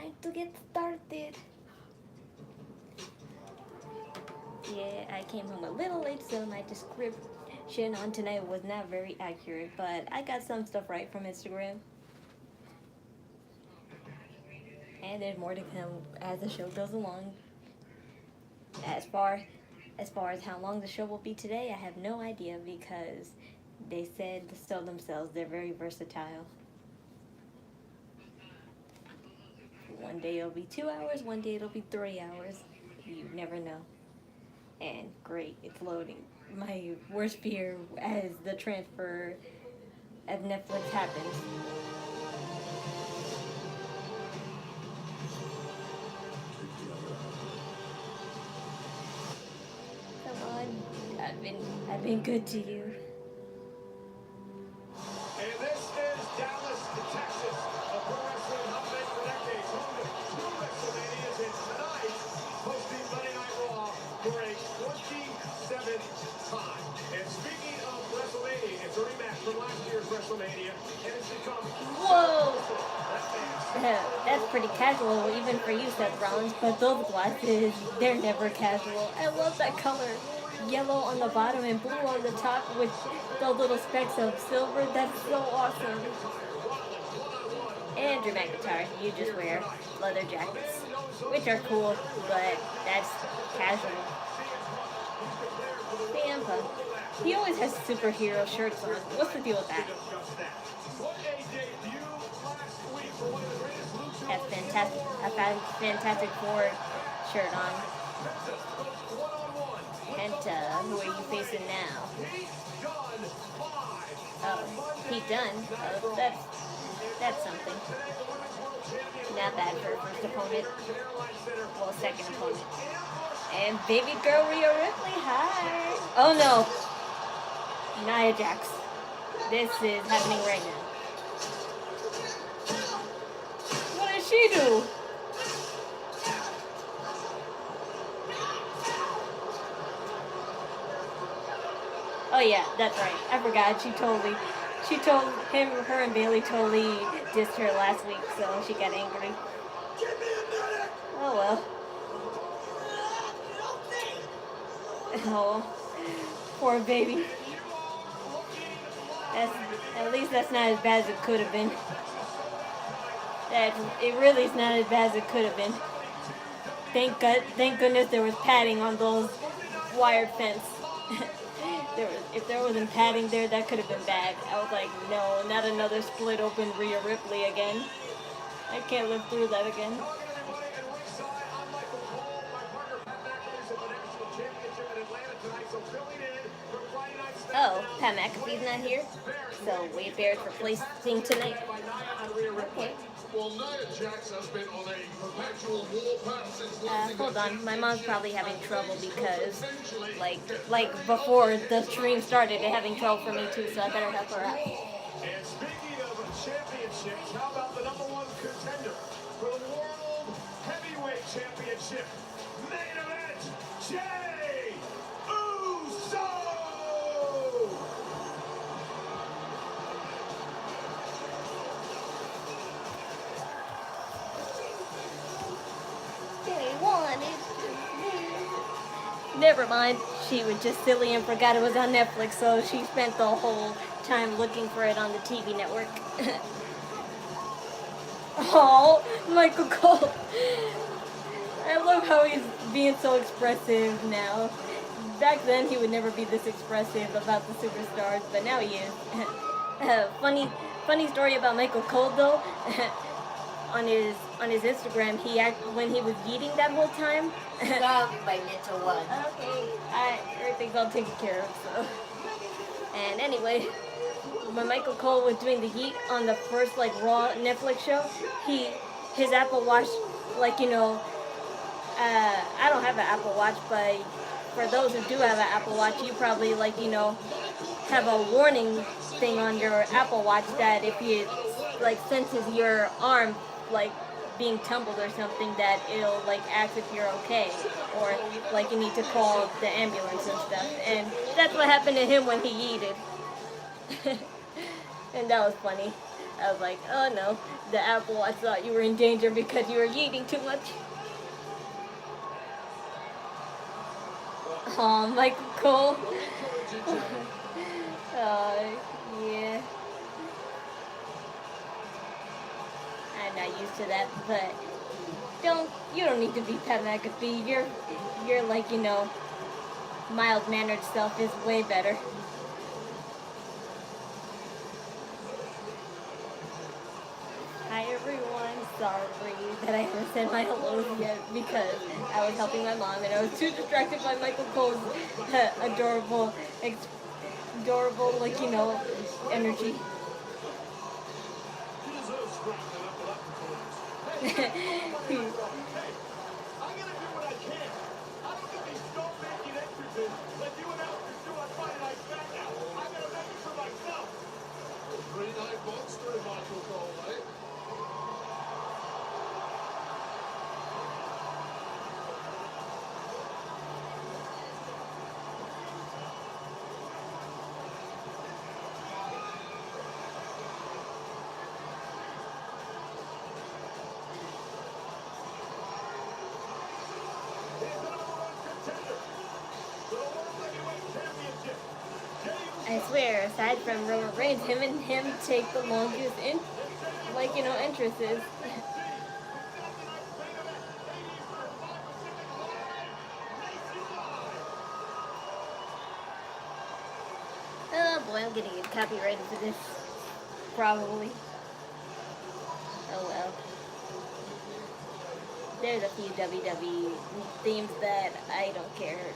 time to get started. Yeah, I came home a little late, so my description on tonight was not very accurate, but I got some stuff right from Instagram. And there's more to come as the show goes along. As far as how long the show will be today, I have no idea because they said so themselves. They're very versatile. One day it'll be 2 hours, one day it'll be 3 hours. You never know. And great, it's loading. My worst fear as the transfer of Netflix happens. Come on, I've been good to you. And this is Dallas, Texas, a pro wrestling hotbed for decades, home to 2 WrestleManias, and tonight, hosting Monday Night Raw for a 27th time. And speaking of WrestleMania, it's a rematch from last year's WrestleMania, and it's become... Whoa! That's pretty casual, even for you, Seth Rollins, but those glasses, they're never casual. I love that color. Yellow on the bottom and blue on the top with those little specks of silver. That's so awesome. And Drew MacIntyre, you just wear leather jackets, which are cool, but that's casual. Ciampa, he always has superhero shirts on. What's the deal with that? Has a Fantastic Four shirt on. And who are you facing now? Oh, Pete Dunne. Oh, that's something. Not bad for a first opponent. Well, second opponent. And baby girl Rhea Ripley, hi. Oh no, Nia Jax. This is happening right now. What did she do? Oh yeah, that's right. I forgot. She told him, her and Bailey totally dissed her last week, so she got angry. Oh well. Oh, poor baby. At least that's not as bad as it could have been. It really is not as bad as it could have been. Thank goodness there was padding on those wired fence. If there wasn't padding there, that could have been bad. I was like, no, not another split open Rhea Ripley again. I can't live through that again. Oh, Pat McAfee's not here, so Wade Barrett's replacing tonight. Okay. Hold on, my mom's probably having trouble because, like before the stream started, they're having trouble for me too, so I better help her out. And speaking of championships, how about the #1 contender for the World Heavyweight Championship? Main event, Jey Uso! Never mind, she was just silly and forgot it was on Netflix, so she spent the whole time looking for it on the TV network. Oh, Michael Cole. I love how he's being so expressive now. Back then he would never be this expressive about the superstars, but now he is. Funny story about Michael Cole though. On his Instagram, when he was eating that whole time. By Little One. Okay, everything's all taken care of. So, and anyway, when Michael Cole was doing the yeet on the first Raw Netflix show, his Apple Watch, I don't have an Apple Watch, but for those who do have an Apple Watch, you probably have a warning thing on your Apple Watch that if it senses your arm being tumbled or something, that it'll ask if you're okay, or you need to call the ambulance and stuff. And that's what happened to him when he yeeted. And that was funny. I was like, oh no, the Apple, I thought you were in danger because you were eating too much. Oh, Michael Cole. Yeah. I'm not used to that, but you don't need to be Pat McAfee. You're like, mild mannered self is way better. Hi everyone, sorry that I haven't said my hellos yet because I was helping my mom and I was too distracted by Michael Cole's adorable, energy. I swear, aside from Roman Reigns, him and him take the longest entrances. Oh boy, I'm gonna get copyrighted for this. Probably. Oh well. There's a few WWE themes that I don't care.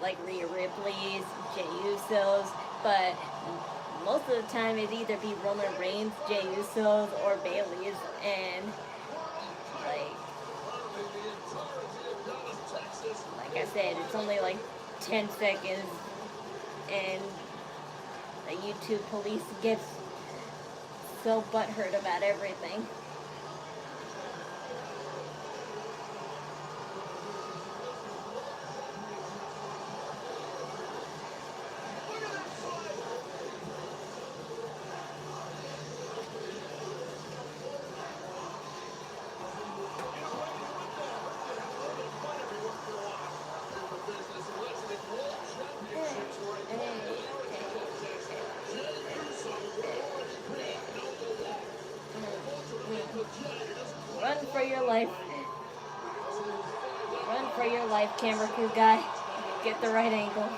Like Rhea Ripley's, Jey Uso's, but most of the time it'd either be Roman Reigns, Jey Uso's, or Bayley's, and like I said, it's only like 10 seconds, and the YouTube police gets so butthurt about everything. Run for your life. Run for your life, camera crew guy. Get the right angle.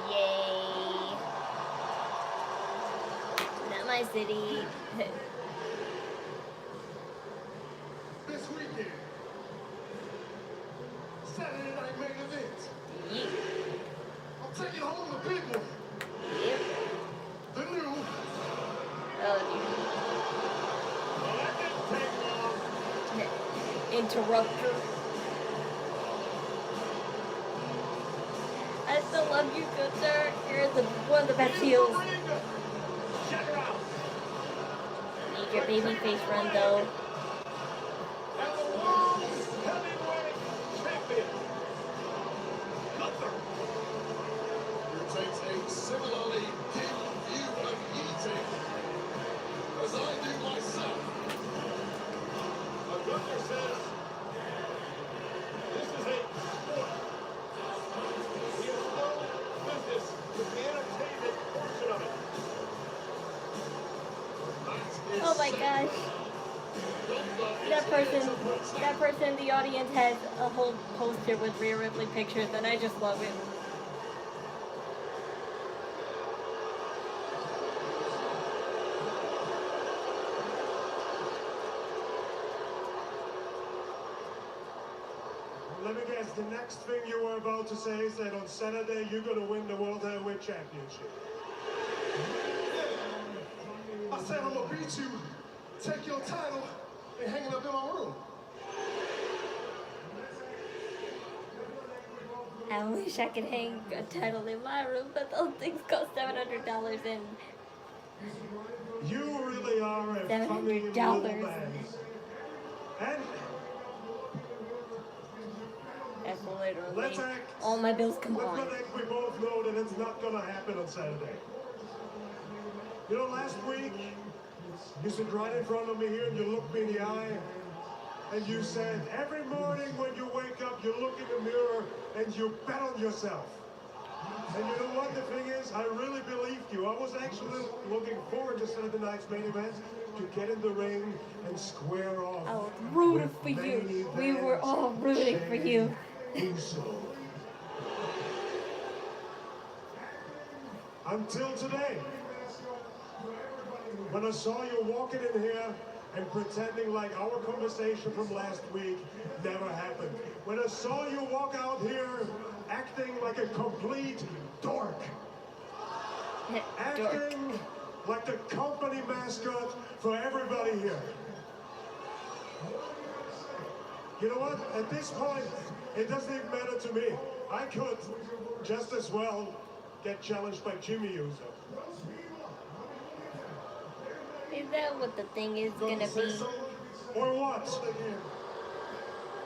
Yay. Not my city. This weekend, Saturday night main event. Yeah. I'm taking home the big one. Yep. The new. Oh dear. Interrupter. I still love you, good sir. You're one of the best heels. Need your baby face run though. And the world's heavyweight champion, Gunther. Who takes a similarly dim view of eating, as I do myself. But Gunther says, this is a sport. He has no business with the entertainment portion of it. Oh my gosh. That person in the audience has a whole poster with Rhea Ripley pictures, and I just love it. Let me guess, the next thing you were about to say is that on Saturday you're going to win the World Heavyweight Championship. I said I'm going to beat you, take your title, and hang it up in my room. I wish I could hang a title in my room, but those things cost $700 and You really are a funny little $700. man. And That's let's literally act. all my bills Let's combined. not act. We both know that it's not going to happen on Saturday. You know, last week, you stood right in front of me here and you looked me in the eye. And you said, every morning when you wake up, you look in the mirror and you bet on yourself. And you know what the thing is? I really believed you. I was actually looking forward to Saturday night's main event to get in the ring and square off. I was rooting with for you. main We were event all rooting for you. Uso. Until today, when I saw you walking in here and pretending like our conversation from last week never happened. When I saw you walk out here acting like a complete dork. Acting like the company mascot for everybody here. You know what? At this point, it doesn't even matter to me. I could just as well get challenged by Jimmy Uso. Is that what the thing is gonna be? Or what?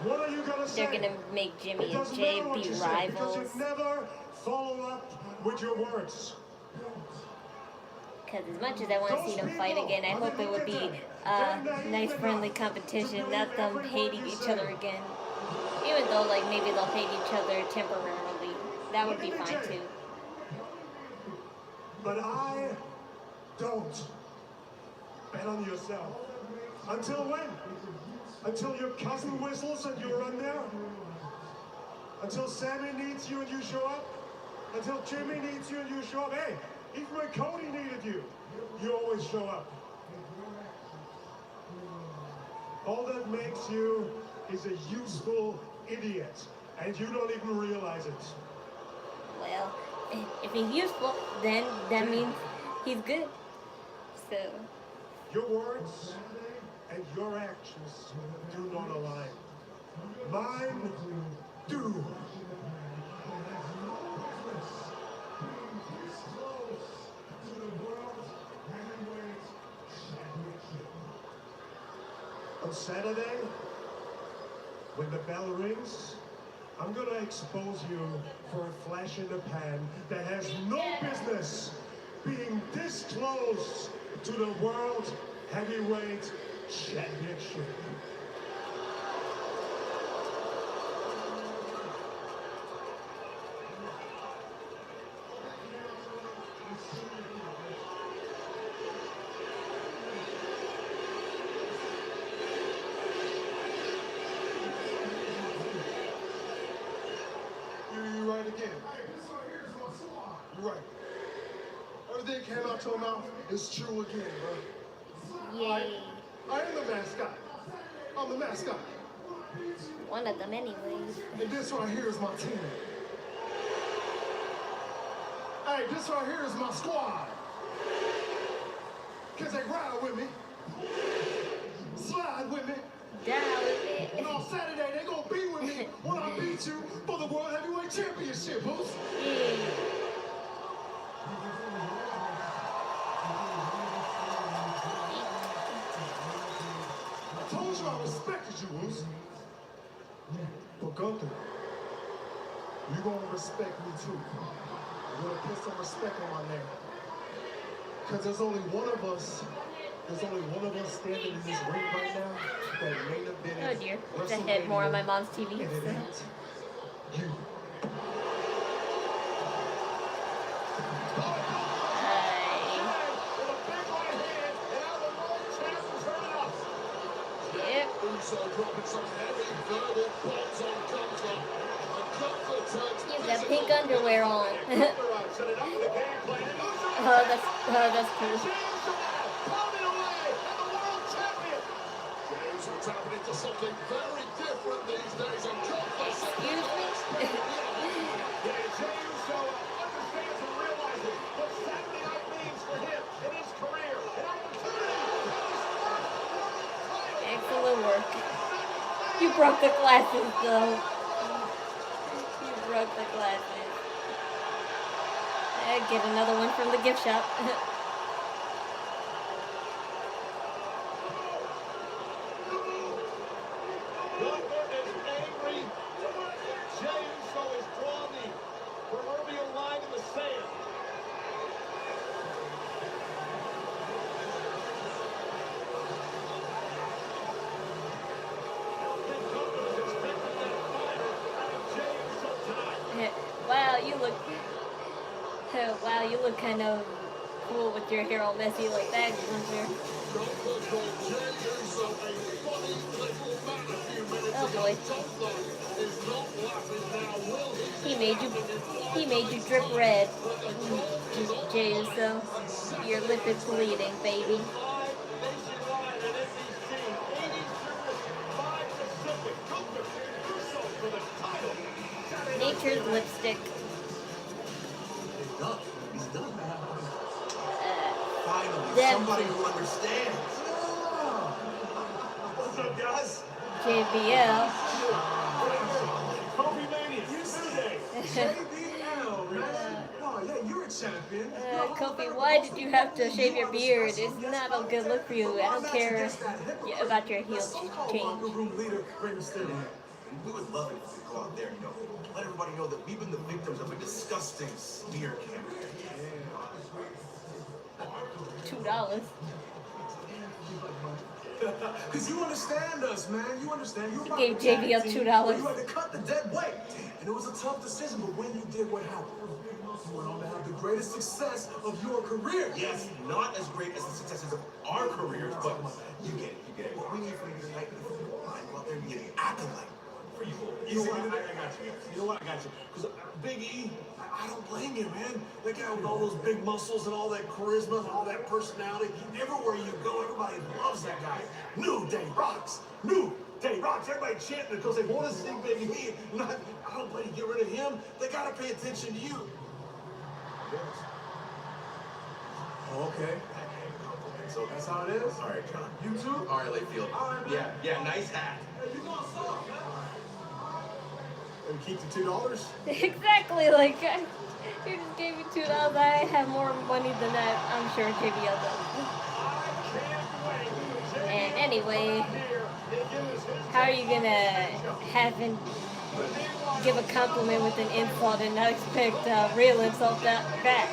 What are you gonna say? They're gonna make Jimmy It and doesn't Jay matter what be you say, because rivals. you never follow up with your words. Because as much as I want to see them fight again, I hope it would be a nice friendly competition, not them hating each other again. Even though like maybe they'll hate each other temporarily. That would be fine too. But I don't. Bet on yourself. Until when? Until your cousin whistles and you run there? Until Sammy needs you and you show up? Until Jimmy needs you and you show up? Hey, even when Cody needed you, you always show up. All that makes you is a useful idiot, and you don't even realize it. Well, if he's useful, then that means he's good. So, Your words and your actions do not align. Mine do. On Saturday, when the bell rings, I'm gonna expose you for a flash in the pan that has no business being this close to the World Heavyweight Championship. You right again. You're right. Everything came out your mouth is true again, bro. yay. I am the mascot. I'm the mascot. One of them anyways. And this right here is my team. Hey, this right here is my squad. Cause they ride with me, slide with me, Down with it. and on Saturday they gonna be with me when I beat you for the World Heavyweight Championship, Boots. Yeah. I told you I respected you, Boots. But Gunther, you gonna respect me too. You're gonna put some respect on my name. Cause there's only one of us standing in this ring right now that main event. Oh dear. It's a hit more on my mom's TV. And it So. ain't you. Yep. Uso dropping some heavy verbal bombs on Gunther. And Gunther turns He's got pink underwear on. that's cool. James will tap it into something very different these days. And Gunther Excuse me? Excellent work. You broke the glasses though. You broke broke the glasses. Get another one from the gift shop. Gunther is angry. Jey Uso has drawn the proverbial line in the sand. Gunther is expecting that fire out of Jey Uso tonight. Wow, you look kind of cool with your hair all messy like that, Gunther. Oh boy. He made you drip red. Jey Uso. Your lip is bleeding, baby. Nature's lipstick. He's done. Finally, somebody who understands. What's up, guys? JBL. Kobe Mania, Tuesday. JBL, man. Oh, yeah, you're a champion. Kofi, why did you have to shave your beard? It's not a good look for you. I don't care about your heel change. We would love it if we go out there, let everybody know that we've been the victims of a disgusting smear campaign. $2. Because you understand us, man. You understand. You Gave JBL $2. You had to cut the dead weight. And it was a tough decision, but when you did, what happened? You went on to have the greatest success of your career. Yes, not as great as the successes of our careers, but you get it. What we need from you tonight is go out there and be an acolyte for you. You know what? I got you. You know what? I got you. Because Big E, I don't blame you, man. That guy with all those big muscles and all that charisma and all that personality. Everywhere you go, everybody loves that guy. New Day rocks. New Day rocks. Everybody chanting because they want to see Big E. I don't blame you. Get rid of him. They got to pay attention to you. Okay. So That's how it is? all right, John. You too? All right, Layfield. All right, man. Yeah, nice hat. Hey, you know what's up, man? And keep the $2? Exactly, like, you just gave me $2. I have more money than that, I'm sure JBL does. And anyway, how are you gonna have him give a compliment with an insult and not expect a real insult back?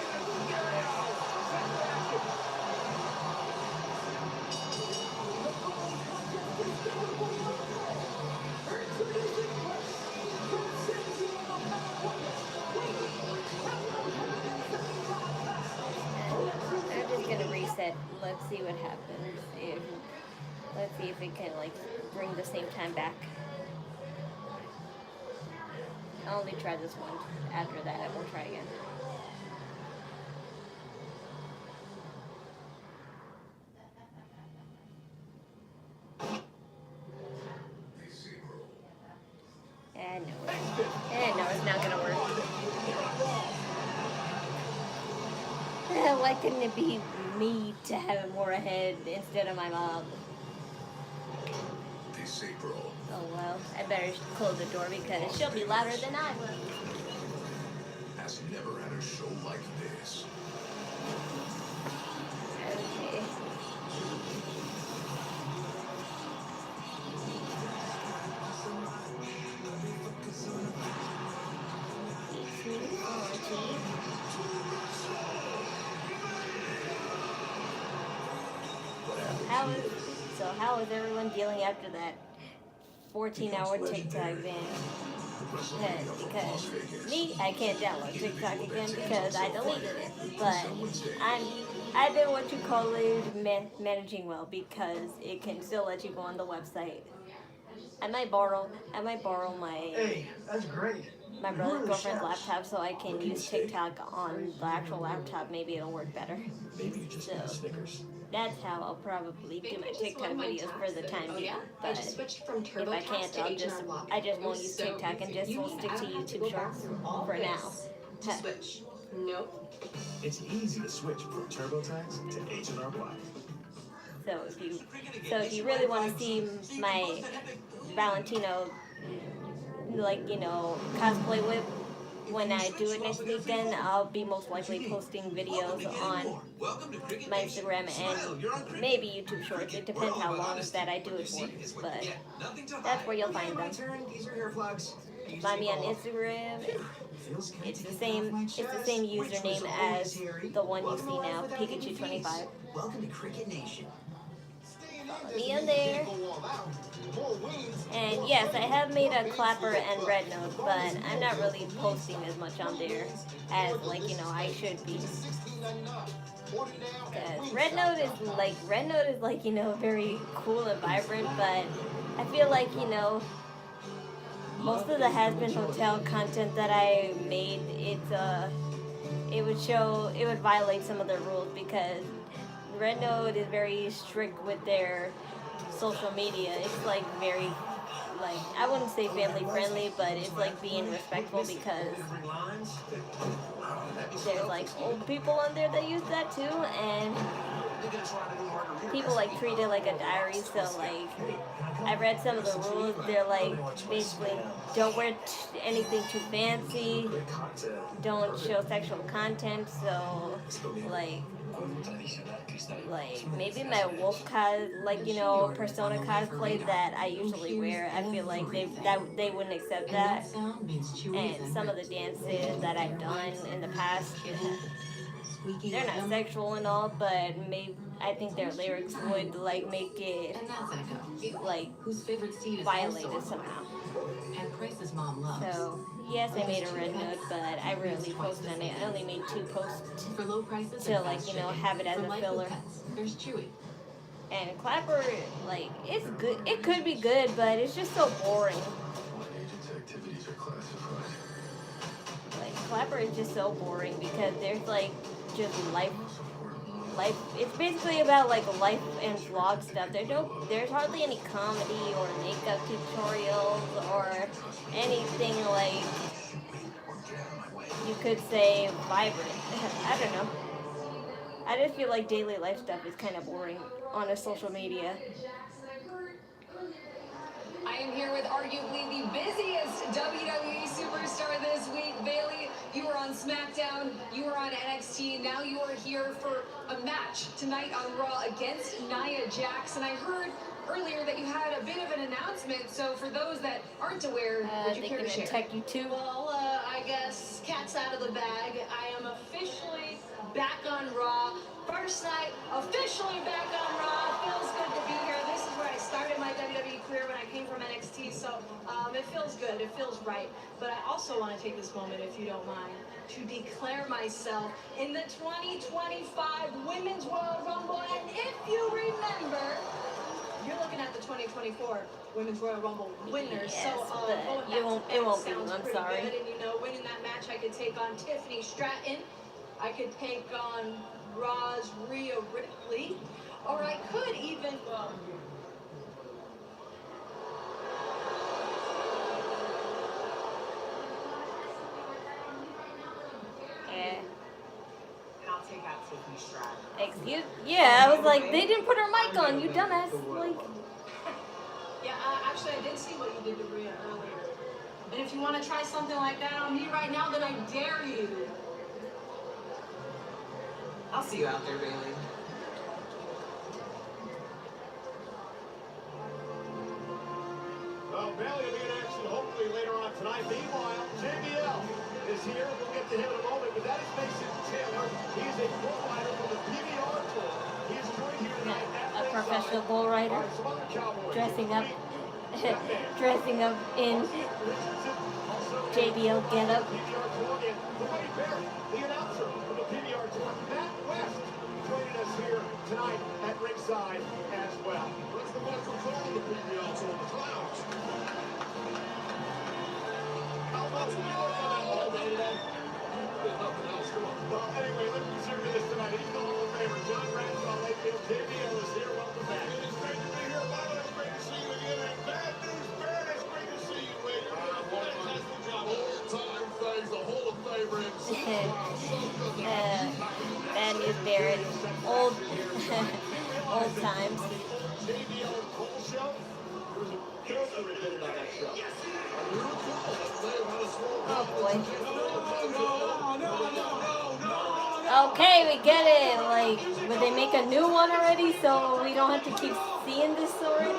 Let's see what happens. Let's see if it can like bring the same time back. I'll only try this one. After that, I will try again. And no, it's not gonna work. Why couldn't it be me to have more ahead instead of my mom? Oh well, I better close the door because she'll be louder than I will. Has never had a show like this. Okay. How is everyone dealing after that 14-hour TikTok ban? Because me, I can't download TikTok again because I deleted it. But I've been what you call it managing well because it can still let you go on the website. I might borrow my Hey, that's great. my brother's girlfriend's laptop so I can use TikTok on the actual laptop. Maybe it'll work better. Maybe you just need Snickers. That's how I'll probably do my TikTok videos for the time being. I But just switched from if I TurboTax can't, to H&R Block. I just It won't was use so TikTok and easy. just will stick to I don't have YouTube go back Shorts through all for now. this to switch. Nope. It's easy to switch from TurboTax to H&R Block. So if you really want to see my Valentino, like, cosplay whip, when I do it next week, then I'll be most likely posting videos on my Instagram and maybe YouTube Shorts. It depends how long that I do it for, but that's where you'll find them. Find me on Instagram. It's the same username as the one you see now, Pikachu25. Welcome to Cricket Nation. Follow me on there. And yes, I have made a Clapper and Red Note, but I'm not really posting as much on there as I should be. Because Red Note is like very cool and vibrant, but I feel like most of the Has Been Hotel content that I made, it would violate some of the rules because Red Note is very strict with their social media. It's like very, I wouldn't say family friendly, but it's like being respectful because there's like old people on there that use that too, and people treat it like a diary. So I read some of the rules. They're basically don't wear anything too fancy, don't show sexual content. So maybe my wolf persona cosplay that I usually wear, I feel like they wouldn't accept that. And some of the dances that I've done in the past, they're not sexual and all, but I think their lyrics would make it violated somehow. So yes, I made a Red Note, but I rarely post on it. I only made 2 posts to have it as a filler. And Clapper, it's good. It could be good, but it's just so boring. Clapper is just so boring because there's just life. It's basically about life and vlog stuff. There's hardly any comedy or makeup tutorials or anything you could say vibrant. I don't know. I just feel like daily life stuff is kind of boring on a social media. I am here with arguably the busiest WWE superstar this week. Bayley, you were on SmackDown, you were on NXT, now you are here for a match tonight on Raw against Nia Jax. And I heard earlier that you had a bit of an announcement, so for those that aren't aware, would you care to share? Tech you too. Well, I guess cat's out of the bag. I am officially back on Raw. First night, officially back on Raw. Feels good to be here. This is where I started my WWE career when I came from NXT, so it feels good. It feels right. But I also want to take this moment, if you don't mind, to declare myself in the 2025 Women's Royal Rumble. And if you remember, you're looking at the 2024 Women's Royal Rumble winners. Yes, so it won't be. I'm sorry. Good. And winning that match, I could take on Tiffany Stratton. I could take on Raw's Rhea Ripley, or I could even I'll take out Tiffany Stratton. Excuse? Yeah, I was like, they didn't put her mic on, you dumbass. Yeah, actually, I did see what you did to Rhea earlier. And if you want to try something like that on me right now, then I dare you. I'll see you out there, Bayley. Well, Bayley will be in action hopefully later on tonight. Meanwhile, JBL is here. We'll get to him in a moment, but that is Mason Taylor. He is a bull rider from the PBR Tour. He is joined here tonight at A professional bull rider dressing up in JBL getup. The announcer from the PBR Tour, Matt West, joining us here tonight at ringside as well. What's the best result of the PBR Tour? The Clowns. How much we work on that all day today? Nothing else. Come on. Well, anyway, let's resume this tonight. He's the Hall of Famer, John Bradshaw Layfield. JBL is here. Welcome back. It is great to be here. Bobby, it's great to see you again. And bad news, Barrett, it's great to see you, lady. Fantastic job. All-time things, the Hall of Famer himself. Bad news, Barrett. Old times. JBL Cole Show. Oh boy. Okay, we get it. Like, would they make a new one already so we don't have to keep seeing this already?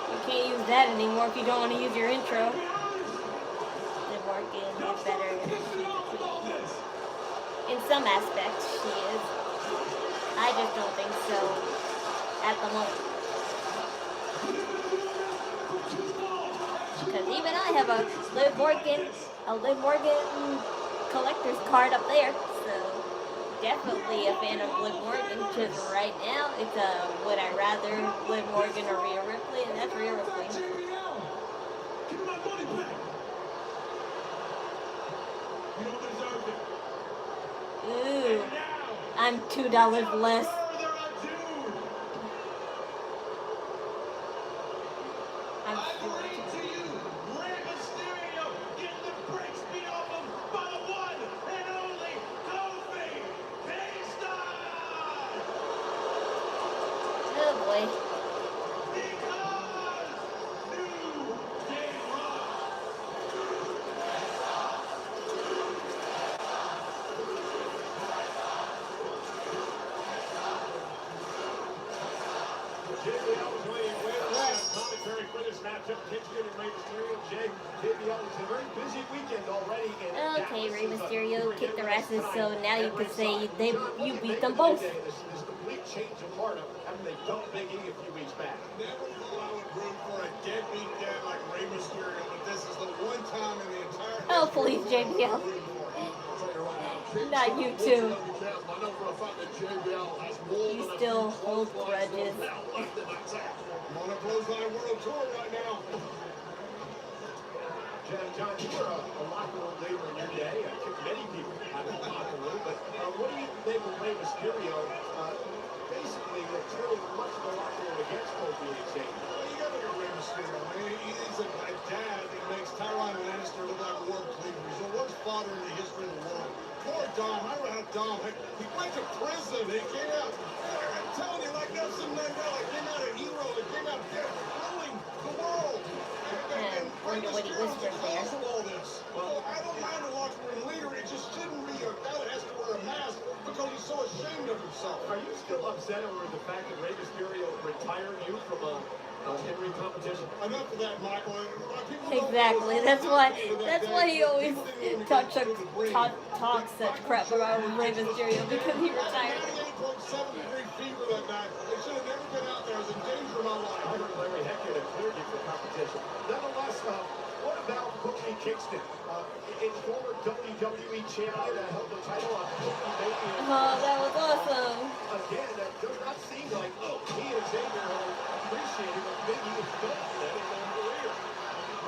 You can't use that anymore if you don't want to use your intro. The Morgan is better. In some aspects, she is. I just don't think so at the moment. Because even I have a Liv Morgan collector's card up there, so definitely a fan of Liv Morgan. Just right now, it's a would I rather Liv Morgan or Rhea Ripley, and that's Rhea Ripley. Ooh, I'm $2 less. I'm sure. Oh boy. Okay, Rey Mysterio kicked their asses, so now you could say you beat them both. Change of heart after they dumped Big E a few weeks back. Never thought I would root for a deadbeat dad like Rey Mysterio, but this is the one time in the entire Oh, please, JBL. Not you too. You still hold grudges. I'm on a clothesline world tour right now. John, you were a locker room leader in your day. I took many people out of the locker room, but what do you think of Rey Mysterio? Basically, turning much of the locker room against Kofi and Shane. Well, you got to look at Rey Mysterio. I mean, he's a dad that makes Tyron Lannister look like war cleaver. He's the worst father in the history of the world. Poor Dom. I remember how Dom, he went to prison. He came out, I'm telling you, like Nelson Mandela, came out a hero. He came out there ruling the world. And Rey Mysterio was the cause of all this. Well, I don't mind a locker room leader. It just shouldn't be a guy that has to wear a mask because he's so ashamed of himself. Are you still upset over the fact that Rey Mysterio retired you from a in-ring competition? Enough of that, Michael. Exactly. That's why he always talks such crap about Rey Mysterio, because he retired. 98.7-degree fever that night. They should have never been out there. I was in danger of my life. I heard Larry Hector had cleared you for competition. Nonetheless, what about Kofi Kingston? It's former WWE champion that held the title on Oh, that was awesome. Again, that does not seem like he and Xavier have appreciated what Big E has done for them in their career.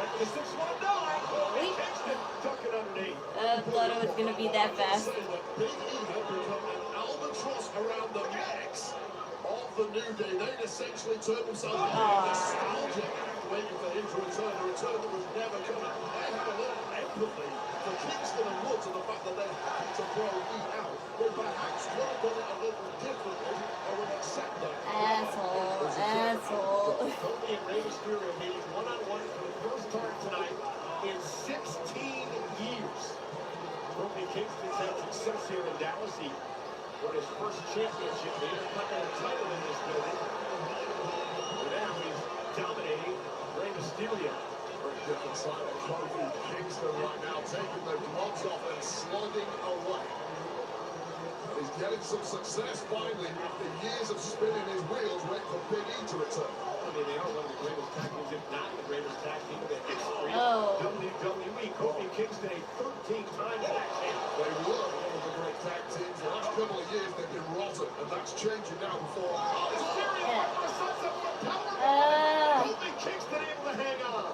Went for the 619. Kofi Kingston tucked it underneath. I thought it was going to be that fast. Big E had become an albatross around the necks of the New Day. They'd essentially turned themselves into nostalgic, waiting for him to return. A return that was never coming. I have a little empathy for Kingston and Woods and the fact that they had to throw E out. But perhaps would have done it a little differently. I would accept that. Asshole. Kofi and Rey Mysterio meeting one-on-one for the first time tonight in 16 years. Kofi Kingston's had success here in Dallas. He won his first championship, the Intercontinental title in this building. And now he's dominating Rey Mysterio. Very different side of Kofi Kingston right now, taking the gloves off and slugging away. He's getting some success finally after years of spinning his wheels, waiting for Big E to return. I mean, they are one of the greatest tag teams, if not the greatest tag team in the history Oh. of WWE. Kofi Kingston, a 13-time tag champ. They were one of the great tag teams. The last couple of years they've been rotten, and that's changing now before our eyes. Kofi Kingston able to hang on.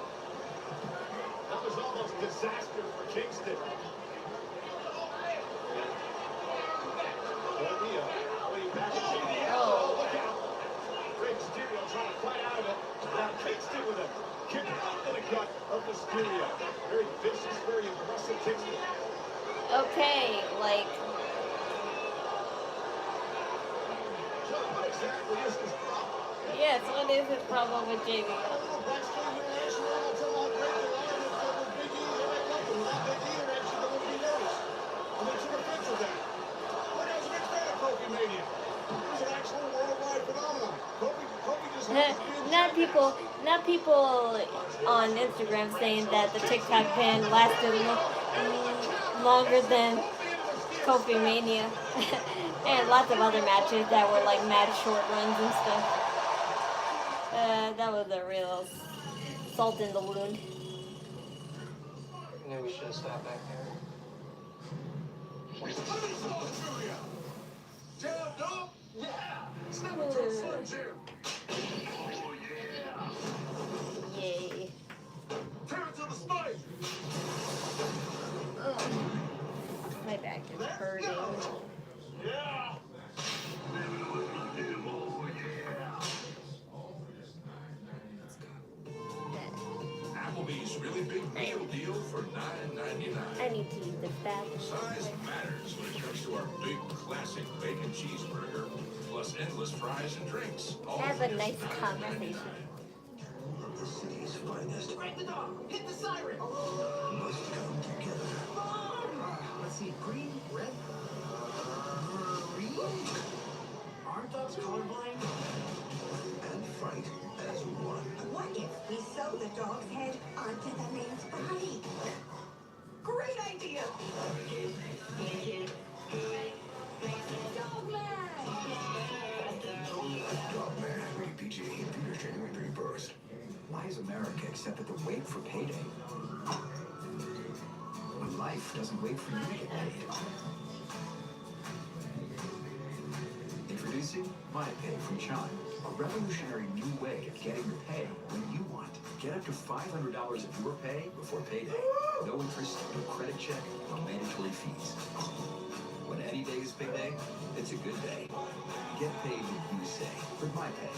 That was almost disaster for Kingston. Oh, look out. Rey Mysterio trying to fight out of it. Now Kingston with a exactly is his problem? Yes, what is his problem with JB? I don't know, Braxton. You're asking all the time how great they are, and with Big E, they make up for that. Big E are actually going to be noticed. And they took offense to that. Look, I was a big fan of Kofi Mania. It was an actual worldwide phenomenon. Kofi just happens to be a Not people on Instagram saying that the TikTok ban lasted longer than Kofi Mania. And lots of other matches that were like mad short runs and stuff. That was a real salt in the wound. Maybe we should have stopped back there. Jammed up? Yeah! Snap it to a Slim Jim. Yay. Tear it to the spine. My back is hurting. Yeah! Applebee's really big meal deal for $9.99. I need to use this bathroom. Size matters when it comes to our big classic bacon cheeseburger, plus endless fries and drinks. All Have for a just nice $9.99. conversation. The city's finest Break the dog. Hit the siren. must come together. Let's see, green, red, green. Aren't dogs colorblind? And fight as one. What if we sew the dog's head onto the man's body? Great idea! Dogman, rated PG, in theaters January 31st. Why has America accepted to wait for payday? When life doesn't wait for you to get paid. Introducing MyPay from Chime, a revolutionary new way of getting your pay when you want. Get up to $500 of your pay before payday. No interest, no credit check, no mandatory fees. When any day is payday, it's a good day. Get paid when you say with MyPay.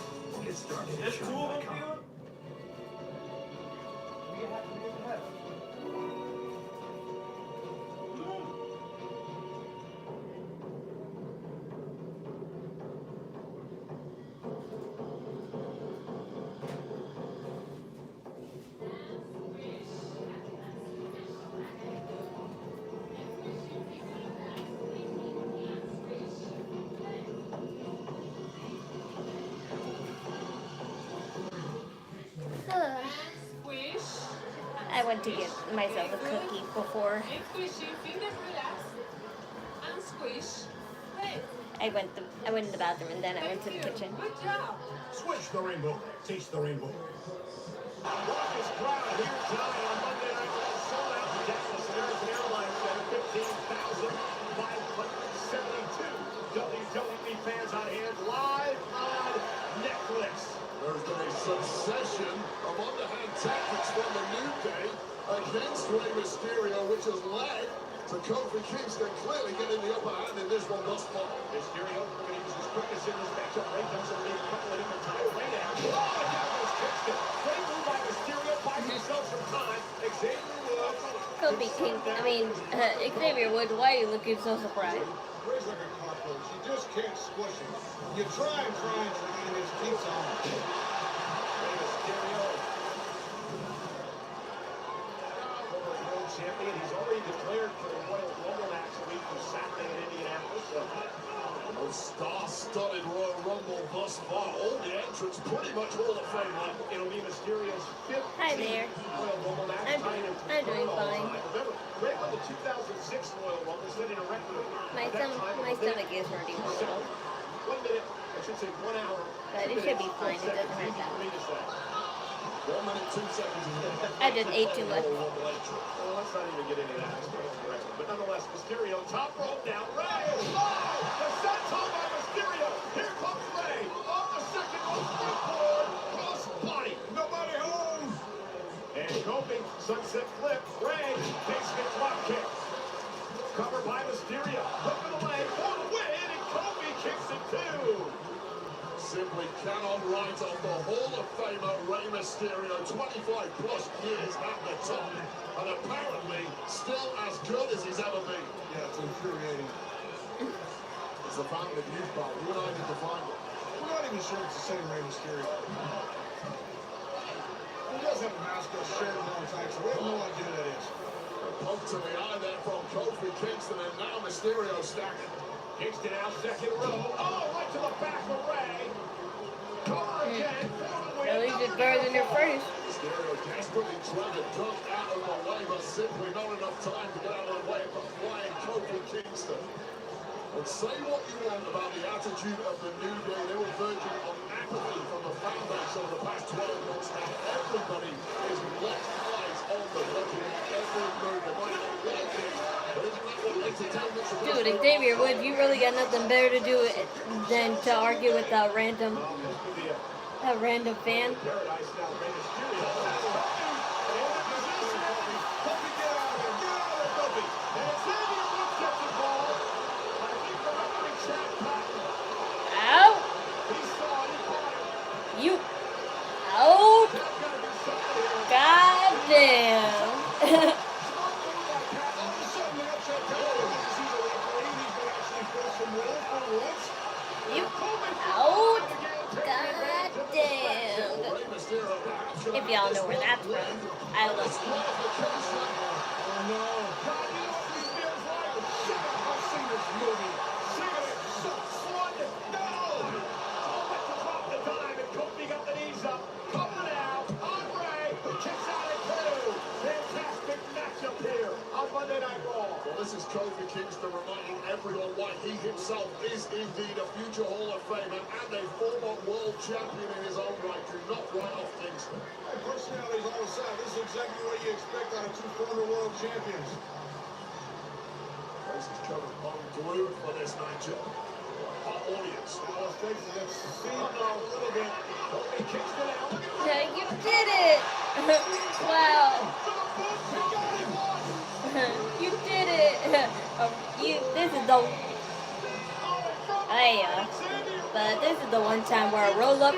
Get started at Chime.com. I went to get myself a cookie before I went in the bathroom, and then I went to the kitchen. Switch the rainbow. Taste the rainbow. Raucous crowd here tonight on Monday Night Raw. Sold out in Dallas American Airlines Center. 15,572 WWE fans on hand live on Netflix. There's been a succession of underhand tactics from the New Day against Rey Mysterio, which has led to Kofi Kingston clearly getting the upper hand in this one thus far. Mysterio going to use his quickness in this matchup. Rey does it a couple of different times. Rey down. Oh, and down goes Kingston. Great move by Mysterio. Buys himself some time. Xavier Woods. Kofi Xavier Woods, why are you looking so surprised? Rey's like a cockroach. You just can't squish him. You try and he just keeps on. Rey Mysterio. Former world champion. He's already declared for the Royal Rumble match a week from Saturday in Indianapolis. The most star-studded Royal Rumble thus far. All the entrants pretty much Hall of Fame level. It'll be Mysterio's 15th Hi there. Royal Rumble match. I'm doing fine. Remember, Rey won the 2006 Royal Rumble, setting a record. My stomach is hurting a little, 1 minute, I should say 1 hour. but it should be fine. It doesn't hurt that much. 1 minute, 2 seconds. I just ate too much. Well, let's not even get into that. But nonetheless, Mysterio, top rope now. Rey is live! The senton by Mysterio. Here comes Rey on the second rope. Springboard, cross body. Nobody home. And Kofi, sunset flip. Rey takes a drop kick. Covered by Mysterio. Hook of the leg for the win, and Kofi kicks it too. Simply cannot write off the Hall of Famer Rey Mysterio, 25 plus years at the top, and apparently still as good as he's ever been. Yeah, it's infuriating. It's the fountain of youth, pal. You and I need to find it. We pretty sure it's the same Rey Mysterio. He does have a mask or a shirt on tight, so we have no idea who that is. Poke to the eye there from Kofi Kingston, and now Mysterio stacking. Kingston out second row. Oh, right to the back of Ray. Cover again. At least it's better than your first. Mysterio desperately trying to duck out of the way, but simply not enough time to get out of the way of the flying Kofi Kingston. And say what you want about the attitude of the New Day, they were verging on apathy from the fan base over the past 12 months now. Everybody is locked eyes on the looking at every move. They might not like it, but isn't that what entertainment's about? Dude, Xavier Woods, you really got nothing better to do than to argue with a random fan. Paradise now, Rey Mysterio. Out! You out! God damn! You out! God damn! If y'all know where that's from, I love This is Kofi Kingston reminding everyone why he himself is indeed a future Hall of Famer and a former world champion in his own right. Do not write off Kingston. Hey, personalities all aside, this is exactly what you expect out of two former world champions. This is covered unglued for this matchup. Our audience. Now, let's face it, it's seen a little bit. Kofi Kingston out. Look at Yeah, you did it! Wow. You did it! This is the... but this is the one time where a roll-up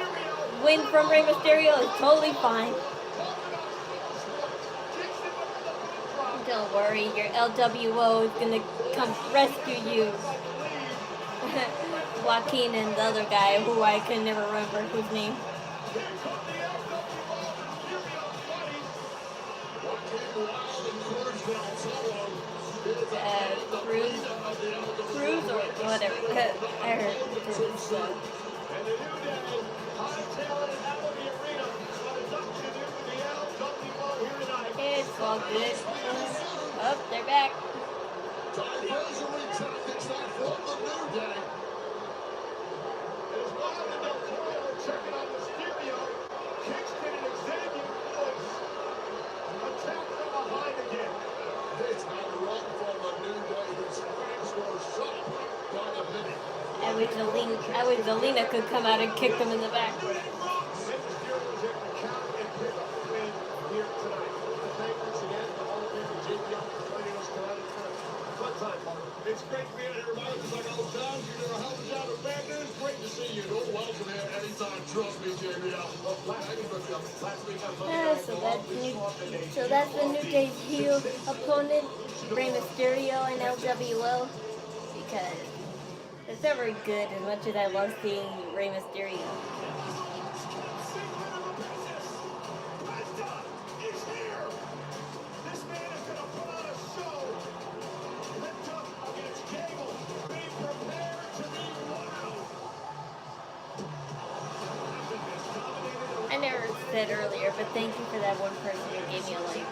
win from Rey Mysterio is totally fine. Don't worry, your LWO is gonna come rescue you. Joaquin and the other guy, who I can never remember whose name. Cruz or whatever. I heard Cruz. It's all good. Oh, they're back. I wish Alina could come out and kick them in the back. It's great to be here. Everybody, just like old times, you do a hell of a job of bad news. Great to see you. You're welcome here anytime. Trust me, JBL. So that's the New Day's heel opponent, Rey Mysterio and LWO, because it's not very good as much as I love seeing Rey Mysterio. I never said earlier, but thank you for that one person who gave me a like.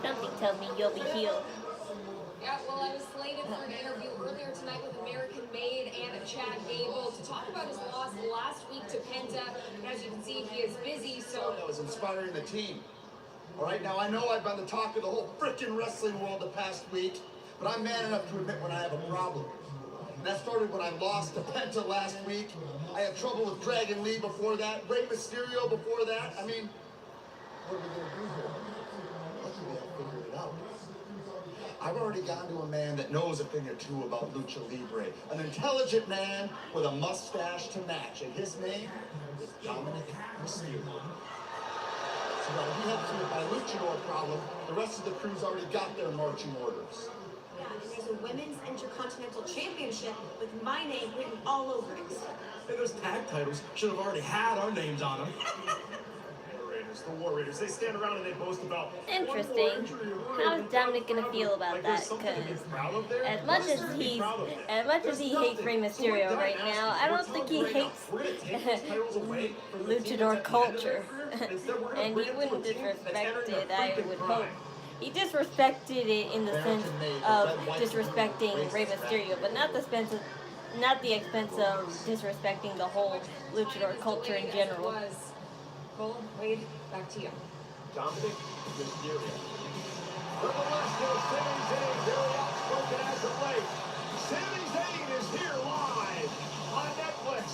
Something tells me you'll be healed. Yeah, well, I was slated for an interview earlier tonight with American Made and Chad Gable to talk about his loss last week to Penta. And as you can see, he is busy, so... That was inspiring the team. All right, now I know I've been the talk of the whole frickin' wrestling world the past week, but I'm man enough to admit when I have a problem. And that started when I lost to Penta last week. I had trouble with Dragon Lee before that, Rey Mysterio before that. I mean, what are we gonna do here? Luckily, I figured it out. I've already gone to a man that knows a thing or two about lucha libre, an intelligent man with a mustache to match, and his name is Dominic Mysterio. So that if he helps me with my luchador problem, the rest of the crew's already got their marching orders. Yeah, and there's a women's intercontinental championship with my name written all over it. Hey, those tag titles should have already had our names on them. The War Raiders, they stand around and they boast about Interesting. How is Dominic gonna feel about that? Because as much as he hates Rey Mysterio right now, I don't think he hates luchador culture. And he wouldn't disrespect it, I would hope. He disrespected it in the sense of disrespecting Rey Mysterio, but not the expense of disrespecting the whole luchador culture in general. Cole, Wade, back to you. Dominic Mysterio. From the West Coast, Sami Zayn, very outspoken as of late. Sami Zayn is here live on Netflix.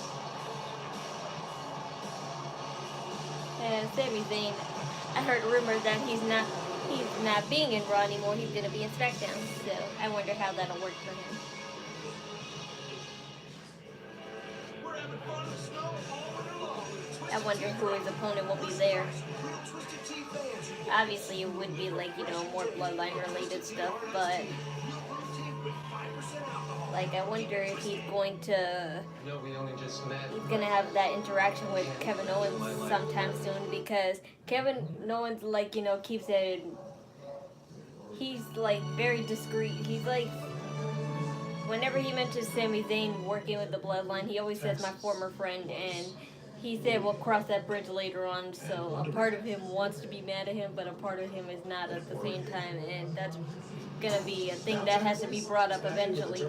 And Sami Zayn, I heard rumors that he's not being in Raw anymore. He's gonna be in SmackDown. So I wonder how that'll work for him. We're having fun in the snow all winter long. I wonder who his opponent will be there. Obviously, it would be like, more bloodline related stuff, but like, I wonder if he's going to have that interaction with Kevin Owens sometime soon, because Kevin Owens, like, keeps it, he's like very discreet. He's like, whenever he mentions Sami Zayn working with the bloodline, he always says my former friend, and he said we'll cross that bridge later on, so a part of him wants to be mad at him, but a part of him is not at the same time, and that's going to be a thing that has to be brought up eventually. So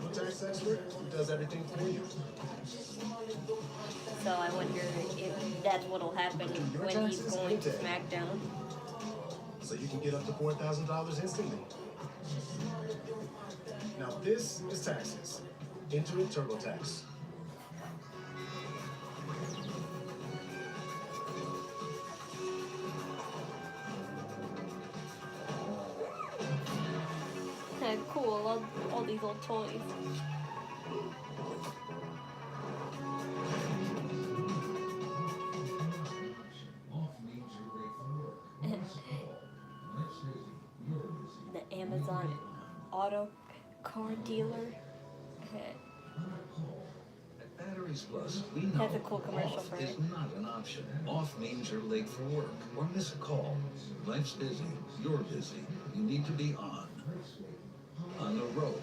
I wonder if that's what will happen when he's going to SmackDown. So you can get up to $4,000 instantly. Now this is taxes. Intuit TurboTax. Cool, all these old toys. The Amazon auto car dealer. At Batteries Plus, we know That's a cool commercial off for is it. not an option. Off means you're late for work or miss a call. Life's busy. You're busy. You need to be on the road,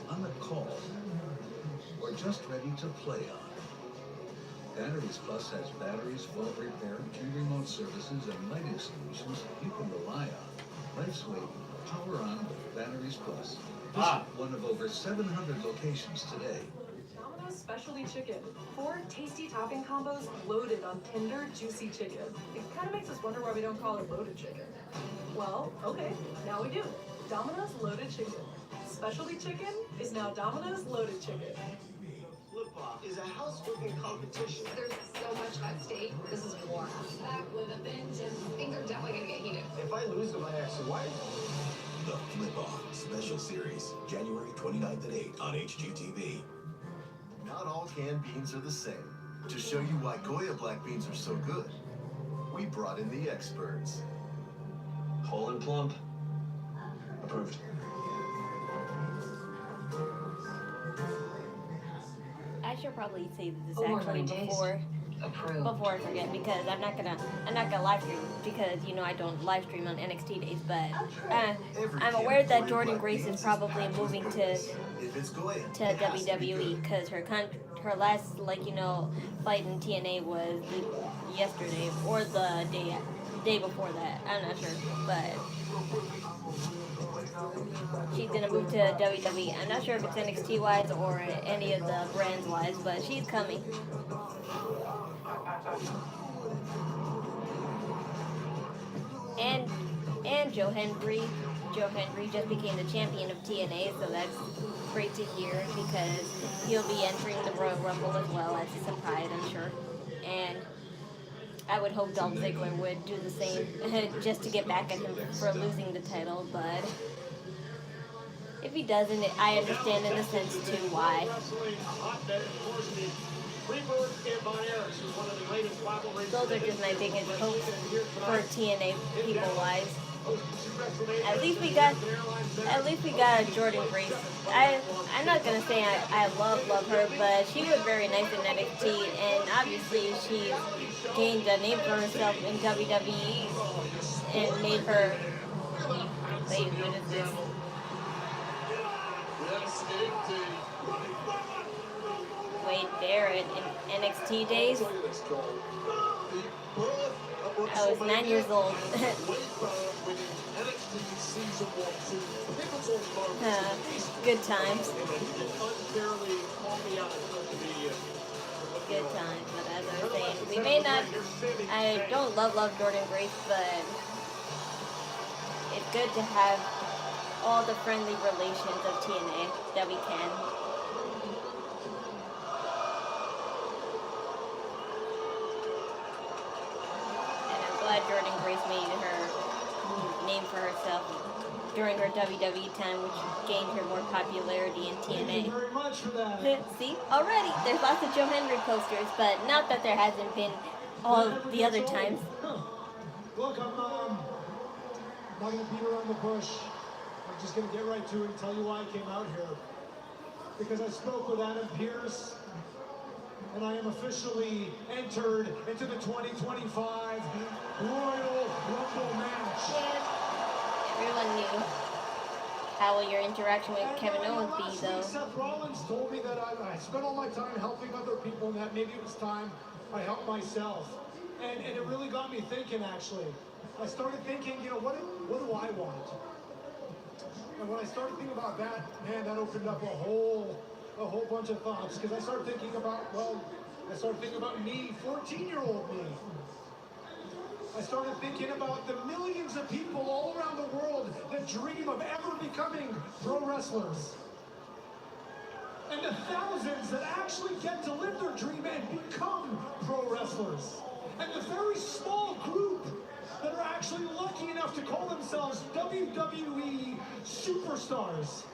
on the call, or just ready to play on. Batteries Plus has batteries, fault repair, key remote services, and lighting solutions you can rely on. Life's waiting. Power on with Batteries Plus. Visit one of over 700 locations today. Domino's Specialty Chicken. 4 tasty topping combos loaded on tender, juicy chicken. It kind of makes us wonder why we don't call it loaded chicken. Well, okay, now we do. Domino's Loaded Chicken. Specialty chicken is now Domino's Loaded Chicken. Flip-flop is a house flipping competition. There's so much at stake. This is war. Back with a vengeance. Things are definitely gonna get heated. If I lose to my ex-wife, The Flip-Off Special Series, January 29th at 8 on HGTV. Not all canned beans are the same. To show you why Goya black beans are so good, we brought in the experts. Whole and plump. Approved. I should probably say this actually before I forget, because I'm not gonna live stream, because I don't live stream on NXT days, but I'm aware that Jordan Grace is probably moving to WWE, because her last fight in TNA was yesterday or the day before that. I'm not sure, but she's gonna move to WWE. I'm not sure if it's NXT wise or any of the brands wise, but she's coming. and Joe Hendry. Joe Hendry just became the champion of TNA, so that's great to hear because he'll be entering the Royal Rumble as well as a surprise, I'm sure. And I would hope Dolph Ziggler would do the same just to get back at him for losing the title, but if he doesn't, I understand in a sense too why. Those are just my biggest hopes for TNA people-wise. At least we got Jordan Grace. I'm not gonna say I love her, but she was very nice in NXT, and obviously she gained a name for herself in WWE and made her. Wait, what is this? Wait, there in NXT days, I was 9 years old. Good times. Good times, but as I was saying, we may not. I don't love Jordan Grace, but it's good to have all the friendly relations of TNA that we can. And I'm glad Jordan Grace made her name for herself during her WWE time, which gained her more popularity in TNA. Thank you very much for that. See, already there's lots of Joe Hendry posters, but not that there hasn't been all the other times. Look, I'm not going to beat around the bush. I'm just going to get right to it and tell you why I came out here. Because I spoke with Adam Pearce, and I am officially entered into the 2025 Royal Rumble match. Everyone knew. How will your interaction with Kevin Owens be, though? Seth Rollins told me that I spent all my time helping other people, and that maybe it was time I helped myself. And it really got me thinking, actually. I started thinking, you know, what do I want? And when I started thinking about that, man, that opened up a whole bunch of thoughts. Because I started thinking about, me, 14-year-old me. I started thinking about the millions of people all around the world that dream of ever becoming pro wrestlers. And the thousands that actually get to live their dream and become pro wrestlers. And the very small group that are actually lucky enough to call themselves WWE superstars.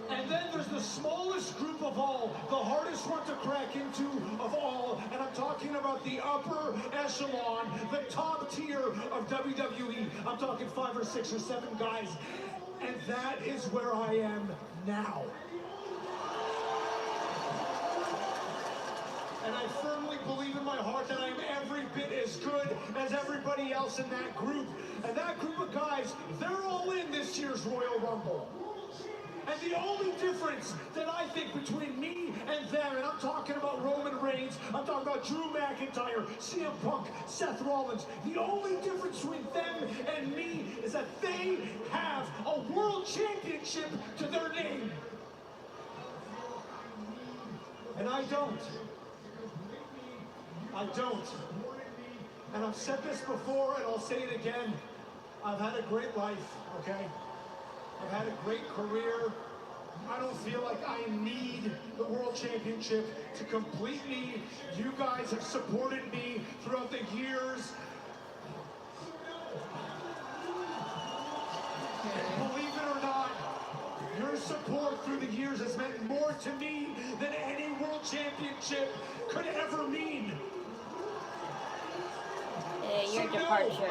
And then there's the smallest group of all, the hardest one to crack into of all, and I'm talking about the upper echelon, the top tier of WWE. I'm talking 5 or 6 or 7 guys, and that is where I am now. And I firmly believe in my heart that I am every bit as good as everybody else in that group. And that group of guys, they're all in this year's Royal Rumble. And the only difference that I think between me and them, and I'm talking about Roman Reigns, I'm talking about Drew MacIntyre, CM Punk, Seth Rollins, the only difference between them and me is that they have a world championship to their name. And I don't. I don't. And I've said this before, and I'll say it again. I've had a great life, okay? I've had a great career. I don't feel like I need the World Championship to complete me. You guys have supported me throughout the years. And believe it or not, your support through the years has meant more to me than any World Championship could ever mean. Your departure,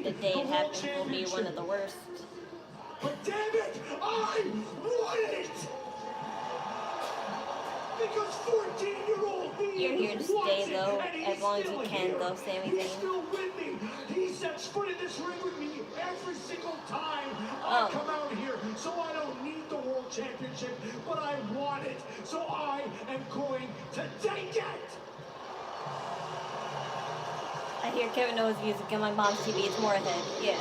the day it happens, will be one of the worst. But damn it, I want it! Because 14-year-old me You're here to stay, though, as long as you can, though, Sami Zayn. He's still with me. He sets foot in this ring with me every single time I come out here. So I don't need the World Championship, but I want it. So I am going to take it! I hear Kevin Owens music on my mom's TV. It's more ahead. Yeah.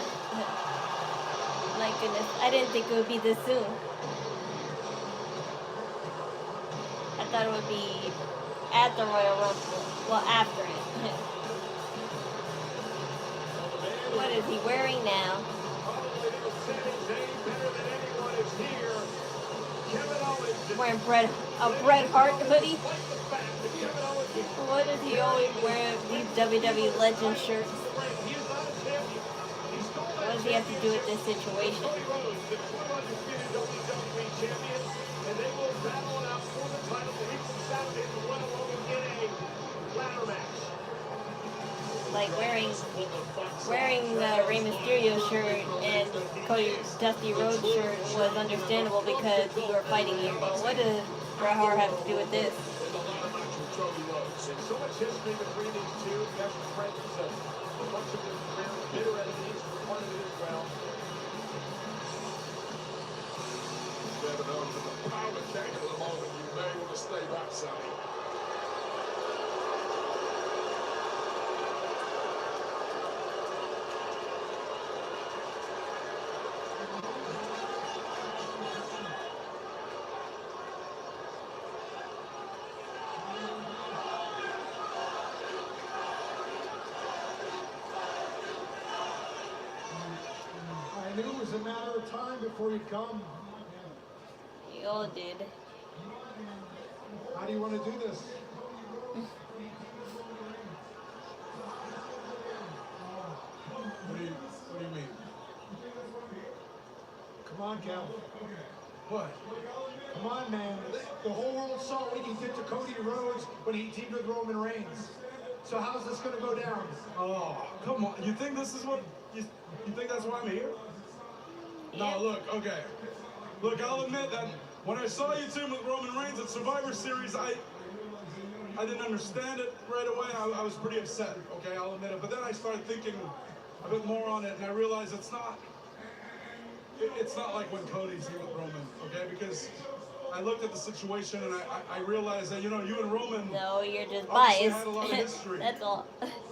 My goodness. I didn't think it would be this soon. I thought it would be at the Royal Rumble. Well, after it. What is he wearing now? Wearing a Bret Hart hoodie? What does he always wear these WWE Legend shirts? What does he have to do with this situation? Like wearing the Rey Mysterio shirt and Cody's Dusty Rhodes shirt was understandable because you were fighting here. But what does Bret Hart have to do with this? So much history between these two. Best friends, a bunch of bitter enemies, part of it as well. Never know, with the power tank at the moment, you may want to stay back, Sammy. I knew it was a matter of time before he'd come. You all did. How do you want to do this? What do you mean? Come on, Cal. What? Come on, man. The whole world saw what he did to Cody Rhodes when he teamed with Roman Reigns. So how's this going to go down? Oh, come on. You think this is what... You think that's why I'm here? No, look, okay. Look, I'll admit that when I saw you team with Roman Reigns at Survivor Series, I didn't understand it right away. I was pretty upset, okay, I'll admit it. But then I started thinking a bit more on it, and I realized it's not like when Cody's here with Roman, okay? Because I looked at the situation and I realized that, you know, you and Roman... No, you're just obviously biased. had a lot of history. That's all.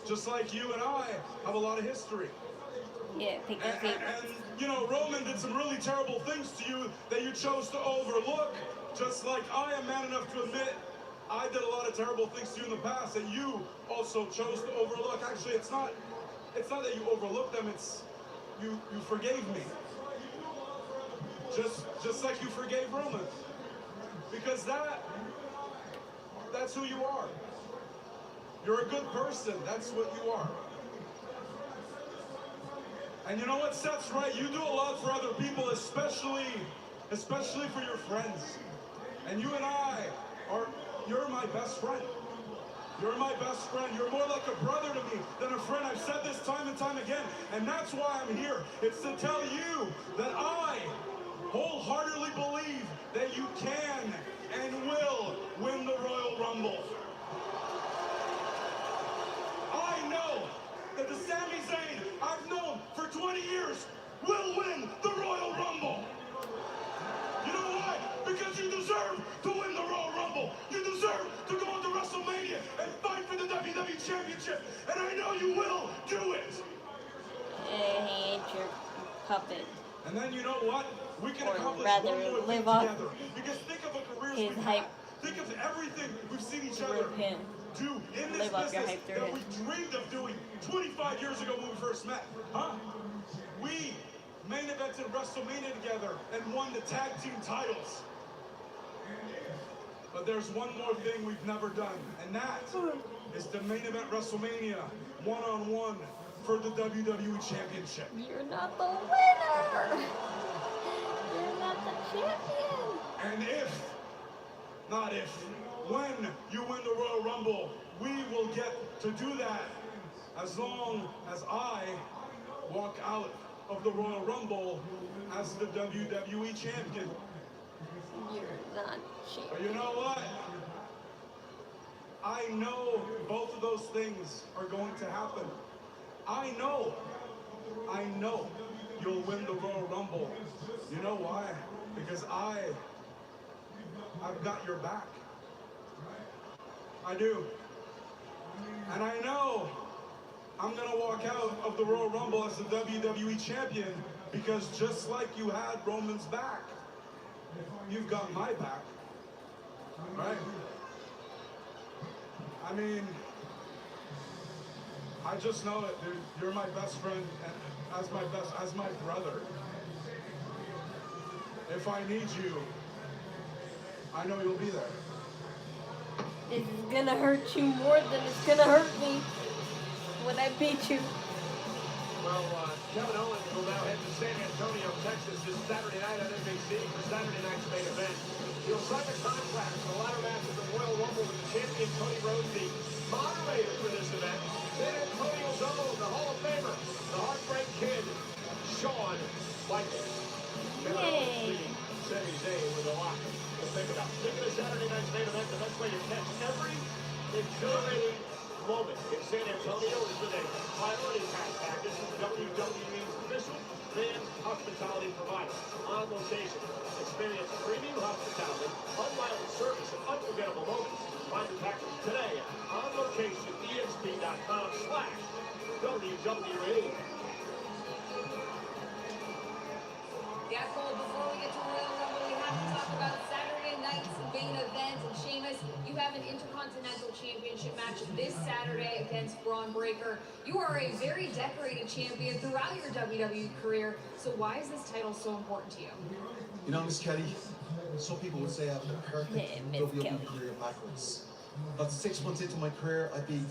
Just like you and I have a lot of history. Yeah, pick your favorites. And, you know, Roman did some really terrible things to you that you chose to overlook. Just like I am man enough to admit I did a lot of terrible things to you in the past that you also chose to overlook. Actually, it's not that you overlooked them, it's you forgave me. Just like you forgave Roman. Because that's who you are. You're a good person. That's what you are. And you know what, Seth's right. You do a lot for other people, especially for your friends. And you and I you're my best friend. You're my best friend. You're more like a brother to me than a friend. I've said this time and time again, and that's why I'm here. It's to tell you that I wholeheartedly believe that you can and will win the Royal Rumble. I know that the Sami Zayn I've known for 20 years will win the Royal Rumble. You know why? Because you deserve to win the Royal Rumble. You deserve to go into WrestleMania and fight for the WWE Championship. And I know you will do it. He ain't your puppet. And then you know what? We can accomplish rather one more thing live off together. Because think of a career his we've hype. had. Think of everything we've seen each other Him. do in this Live off your business hype through that him. we dreamed of doing 25 years ago when we first met. Huh? We main evented WrestleMania together and won the tag team titles. But there's one more thing we've never done, and that is to main event WrestleMania one-on-one for the WWE Championship. You're not the winner. You're not the champion. And when you win the Royal Rumble, we will get to do that as long as I walk out of the Royal Rumble as the WWE Champion. You're not champion. But you know what? I know both of those things are going to happen. I know you'll win the Royal Rumble. You know why? Because I've got your back. I do. And I know I'm gonna walk out of the Royal Rumble as the WWE Champion because just like you had Roman's back, you've got my back, right? I mean, I just know it, dude. You're my best friend, and as my brother. If I need you, I know you'll be there. This is gonna hurt you more than it's gonna hurt me when I beat you. Well, Kevin Owens will now head to San Antonio, Texas this Saturday night on NBC for Saturday night's main event. He'll sign a contract for the latter match of the Royal Rumble with the champion Cody Rhodes, the moderator for this event. San Antonio's own, the Hall of Famer, the Heartbreak Kid, Shawn Michaels. Kevin Owens leading Sami Zayn with a lot to think about. Speaking of Saturday night's main event, the best way to catch every exhilarating moment in San Antonio is with a priority pass package from WWE's official fan hospitality provider. On location, experience premium hospitality, unrivaled service, and unforgettable moments. Find the package today at onlocation.exp.com/WWE. Yeah, Cole, before we get to Royal Rumble, we have to talk about Saturday night's main event. And Sheamus, you have an Intercontinental Championship match this Saturday against Braun Breaker. You are a very decorated champion throughout your WWE career. So why is this title so important to you? You know, Miss Kelly, some people would say I have the perfect WWE career backwards. About 6 months into my career, I'd be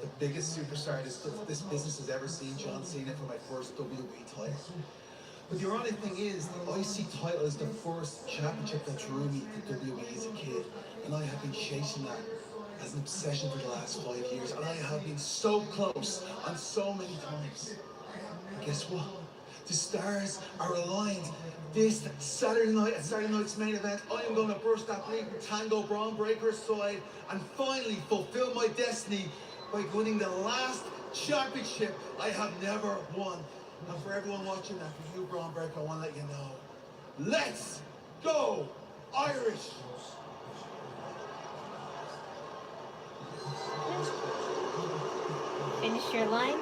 the biggest superstar this business has ever seen, John Cena, for my first WWE title. But the ironic thing is, the IC title is the first championship that drew me to WWE as a kid, and I have been chasing that as an obsession for the last 5 years, and I have been so close on so many times. And guess what? The stars are aligned. This Saturday night at Saturday night's main event, I am going to burst that bleeding tango Braun Breaker aside and finally fulfill my destiny by winning the last championship I have never won. And for everyone watching that, for you, Braun Breaker, I want to let you know, let's go Irish! Finish your line.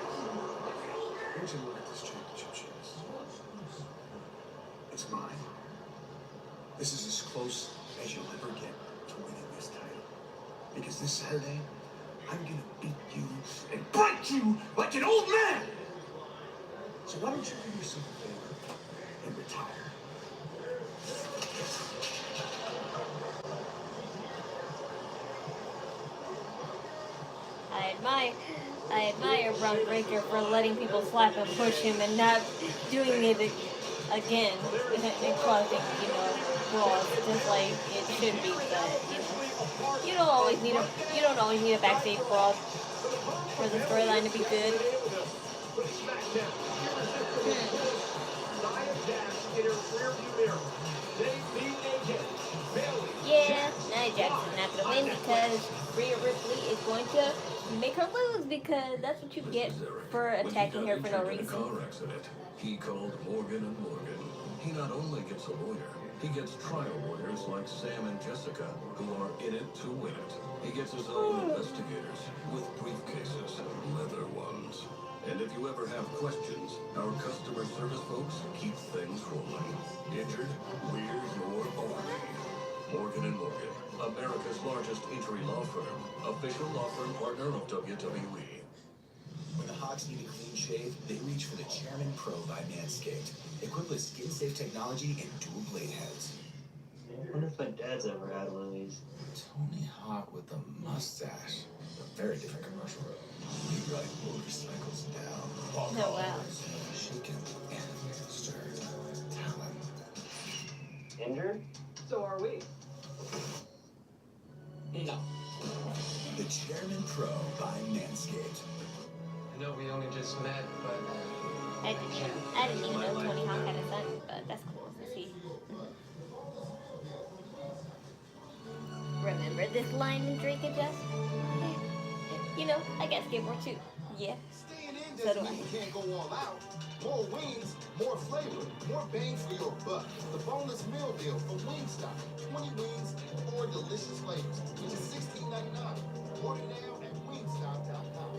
Won't you look at this championship, Sheamus? It's mine. This is as close as you'll ever get to winning this title. Because this Saturday, I'm gonna beat you and break you like an old man! So why don't you do yourself a favor and retire? I admire Braun Breaker for letting people slap and push him and not doing it again and causing, brawls just like it should be. But you don't always need a backstage brawl for the storyline to be good. Yeah, Nia Jackson's not gonna win because Rhea Ripley is going to make her lose because that's what you get for attacking her for no reason. He called Morgan and Morgan. He not only gets a lawyer, he gets trial lawyers like Sam and Jessica, who are in it to win it. He gets his own investigators with briefcases, leather ones. And if you ever have questions, our customer service folks keep things rolling. Injured, weird, or ornery. Morgan and Morgan, America's largest injury law firm, official law firm partner of WWE. When the Hawks need a clean shave, they reach for the Chairman Pro by Manscaped, equipped with skin-safe technology and dual blade heads. I wonder if my dad's ever had one of these. Tony Hawk with the mustache. A very different commercial. We ride motorcycles down. Oh, wow. She can stir talent. Injured? So are we. No. The Chairman Pro by Manscaped. I know we only just met, but I didn't even know Tony Hawk had a son, but that's cool to see. Remember this line in Drake and Josh? I got skateboard too. Yeah. Staying in So doesn't do I. mean you can't go all out. More wings, more flavor, more bang for your buck. The boneless meal deal from Wingstop. 20 wings, 4 delicious flavors. Just $16.99. Order now at wingstop.com.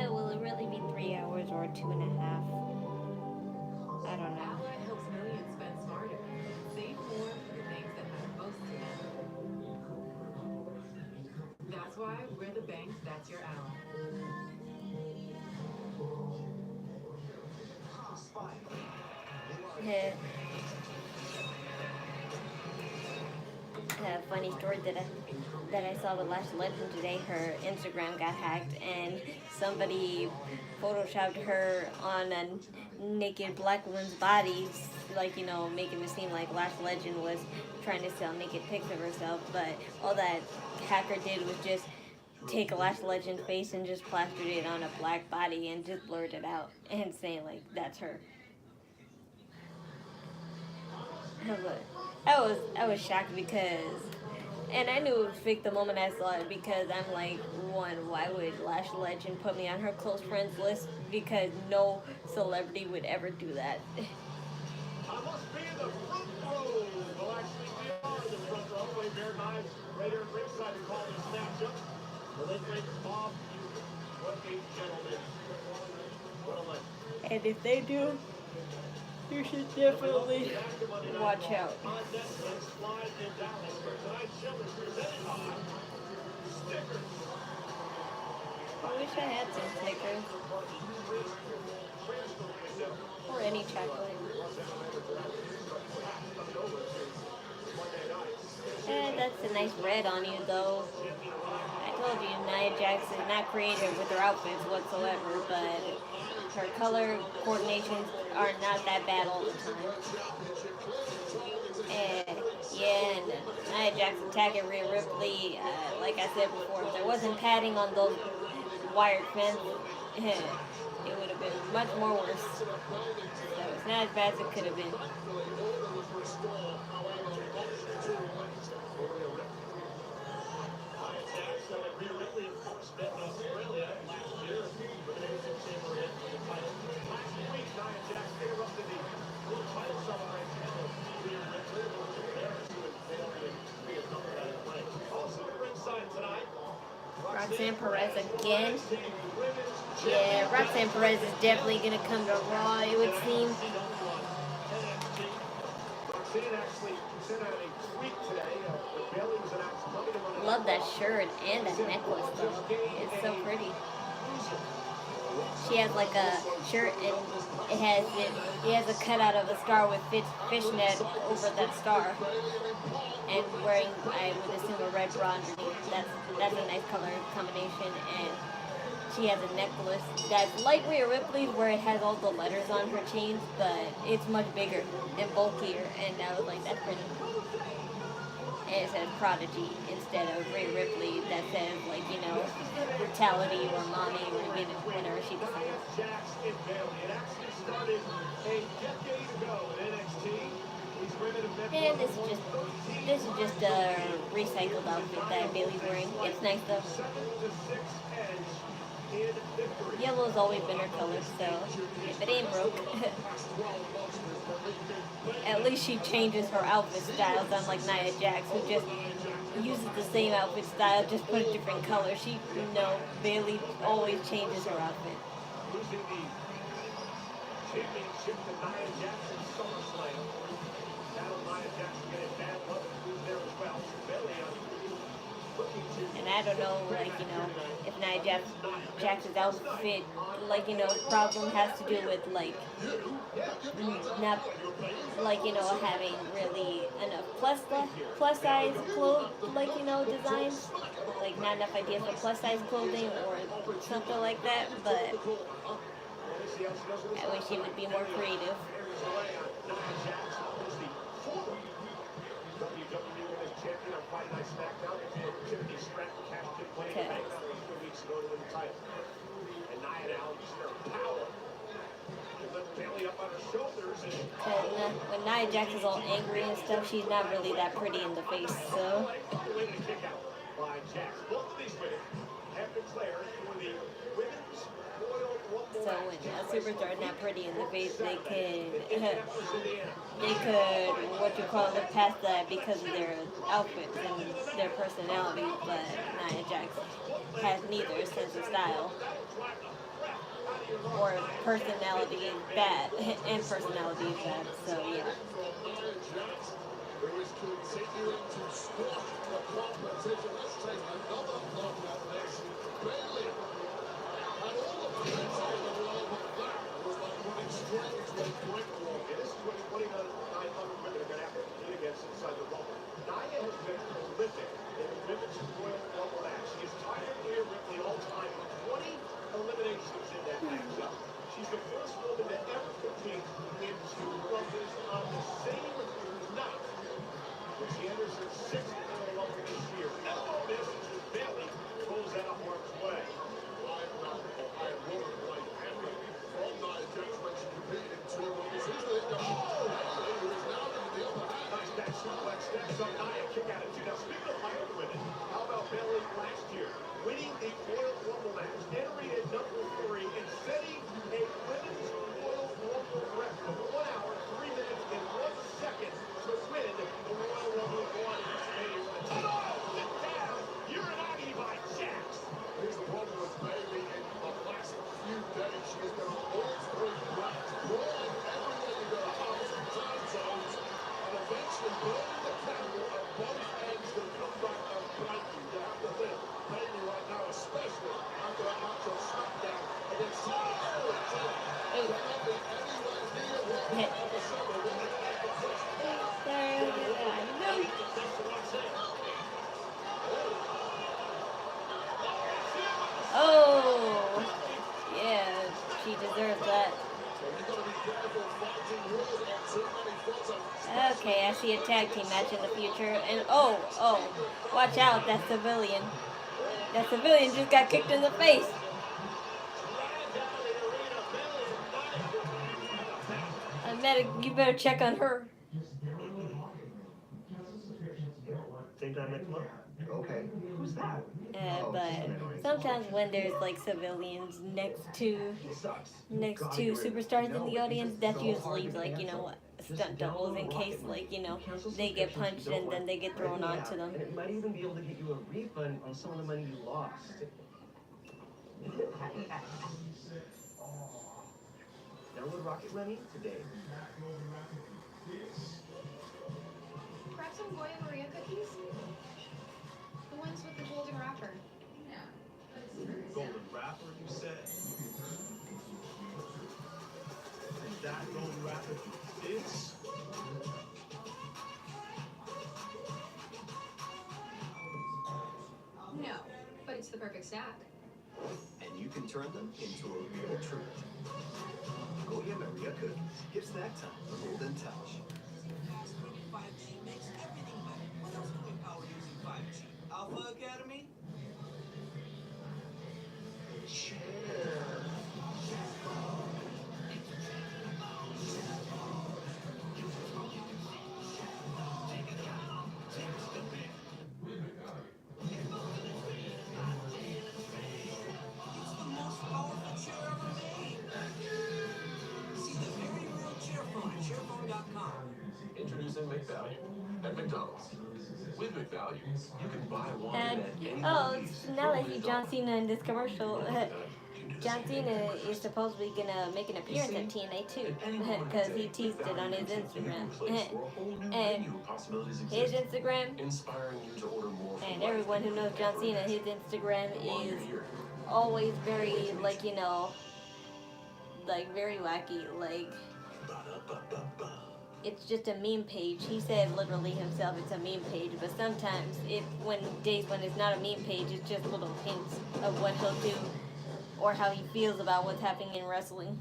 Will it really be 3 hours or 2.5 we're the bank that's your ally. Yeah. A funny story that I saw with Lash Legend today. Her Instagram got hacked, and somebody photoshopped her on a naked black woman's body, like, you know, making it seem like Lash Legend was trying to sell naked pics of herself. But all that hacker did was just take a Lash Legend face and just plastered it on a black body and just blurred it out and saying like that's her. I was shocked because, and I knew it was fake the moment I saw it, because I'm like, one, why would Lash Legend put me on her close friends list? Because no celebrity would ever do that. I must be in the front row. Well, actually, we are the front row. Wade Bear Knives right here at ringside to call this matchup. The late great Bob Uecker. What a gentleman. What a legend. And if they do, you should definitely watch out. On Netflix, live in Dallas, where tonight's show is presented by Stickers. I wish I had some stickers. Or any chocolate. And that's a nice red on you, though. I told you, Nia Jax is not creative with her outfits whatsoever, but her color coordinations are not that bad all the time. And yeah, and Nia Jax attacking Rhea Ripley, like I said before, if there wasn't padding on those wired fence, it would have been much more worse. So it's not as bad as it could have been. Roxanne Perez again. Yeah, Roxanne Perez is definitely going to come to Raw, it would seem. Love that shirt and that necklace, though. It's so pretty. She has like a shirt and it has a cutout of a star with fishnet over that star. And wearing, I would assume, a red bra underneath. That's a nice color combination. And she has a necklace that's like Rhea Ripley's, where it has all the letters on her chains, but it's much bigger and bulkier. And I was like, that's pretty. And it says Prodigy instead of Rhea Ripley that says, like, you know, brutality or mommy or whatever she decides. And this is just a recycled outfit that Bayley's wearing. It's nice though. Yellow's always been her color, so if it ain't broke. At least she changes her outfit styles, unlike Nia Jax, who just uses the same outfit style, just put a different color. Bayley always changes her outfit. Championship to Nia Jax in SummerSlam. That'll Nia Jax get it bad luck who's there as well. And I don't know, like, you know, if Nia Jax's outfit, like, you know, problem has to do with, like, not, like, you know, having really enough plus size clothes, like, you know, designs, like, not enough ideas for plus size clothing or something like that, but I wish she would be more creative. When Nia Jax is all angry and stuff, she's not really that pretty in the face, so. So when a superstar is not pretty in the face, they could pass that because of their outfits and their personality, but Nia Jax has neither sense of style or personality is bad, and personality is bad, so yeah. up Nia, kick out at 2. Now, speaking of my own women, how about Bayley last year? Winning the Royal Rumble match, entering at number 3, and setting a women's Royal Rumble record of 1 hour, 3 minutes, and 1 second to win the Royal Rumble on WrestleMania. Oh, sit down! You're an agony by Jax. Here's the problem with Bayley in the last few days. She has been on all 3 tracks, brawling everywhere you go, opposite time zones, and eventually burning the candle at both ends to come back and bite you. You have to think, Bayley right now, especially after that match on SmackDown against Oh, yeah, she deserves that. Okay, I see a tag team match in the future, and oh, watch out, that civilian. That civilian just got kicked in the face. Medic, you better check on her. Think I met him up? Okay. Who's that? But sometimes when there's like civilians next to superstars in the audience, that's usually like, you know, stunt doubles in case, like, you know, they get punched and then they get thrown onto them. And it might even be able to get you a refund on some of the money you lost. Download Rocket Money today. Grab some Goya Maria cookies. The ones with the golden wrapper. Golden wrapper, you said? And that golden wrapper is? No, but it's the perfect snack. And you can turn them into a real treat. Goya Maria cookies. Give snack time a golden touch. 5G makes everything better. What else can we power using 5G? Alpha Academy? It's the most powerful chair ever made. See the very real chair phone at chairphone.com. Introducing McValue at McDonald's. With McValue, you can buy one And at any oh, Wendy's. now I see John Cena in this commercial. John Cena is supposedly gonna make an appearance at TNA too, because he teased it on his Instagram. And his Instagram, Inspiring you to order more from and life. everyone who knows John Cena, his Instagram is always very, like, you know, like very wacky, like it's just a meme page. He said literally himself it's a meme page, but sometimes when it's not a meme page, it's just little hints of what he'll do or how he feels about what's happening in wrestling.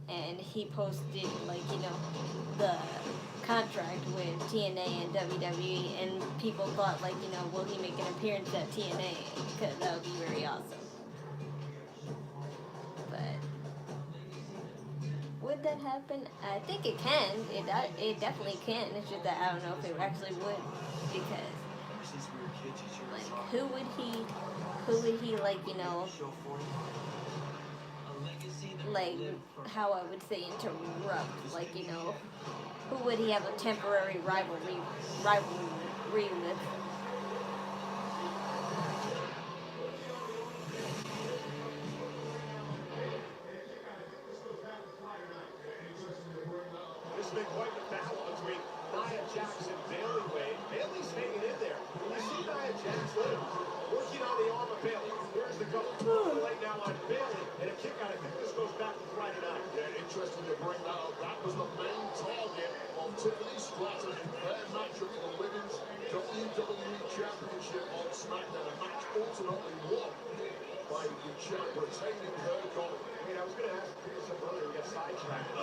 And he posted, like, you know, the contract with TNA and WWE, and people thought, like, you know, will he make an appearance at TNA? Because that would be very awesome. But would that happen? I think it can. It definitely can. It's just that I don't know if it actually would, because like who would he like, you know, like how I would say interrupt, like, you know, who would he have a temporary rivalry with? This has been quite the battle between Nia Jax and Bayley Wade. Bayley's hanging in there. You see Nia Jax working on the arm of Bayley. Here's the couple right now on Bayley, and a kick out. I think this goes back to Friday night. Yeah, interesting to bring that up. That was the main target of Tiffany Stratton in their match of the Women's WWE Championship on SmackDown. A match ultimately won by the champ retaining her goal. I mean, I was going to ask Peter something earlier. We got sidetracked.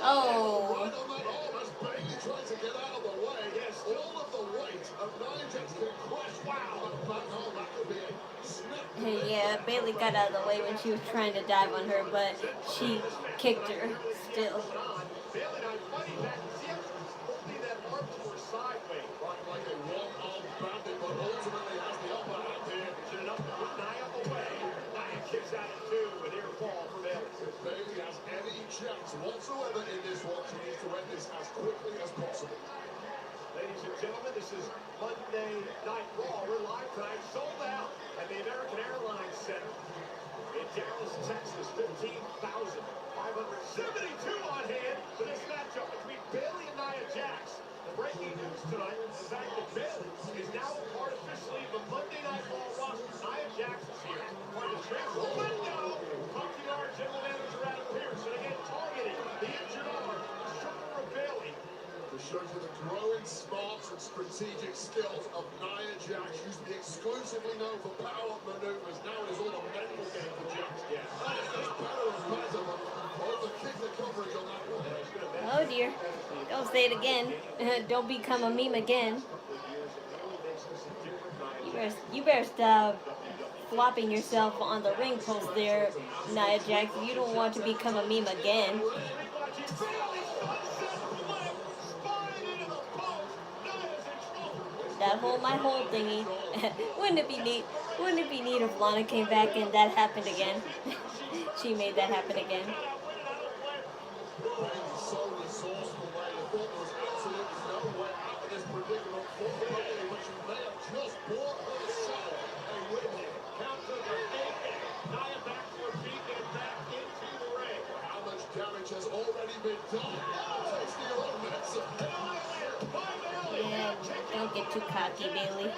Oh. Right on that arm as Bayley tries to get out of the way. Yes, all of the weight of Nia Jax can crash. Wow. On the back arm, that could be a snap Yeah, Bailey got out of the way when she was trying to dive on her, but she kicked her still. Bailey now fighting back. See how she's holding that arm to her sideways. Right, like a one-armed bandit, but ultimately has the upper hand here. Should enough to put Nia away. Nia kicks out at 2, and here fall for Bailey. If Bailey has any chance whatsoever in this one, she needs to end this as quickly as possible. Ladies and gentlemen, this is Monday Night Raw. We're live tonight, sold out at the American Airlines Center in Dallas, Texas. 15,572 on hand for this matchup between Bailey and Nia Jax. The breaking news tonight is the fact that Bailey is now a part officially of the Monday Night Raw roster. Nia Jax is here. Part of the transfer window. Punkey General Manager Adam Pearce, and again targeting the injured arm, the shoulder of Bailey. This shows you the growing smarts and strategic skills of Nia Jax. Used to be exclusively known for power maneuvers. Now it is all a mental game for Jax. Yeah. That is just better and better, but overkick the coverage on that one. Oh dear. Don't say it again. Don't become a meme again. You better stop flopping yourself on the ring post there, Nia Jax. You don't want to become a meme again. My whole thingy. Wouldn't it be neat? Wouldn't it be neat if Lana came back and that happened again? She made that happen again. Has already been done. Yeah, don't get too cocky, Bailey.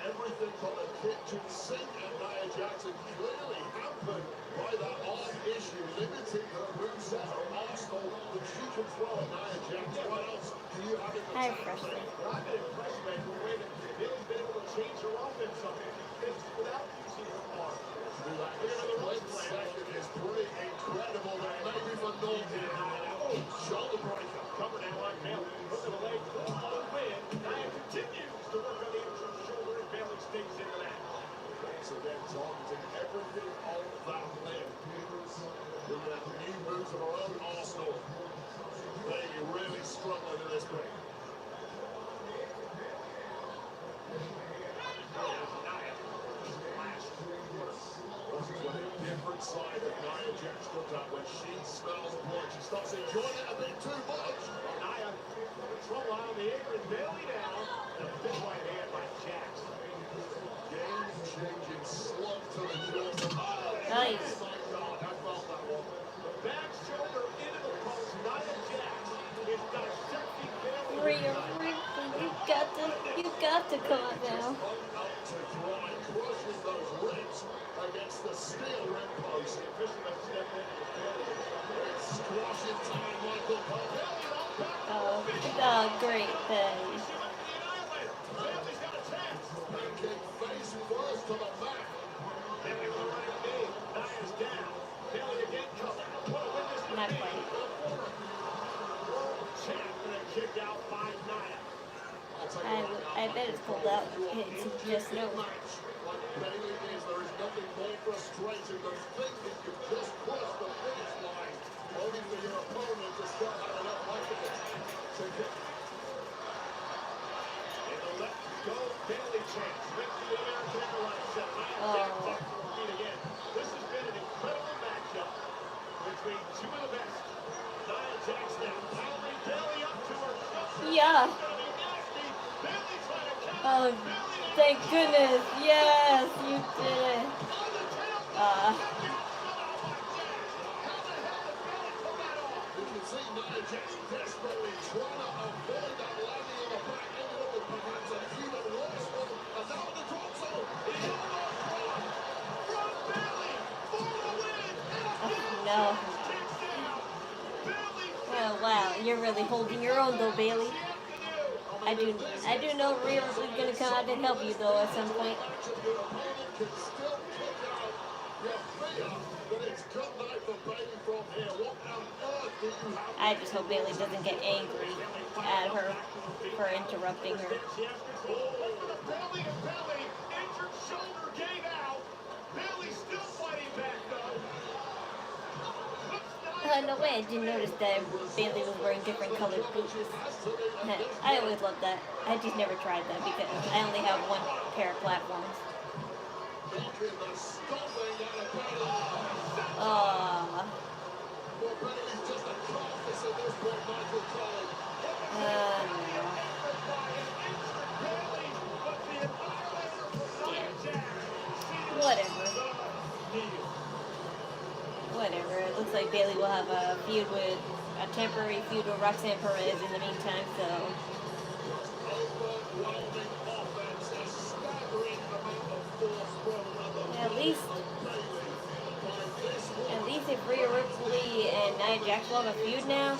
Everything from the kitchen sink, and Nia Jackson clearly hampered by that arm issue, limiting her moveset, her arsenal that she can throw at Nia Jackson. What else do you have in the tank? I've been impressed, man, with the way that Bailey's been able to change her offense up without using her arm. Split second is pretty incredible, but maybe for Norton. Oh, shoulder breaker. Cover now on Bailey. Look at the leg for the win. Nia continues to work on the injured shoulder, and Bailey stays in the match. So they're targeting everything on that limb. Looking at new moves of her own arsenal. Bailey really struggling in this break. Different side of Nia Jax comes out when she smells blood. She starts enjoying it a bit too much. Nia control out of the apron, Bailey down, and a big right hand by Jax. Game-changing slug to the jaw. Nice. Oh my God, I felt that one. The back shoulder into the post. Nia Jax is dissecting Bailey. You got to come on now. Up to dry, crushing those ribs against the steel rim post. It's squashing time, Michael Cole. Oh, great. Pancake face first to the back. Bailey with a running knee. Nia's down. Bailey again covered. What a win this would Not be. quite. World champ and a kick out by Nia. I bet it's pulled out. It's just no. Like Bailey is, there is nothing more frustrating than thinking you've just crossed the finish line, only for your opponent to start having up like it. In the left go, Bailey chance. With the American Airlines set. Nia Jax up to her feet again. This has been an incredible matchup between two of the best. Nia Jax now powering Bailey up to her. Yeah. Oh, thank goodness. Yes, you did it. You can see Nia Jax desperately trying to avoid that landing on the back, ended up with perhaps an even worse one, and now the drop zone. No. Oh wow, you're really holding your own though, Bailey. I do know Rhea's is gonna come out and help you though at some point. Your opponent can still kick out I just hope Bailey doesn't get angry at her for interrupting her. No way, I didn't notice that Bailey was wearing different colored boots. I always loved that. I just never tried that because I only have one pair of platforms. Whatever. It looks like Bailey will have a temporary feud with Roxanne Perez in the meantime, so. At least if Rhea Ripley and Nia Jax will have a feud now,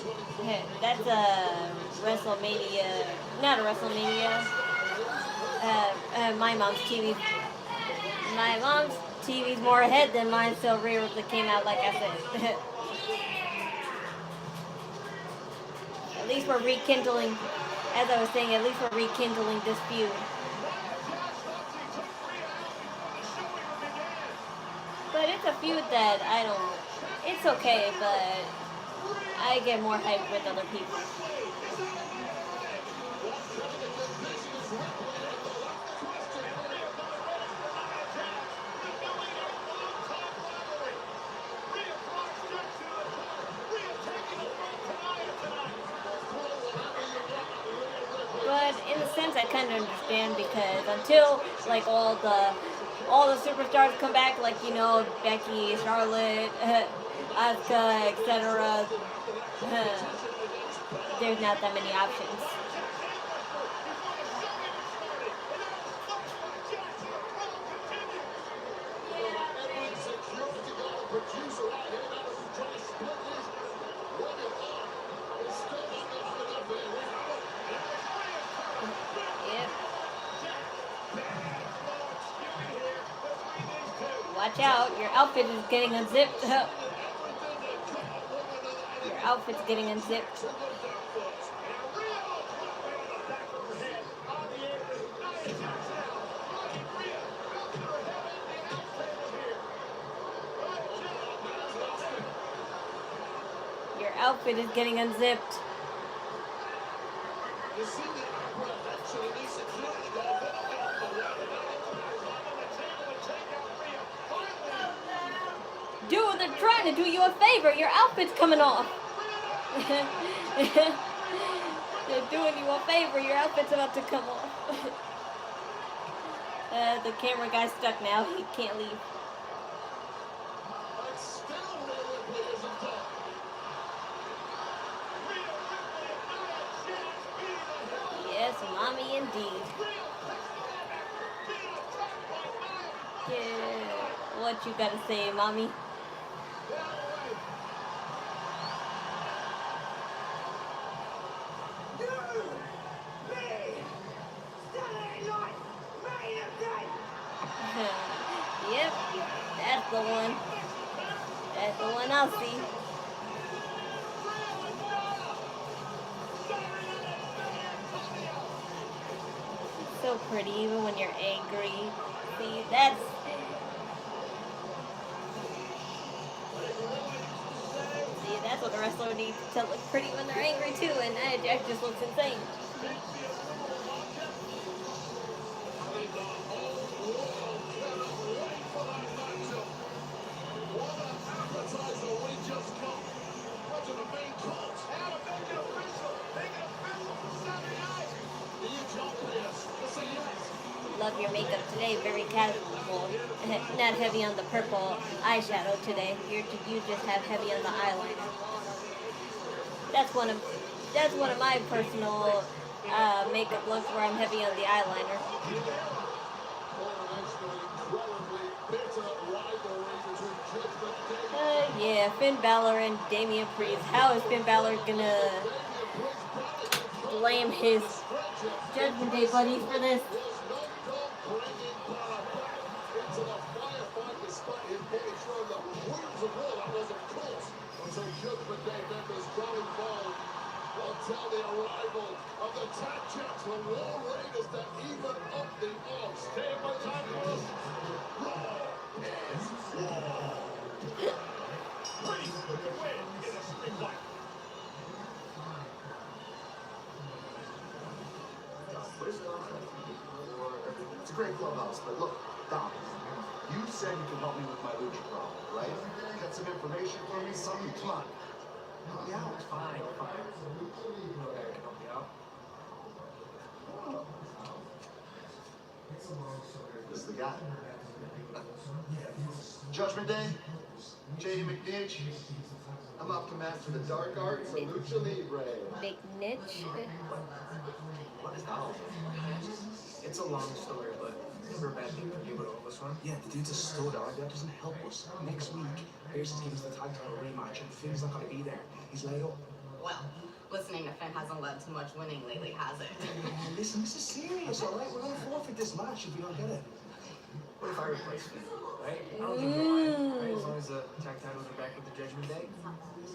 that's a WrestleMania, not a WrestleMania. My mom's TV's more ahead than mine, so Rhea Ripley came out like I said. At least we're rekindling, as I was saying, at least we're rekindling this feud. But it's a feud that it's okay, but I get more hype with other people. But in a sense, I kind of understand because until like all the superstars come back, like Becky, Charlotte, Asuka, etc. There's not that many options. Watch out, your outfit is getting unzipped. Your outfit's getting unzipped. Your outfit is getting unzipped. Dude, they're trying to do you a favor. Your outfit's coming off. They're doing you a favor. Your outfit's about to come off. The camera guy's stuck now. He can't leave. Yes, mommy indeed. Yeah, what you gotta say, mommy? Yep, that's the one. That's the one I'll see. It's so pretty, even when you're angry. See, that's what the wrestler needs to look pretty when they're angry too, and Nia Jax just looks insane. Love your makeup today, very casual. Not heavy on the purple eyeshadow today. You just have heavy on the eyeliner. That's one of my personal makeup looks where I'm heavy on the eyeliner. Yeah, Finn Balor and Damian Priest. How is Finn Balor gonna blame his Judgment Day buddies for this? great clubhouse, but look, Dom, you said you could help me with my lucha problem, right? Got some information for me? Something? Come on. Help me out. Fine. Okay, I can help you out. This is the guy. Judgment Day, JD McNitch. I'm off to master the dark arts of Lucha Libre. Big niche. What is that? It's a long story, but never a bad thing for you, but all this one. Yeah, the dude's a stud, alright? That doesn't help us. Next week, Pierce is giving us the tag title rematch, and Finn's not gonna be there. He's laid up. Well, listening to Finn hasn't led to much winning lately, has it? Listen, this is serious, alright? We're gonna forfeit this match if we don't get it. What if I replace Finn, right? I don't think you'll mind, right? As long as the tag titles are back with the Judgment Day.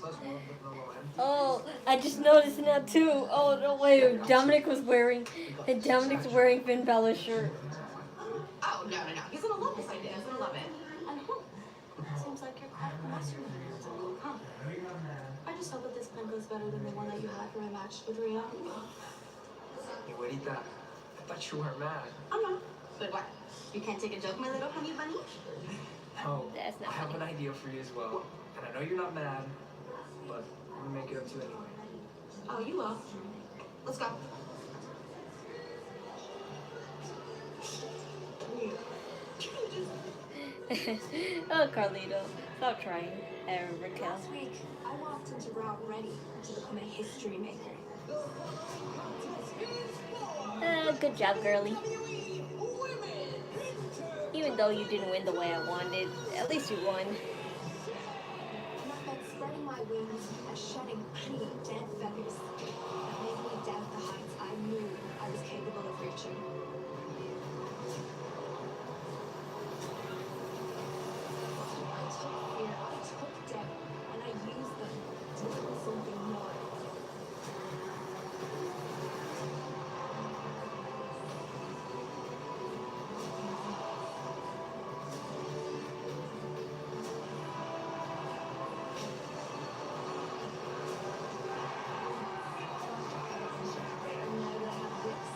Plus, we'll look no low end. Oh, I just noticed now too. Oh no way, Dominic's wearing Finn Balor's shirt. Oh, no. He's gonna love this idea. He's gonna love it. And seems like you're quite the mastermind. Huh. I just hope that this plan goes better than the one that you had for my match with Rhea. Hey, Juanita, I thought you weren't mad. I'm not. But what? You can't take a joke, my little honey bunny? Oh, That's not I have funny. an idea for you as well. And I know you're not mad, but I'm gonna make it up to you anyway. Oh, you will. Let's go. Oh, Carlito, stop trying. Raquel. Last week, I walked into Raw ready to become a history maker. Good job, girly. Even though you didn't win the way I wanted, at least you won. Not that spreading my wings and shedding honey dead feathers that made me doubt the heights I knew I was capable of reaching. I took fear, I took doubt, and I used them to become something more. And now that I have this,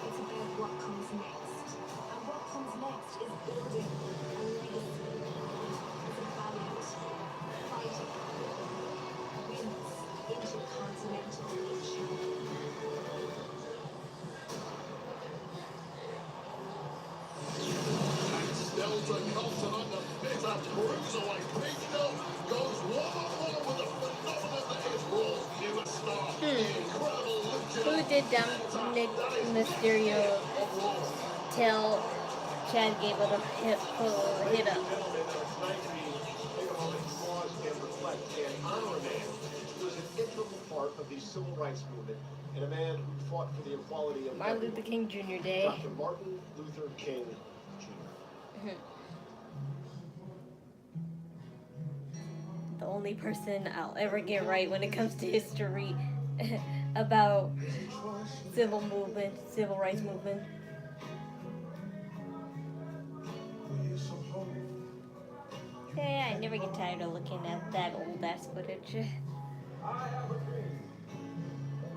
it's about what comes next. And what comes next is building a legacy. As a valiant, fighting, wins intercontinental champion. Delta Continent, the bitter cruiserweight Pete Nelson goes one-on-one with the phenomenon that is Raw's newest star. The incredible Lucha. Who did Dominic Mysterio tell Chad Gable to hit up? Part of the civil rights movement and a man who fought for the equality of Martin Luther King Jr. Day. Dr. Martin Luther King Jr. The only person I'll ever get right when it comes to history about civil rights movement. Hey, I never get tired of looking at that old ass footage. I have a dream.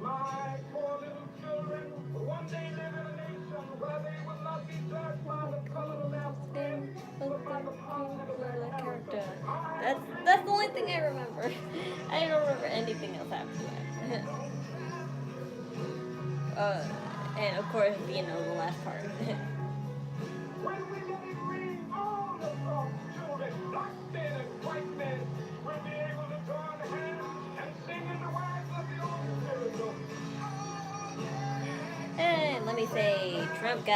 My poor little children will one day live in a nation where they will not be judged by the color of their skin, but by the positive of their character. That's the only thing I remember. I don't remember anything else after that. And of course, the last part. When we let it ring, all of our children, black men and white men, will be able to join hands and sing in the words of the old spiritual. And let me say, Trump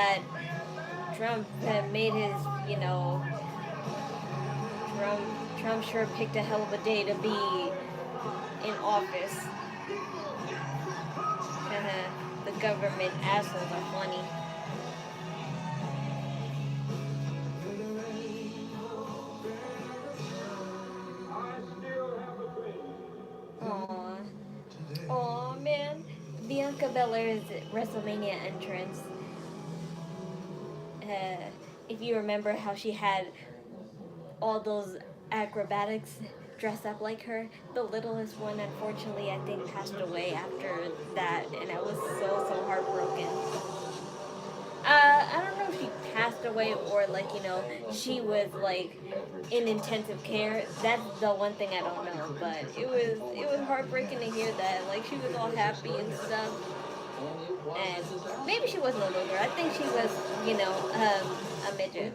made his, Trump sure picked a hell of a day to be in office. The government assholes are funny. Aw, man. Bianca Belair's WrestleMania entrance. If you remember how she had all those acrobatics dressed up like her, the littlest one, unfortunately, I think passed away after that, and I was so heartbroken. I away, or like, you know, she was like in intensive care. That's the one thing I don't know. But it was heartbreaking to hear that. Like, she was all happy and stuff. And maybe she wasn't a loser. I think she was, you know, a midget.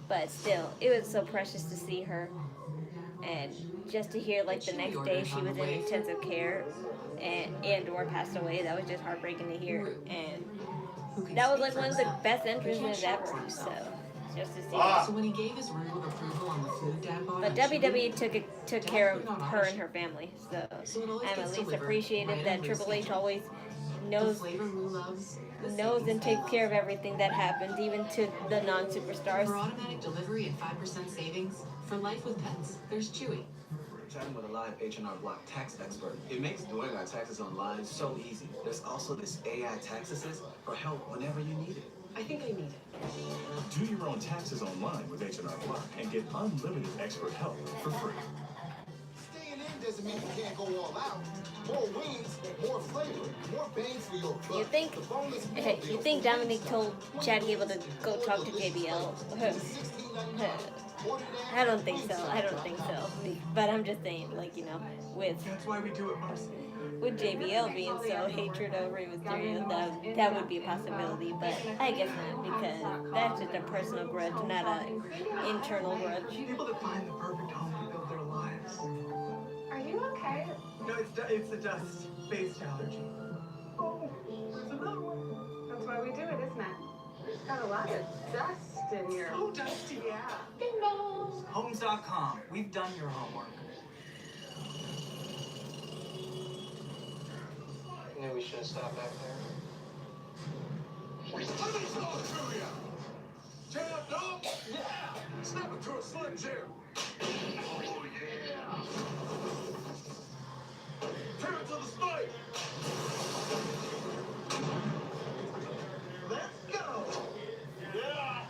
But still, it was so precious to see her. And just to hear like the next day she was in intensive care and or passed away, that was just heartbreaking to hear. And that was like one of the best entrances ever. So just to see So when he gave his rule of approval on the food dad bought, but WWE took care of her and her family, so I'm at least appreciated that Triple H always knows and takes care of everything that happens, even to the non-superstars. For automatic delivery and 5% savings, for life with pets, there's Chewy. Chatting with a live H&R Block tax expert. It makes doing our taxes online so easy. There's also this AI tax assist for help whenever you need it. I think I need it. Do your own taxes online with H&R Block and get unlimited expert help for free. Staying in doesn't mean you can't go all out. More wings, more flavor, more bang for your buck. You think Dominic told Chad Gable to go talk to JBL? I don't think so. But I'm just saying, like, you know, That's why we do it, Marcy. with JBL being so hatred over Mysterio, that would be a possibility. But I guess not, because that's just a personal grudge, not an internal grudge. People that find the perfect home to build their lives. Are you okay? No, it's a dust-based allergy. Oh, there's another one. That's why we do it, isn't it? It's got a lot of dust in here. Oh, dusty, yeah. Bing bong. Homes.com. We've done your homework. I knew we should have stopped back there. Let me talk to you. Turn up, dog. Yeah. Snap it to a Slim Jim. Oh, yeah. Turn it to the spike. Let's go. Yeah.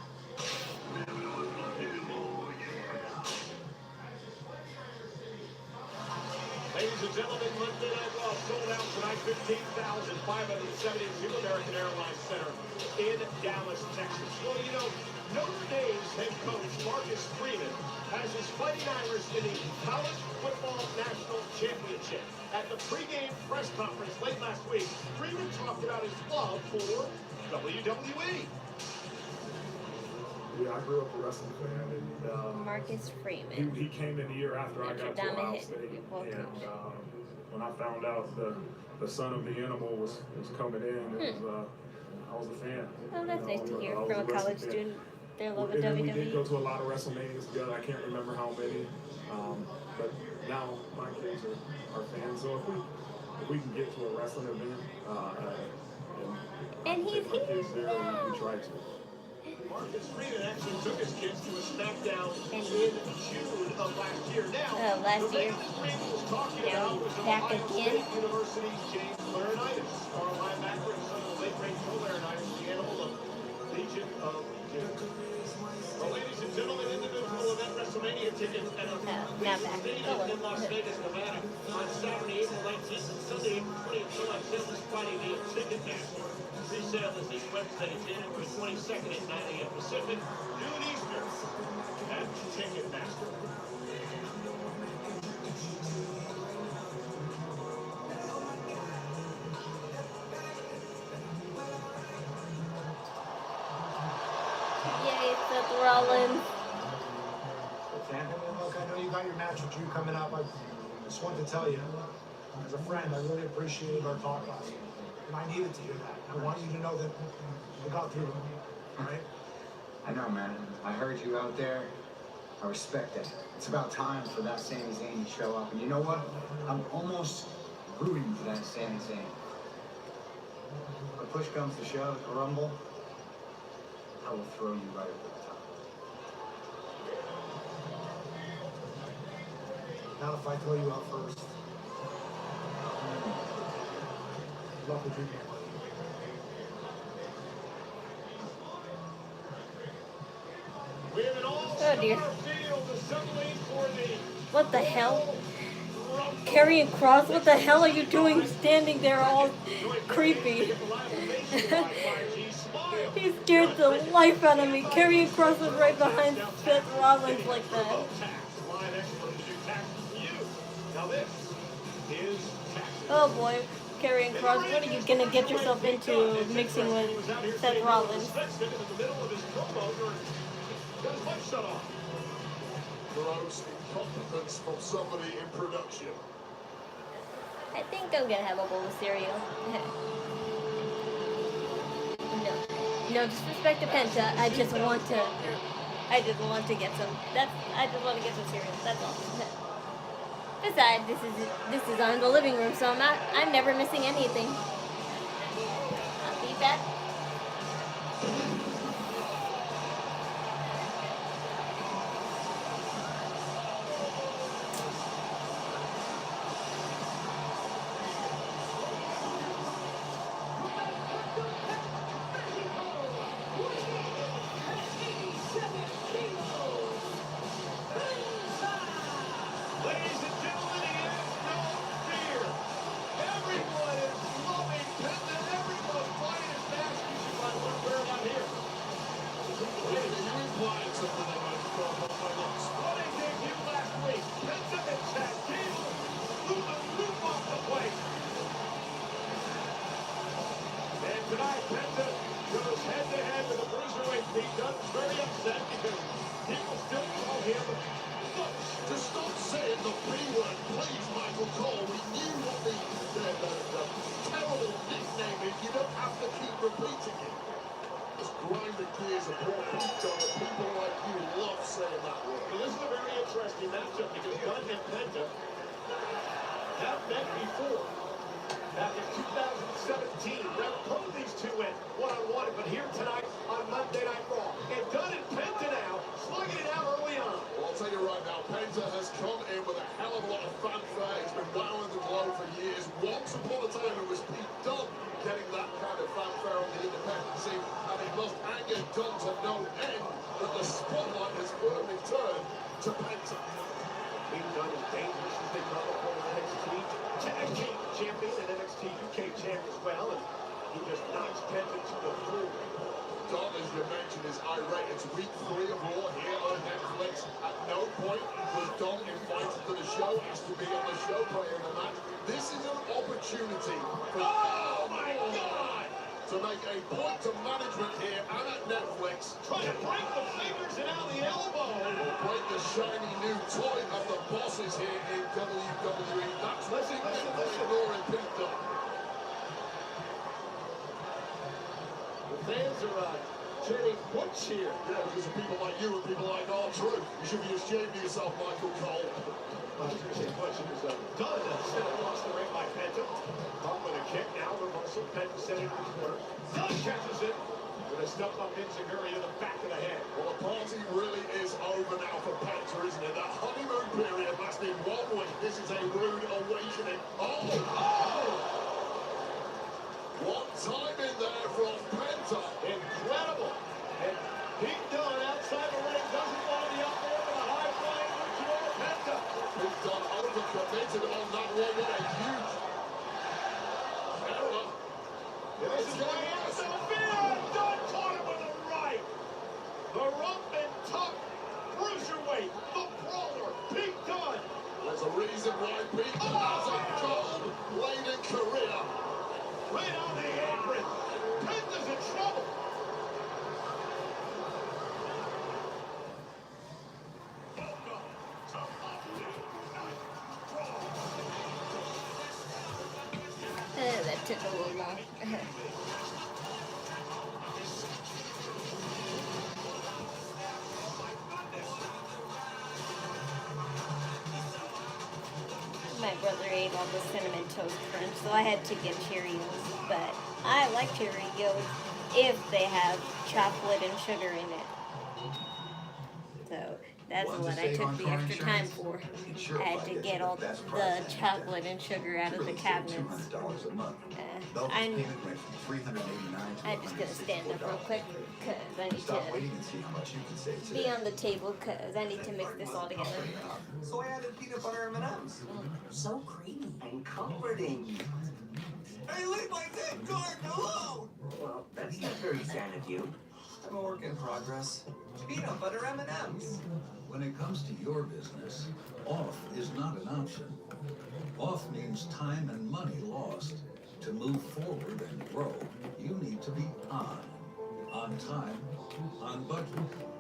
Ladies and gentlemen, Monday Night Raw sold out tonight, 15,570 at the American Airlines Center in Dallas, Texas. Well, you know, Notre Dame's head coach, Marcus Freeman, has his Fighting Irish in the College Football National Championship. At the pregame press conference late last week, Freeman talked about his love for WWE. Yeah, I grew up a wrestling fan, and Marcus Freeman. he came in the year after I got to Ohio State, and when I found out the son of the animal was coming in, I was a fan. Well, that's nice to hear from a college student. Their love of And then we WWE. did go to a lot of WrestleManias together. I can't remember how many, but now my kids are fans. So if we can get to a wrestling event and he's take my kids there, we try to. Marcus Freeman actually took his kids to a SmackDown in June of last year. Now, last the year. man that Freeman was talking Now about was back Ohio again. State University's James Laurinaitis, our linebacker and son of the late great Joe Laurinaitis, the animal of Legion of Doom. Well, ladies and gentlemen, individual event WrestleMania tickets at the Stadium in Las Vegas, Nevada on Saturday, April 19th and Sunday, April 20th. Select sale this Friday via Ticketmaster. Pre-sale is this Wednesday, January 22nd at 9 a.m. Pacific, noon Eastern at Ticketmaster. Yay, Seth Rollins. Look, I know you got your match with Drew coming up. I just wanted to tell you, as a friend, I really appreciated our talk last week. And I needed to hear that. I want you to know that we got through it. All right? I know, man. I heard you out there. I respect it. It's about time for that Sami Zayn to show up. And you know what? I'm almost rooting for that Sami Zayn. When push comes to shove, a rumble, I will throw you right over the top. Now if I throw you out first. Love the dream. We have an Oh dear. field assembling for the What the hell? Karrion Kross, what the hell are you doing standing there all creepy? He scared the life out of me. Karrion Kross was right behind Seth Rollins like that. Line expert to do tax for you. Now this is tax. Oh boy, Karrion Kross, what are you gonna get yourself into mixing with Seth Rollins? In the middle of his promo during got his mic shut off. Gross incompetence from somebody in production. I think I'm gonna have a bowl of cereal. No disrespect to Penta. I just want to get some. I just want to get some cereal. That's all. Besides, this is on in the living room, so I'm never missing anything. I'll be back. Ladies and gentlemen, he has no fear. Everyone is loving Penta. Everyone's fighting his back. You should find one wear it out here. Wait, are you implying something that might throw off my looks? What a debut last week. Penta and Chad Gable blew the roof off the place. And tonight, Penta goes head-to-head with the Bruiserweight Pete Dunne. Very upset because people still call him. Just stop saying the B word, please, Michael Cole. We knew what the terrible nickname is. You don't have to keep repeating it. It's grinding gears of poor Pete Dunne, and people like you love saying that word. Well, this is a very interesting matchup because Dunne and Penta have met before. Back in 2017, both these two went one-on-one, but here tonight on Monday Night Raw. And Dunne and Penta now slugging it out early on. Well, I'll tell you right now, Penta has come in with a hell of a lot of fanfare. He's been wowing the globe for years. Once upon a time, it was Pete Dunne getting that kind of fanfare on the independent scene, and it must anger Dunne to no end that the spotlight has firmly turned to Penta. Pete Dunne is dangerous as they come up on NXT Tag Team Champion and NXT UK Champion as well, and he just knocks Penta to the floor. Dunne, as you mentioned, is irate. It's week 3 of Raw here on Netflix. At no point was Dunne invited to the show, asked to be on the show, playing the match. This is an opportunity for Oh my God! to make a point to management here and at Netflix. Trying to break the fingers and out the elbow. Or break the shiny new toy of the bosses here in WWE. That's Listen. ignoring Pete Dunne. The fans are turning butch here. Yeah, because of people like you and people like R-Truth. You should be ashamed of yourself, Michael Cole. I was going to say butch. It was Dunne instead of lost the ring by Penta. Up with a kick, now reversal. Penta setting the corner. Dunne catches it with a step up Enziguri in the back of the head. Well, the party really is over now for Penta, isn't it? That honeymoon period lasted 1 week. This is a rude awakening. Oh! One time in there from Penta. Incredible. And Pete Dunne outside the ring doesn't want to be up there with a high-flying Luchador Penta. Pete Dunne overcommitted on that one. What a huge error. This is why he has no fear. Dunne caught him with the right. The rump and tuck Bruiserweight, the brawler, Pete Dunne. There's a reason why Pete Dunne has a gold-bladed career. Right on the apron. Penta's in trouble. That took a little long. My brother ate all the cinnamon toast crunch, so I had to get Cheerios. But I like Cheerios if they have chocolate and sugar in it. So that's what I took the extra time for. I had to get all the chocolate and sugar out of the cabinets. I'm just gonna stand up real quick because I need to be on the table because I need to mix this all together. So I added peanut butter M&Ms. So creamy and comforting. Hey, leave my dead guard alone! Well, that's not very sad of you. I'm a work in progress. Peanut butter M&Ms. When it comes to your business, off is not an option. Off means time and money lost. To move forward and grow, you need to be on time, on budget,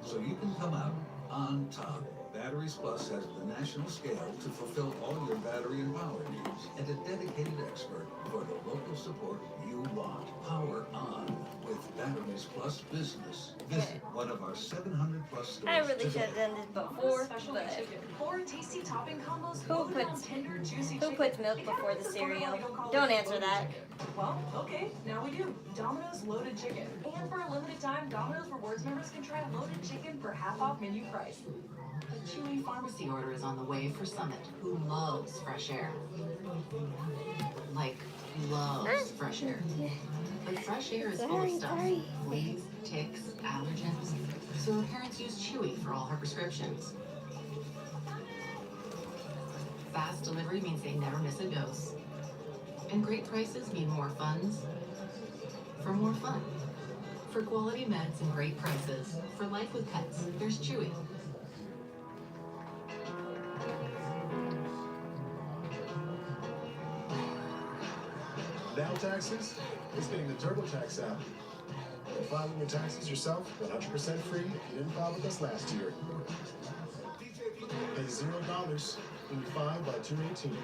so you can come out on top. Batteries Plus has the national scale to fulfill all your battery and power needs, and a dedicated expert for the local support you want. Power on with Batteries Plus Business. Visit one of our 700 plus stores I really should today. have done this before, Specialty but chicken. 4 tasty topping combos who loaded on puts tender, juicy who chicken. puts milk It kinda before the makes us wonder why cereal? we don't call Don't it answer loaded that. chicken. Well, okay, now we do. Domino's loaded chicken. And for a limited time, Domino's Rewards members can try loaded chicken for half off menu price. A Chewy pharmacy order is on the way for Summit, who loves fresh air. Like, loves fresh air. But fresh air is full of stuff. Fleas, ticks, allergens. So her parents use Chewy for all her prescriptions. Fast delivery means they never miss a dose. And great prices mean more funds for more fun. For quality meds and great prices, for life with pets, there's Chewy. Now taxes is getting the TurboTax app. And filing your taxes yourself, 100% free if you didn't file with us last year. Pay $0 when you file by 2/18.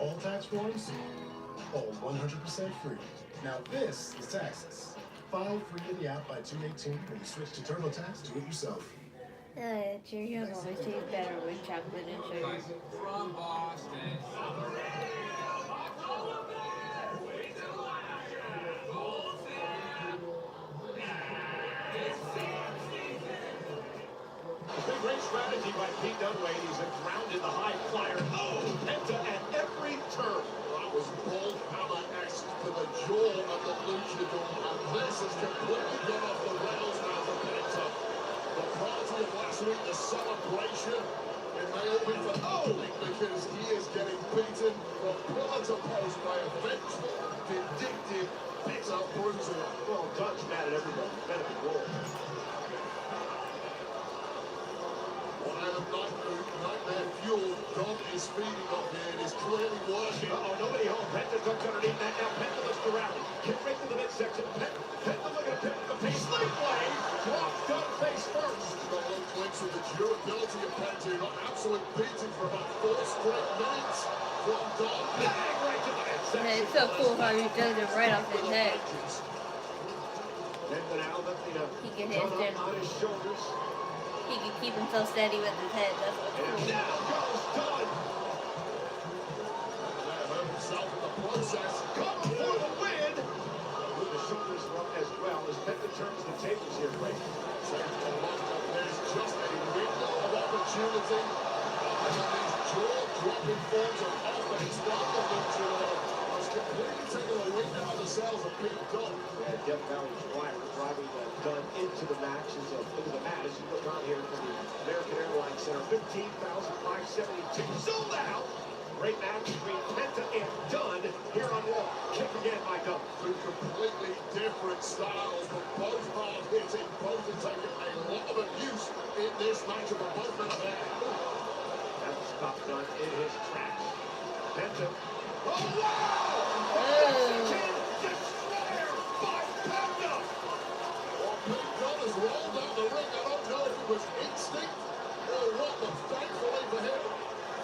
All tax forms, all 100% free. Now this is taxes. File free in the app by 2/18 when you switch to TurboTax. Do it yourself. Cheerios always taste better with chocolate and sugar. From Boston. Big race strategy by Pete Dunway. He's a ground in the high flyer. Oh, Penta at every turn. That was bold hammer-esque to the jaw of the luchador, and this has completely gone off the rails now for Penta. The party of last week, the celebration, it may all be for Hogan because he is getting beaten from pillar to post by a vengeful, vindictive, bitter bruiser. Well, Dun's mad at everybody. Mad at the world. Nightmare fuel, Don is feeding up here, it is clearly working. Uh-oh, nobody home. Penta ducks underneath that. Now Penta looks to rally. Kick right to the midsection. Penta looking to pick the face. Sling blade. Drop Dunn face first. No one clinks with the durability of Penta. He got an absolute beating for about 4 straight minutes from Don. Bang right to the midsection. Yeah, it's so cool how he does it right off his head. Penta now lifting up He can Dunn hit on his shoulders. He can keep himself steady with his head. That's what's And cool. now goes Dunn. Hurt himself in the process. Coming for the win. With the shoulders up as well as Penta turns the tables here, Ray. There's just a window of opportunity. And then these jaw-dropping forms of offense, one of them has completely taken the wind out of the sails of Pete Dunn. And Death Valley's Wire driving Dunn into the match, into the mat as you look on here from the American Airlines Center. 15,572 sold out. Great match between Penta and Dunn here on Raw. Kick again by Dunn. Two completely different styles, but both hard hitting, both have taken a lot of abuse in this matchup, but both men are there. That stopped Dunn in his tracks. Penta. Oh, wow! Oh. Destroyer by Penta! Well, Pete Dunn has rolled down the ring. I don't know if it was instinct or what, but thankfully for him,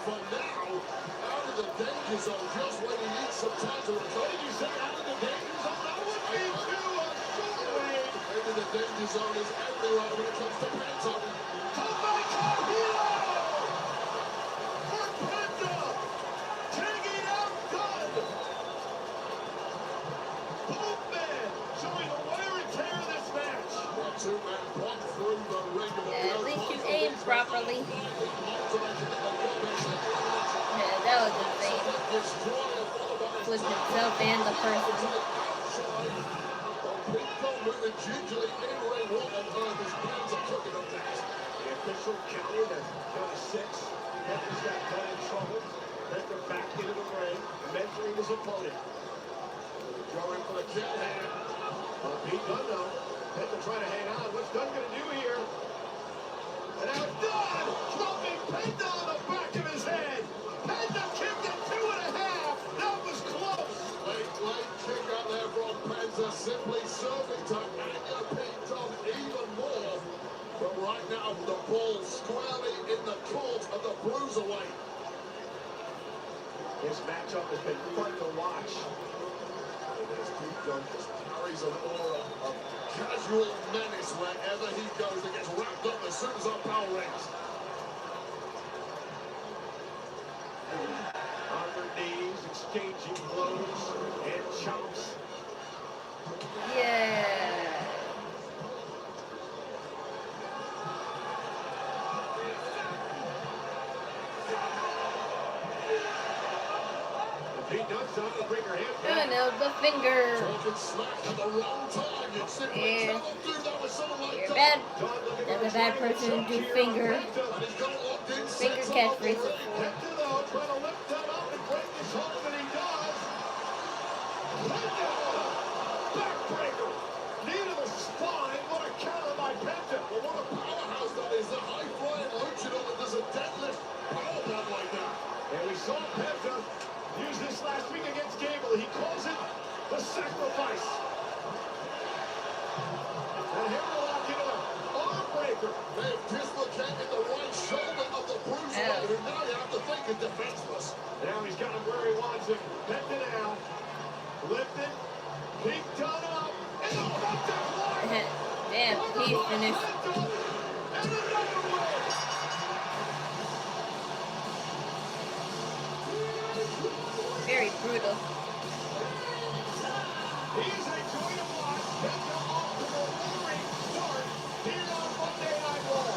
for now, out of the danger zone, just when he needs some time to recover. Did you say out of the danger zone? That would be too short. Maybe the danger zone is everywhere when it comes to Penta. Oh my God, hero! For Penta! Taking out Dunn! Both men showing the wear and tear of this match. One, two men walk through the ring of the At least you aimed properly. Yeah, that was insane. With himself and the person. Moving gingerly in ring one and his plans are cooking up next. The official counted at count of 6. Penta's got Dunn in trouble. Penta back into the ring, mentoring his opponent. Going for the kill hand. Well, Pete Dunne though. Penta trying to hang on. What's Dunne going to do here? And now it's Dunne! Dropping Penta on the back of his head! Penta kicked it 2.5! That was close! Late kick out there from Penta, simply serving to anger Pete Dunne even more. But right now, the ball squarely in the court of the Bruiserweight. This matchup has been fun to watch. As Pete Dunne just carries an aura of casual menace wherever he goes. He gets wrapped up as soon as our bell rings. On their knees, exchanging blows and chomps. Yeah. Pete Dunne's trying to bring her hand Oh back. no, the finger. Talking smack at the wrong time. You'd simply Yeah. cannot do that with someone like You're Dunne. bad. That's a bad person to do finger. And he's got it locked in. Finger Sets catch up. race. Penta though, trying to lift that up and break his hold, and he does. Penta, backbreaker, knee to the spine. What a counter by Penta. Well, what a powerhouse that is. A high-flying luchador that does a deadlift powerbomb like that. And we saw Penta use this last week against Gable. He calls it the sacrifice. And here we're locked into an arm breaker. They have dislocated the right shoulder of the Bruiserweight, who now you have to think is defenseless. Now he's got him where he wants him. Penta now. Lifted. Pete Dunne up. And oh, that's that line. Damn, he's finished. And another one. Very brutal. He is a joy to watch. Penta off to a roaring start here on Monday Night Raw.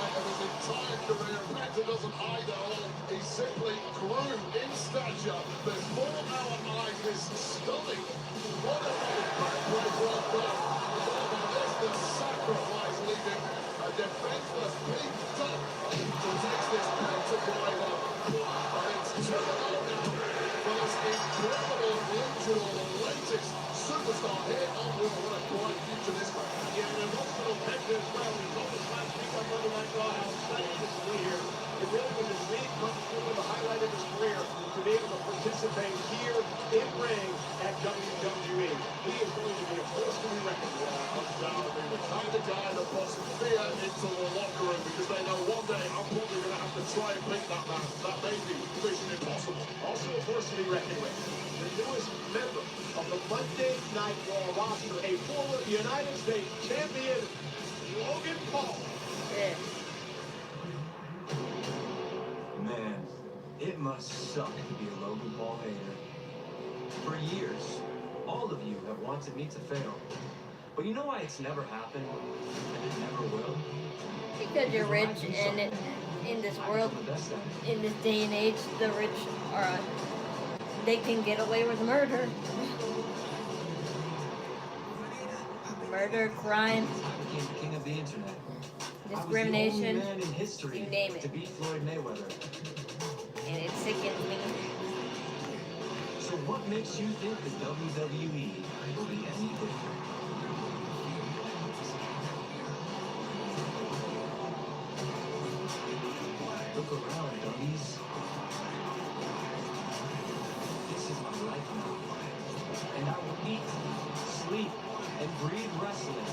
Of his entire career, Penta doesn't hide at all. He simply grew in stature. Before our eyes, this stunning, wonderful backbreaker on top. There's the sacrifice leaving a defenseless Pete Dunne who takes this Penta driver. And it's 2-0 now for this incredible luchador, the latest superstar here on Raw. What a bright future this man. Yeah, and emotional Penta as well. We told us last week on Monday Night Raw how exciting this is here. It really was his lead comes through with the highlight of his career to be able to participate here in ring at WWE. He is going to be a force to be reckoned with. Undoubtedly, the kind of guy that puts fear into the locker room because they know one day I'm probably going to have to try and beat that man. That may be mission impossible. Also a force to be reckoned with. The newest member of the Monday Night Raw roster, a former United States champion, Logan Paul. Yeah. Man, it must suck to be a Logan Paul hater. For years, all of you have wanted me to fail. But you know why it's never happened, and it never will? Because you're rich, and in this world, in this day and age, the rich are, they can get away with murder. Murder, crime, I became the king of the internet. discrimination, I was the only man in history you name to it. beat Floyd Mayweather. And it sickens me. So what makes you think the WWE will be any different? Look around, dummies. This is my life now. And I will eat, sleep, and breathe wrestling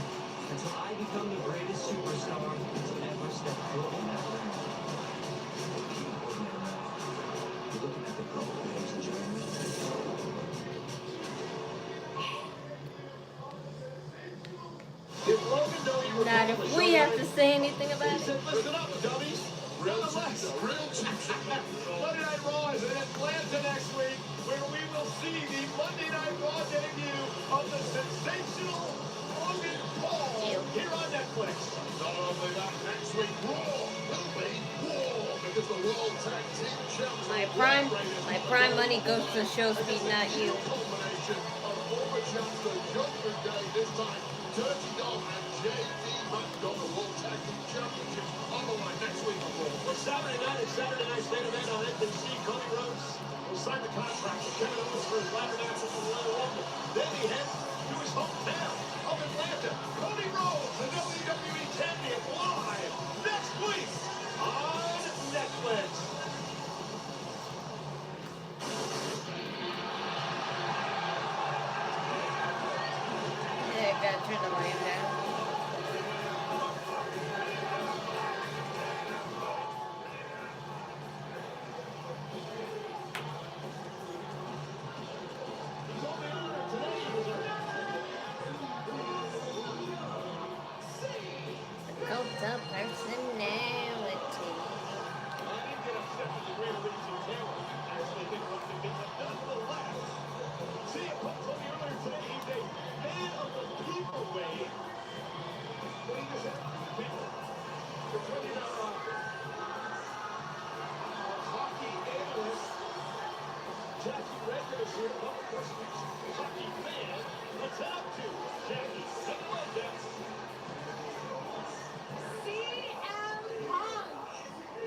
until I become the greatest superstar to ever step foot in that ring. You're looking at the goal, ladies and gentlemen. Did Logan know you were Not if we have to say anything about He it. said, listen up, dummies. Nonetheless, Monday Night Raw is in Atlanta next week, where we will see the Monday Night Raw debut of the sensational Logan Paul here on Netflix. Not only that, next week Raw will be War because the World Tag Team Champions. My prime money goes to show speed, not you. Combination of former champs the Judgment Day this time, Dirty Dog and J.D. Mack got the World Tag Team Championship on the line next week on Raw. For Saturday night at Saturday night's main event on NBC. Cody Rhodes will sign the contract with Kevin Owens for his ladder match at the Royal Rumble. Then he heads to his hometown of Atlanta. Cody Rhodes, the WWE Champion, live next week on Netflix. Yeah, gotta turn the volume down. Cult of personality.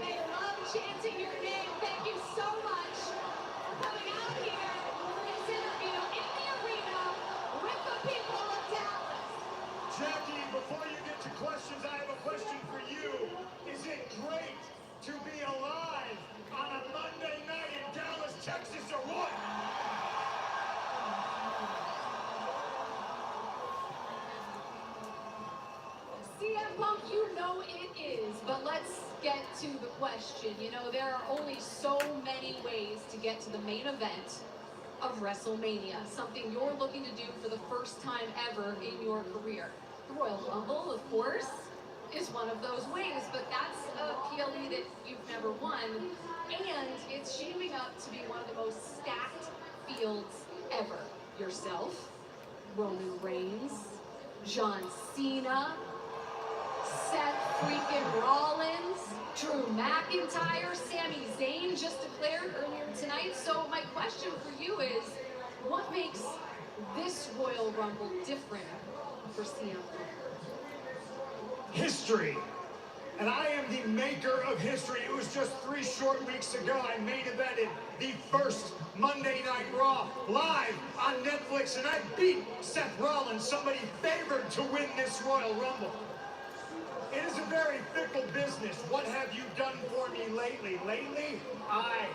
They love chanting your name. Thank you so much for coming out here for this interview in the arena with the people of Dallas. Jackie, before you get to questions, I have a question for you. Is it great to be alive on a Monday night in Dallas, Texas, or what? CM Punk, you know it is, but let's get to the question. You know, there are only so many ways to get to the main event of WrestleMania, something you're looking to do for the first time ever in your career. The Royal Rumble, of course, is one of those ways, but that's a PLE that you've never won, and it's shaping up to be one of the most stacked fields ever. Yourself, Roman Reigns, John Cena, Seth freaking Rollins, Drew MacIntyre, Sami Zayn just declared earlier tonight. So my question for you is, what makes this Royal Rumble different for CM Punk? History. And I am the maker of history. It was just 3 short weeks ago I main evented the first Monday Night Raw live on Netflix, and I beat Seth Rollins, somebody favored to win this Royal Rumble. It is a very fickle business. What have you done for me lately? Lately, I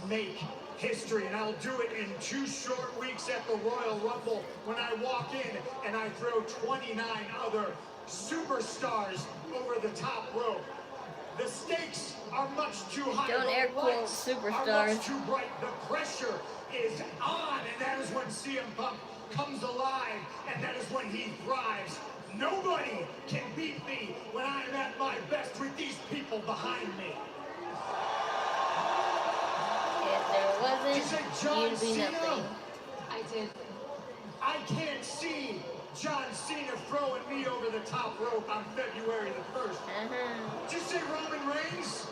make history, and I'll do it in 2 short weeks at the Royal Rumble when I walk in and I throw 29 other superstars over the top rope. The stakes are much too high. Don't air quote superstars. Are much too bright. The pressure is on, and that is when CM Punk comes alive, and that is when he thrives. Nobody can beat me when I'm at my best with these people behind me. If there wasn't, You said John you'd be Cena? nothing. I did. I can't see John Cena throwing me over the top rope on February the 1st. Did you say Roman Reigns?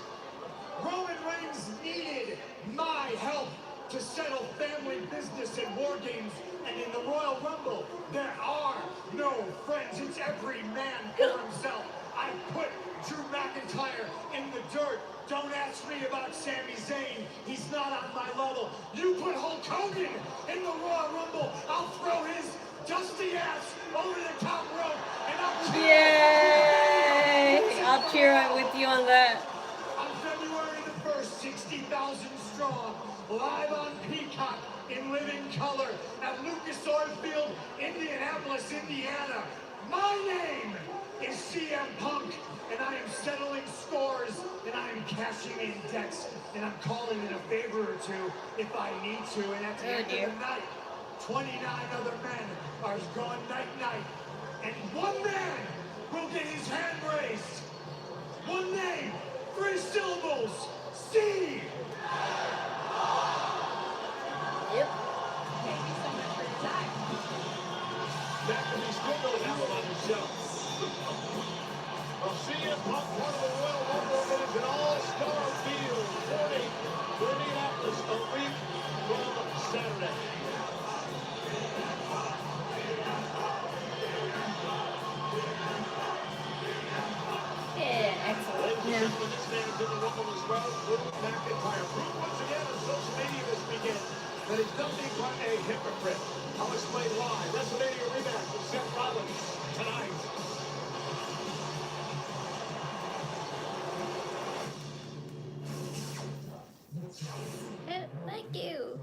Roman Reigns needed my help to settle family business and war games. And in the Royal Rumble, there are no friends. It's every man for himself. I put Drew MacIntyre in the dirt. Don't ask me about Sami Zayn. He's not on my level. You put Hulk Hogan in the Royal Rumble, I'll throw his dusty ass over the top rope, and I'll cheer. Yay! I'll cheer with you on that. On February the 1st, 60,000 strong, live on Peacock in living color at Lucas Oil Field, Indianapolis, Indiana. My name is CM Punk, and I am settling scores, and I am cashing in debts, and I'm calling in a favor or two if I need to. And at the end of the night, 29 other men are going night-night, and one man will get his hand raised. One name, 3 syllables, C. Yep. Thank you so much for your time. Jackie still knows how about himself. Well, CM Punk, part of the Royal Rumble, it is an all-star field, 40 for Indianapolis, a week from Saturday. Yeah, excellent. Yeah. This man is in the Rumble well, Drew MacIntyre proved once again on social media this weekend that he's nothing but a hypocrite. I'll explain why. WrestleMania rematch with Seth Rollins tonight. Thank you.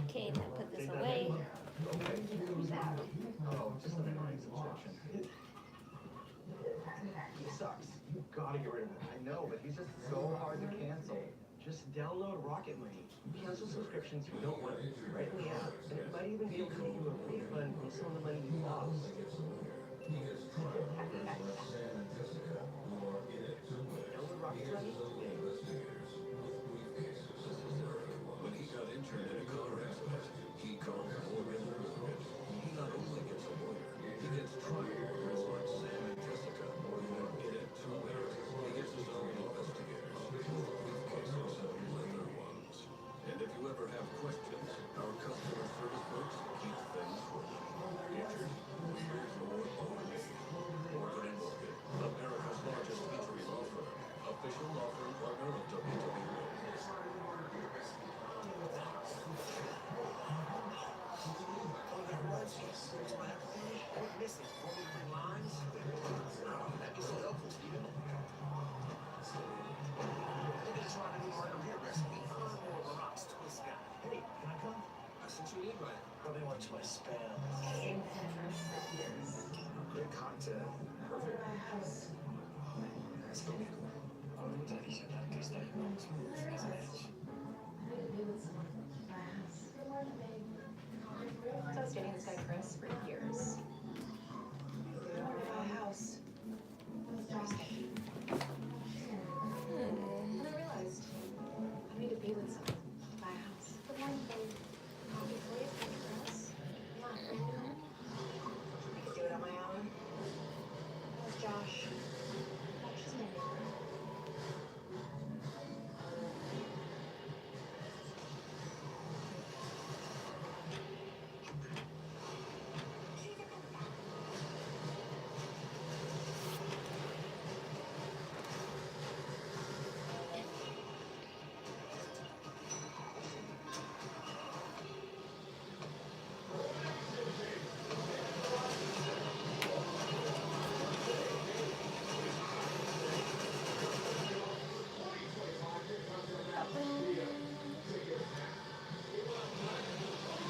Okay, now put this away. Oh, just an annoying subscription. He sucks. You gotta get rid of him. I know, but he's just so hard to cancel. Just download Rocket Money. Cancel subscriptions you don't want right in the app. And it might even be able to give you a refund from some of the money you lost. Download Rocket Money? When he got injured in a car accident, he called Hogan. He not only gets a lawyer, he gets trial lawyers like Sam and Jessica, who are in it to win it. He gets his own investigators, briefcases and leather ones. And if you ever have questions, our customer service folks keep things rolling. Injured, wounded, or harmed. Morgan & Morgan, America's largest injury law firm. Official law firm partner of WWE. Probably went to my spam. Great content. Perfect. Let's go. So I was dating this guy Chris for years. I wanted to buy a house. And I realized I need to be with someone to buy a house. But one thing, before you think Chris, I'm not very good. I could do it on my own. That was Josh. Josh is my neighbor.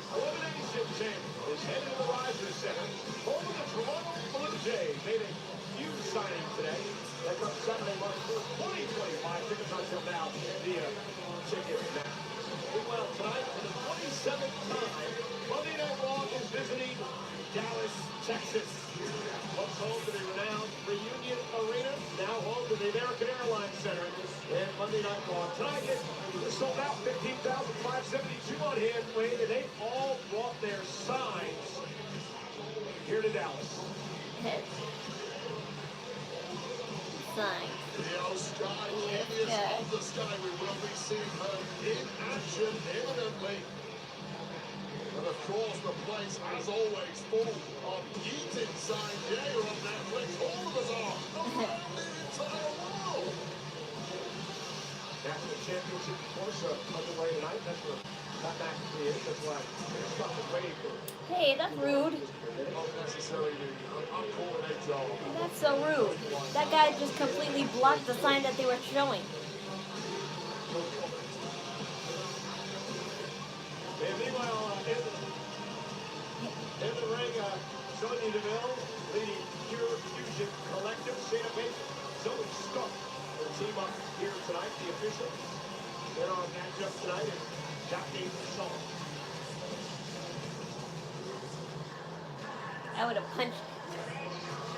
Elimination Chamber is headed to the Rising Center. Home of the Toronto Blue Jays made a huge signing today. That comes Saturday, March 4th, 2025. Tickets on sale now via Ticket Now. Meanwhile, tonight, for the 27th time, Monday Night Raw is visiting Dallas, Texas. Once home to the renowned Reunion Arena, now home to the American Airlines Center. And Monday Night Raw tonight is sold out, 15,572 on hand, Wayne, and they all brought their signs here to Dallas. Sign. The Sky Genius of the Sky. We will be seeing her in action imminently. And of course, the place, as always, full of eating signs. Yeah, you're on Netflix. All of us are around the entire world. National Championship, of course, underway tonight. That's where that match is. That's why they're stopping waiting for. Hey, that's rude. That's so rude. That guy just completely blocked the sign that they were showing. And meanwhile, in the ring, Sonya Deville leading Pure Fusion Collective, Shayna Baszler, Zoe Stark will team up here tonight. The official. Then our matchup tonight is Jackie Shaw. I would have punched.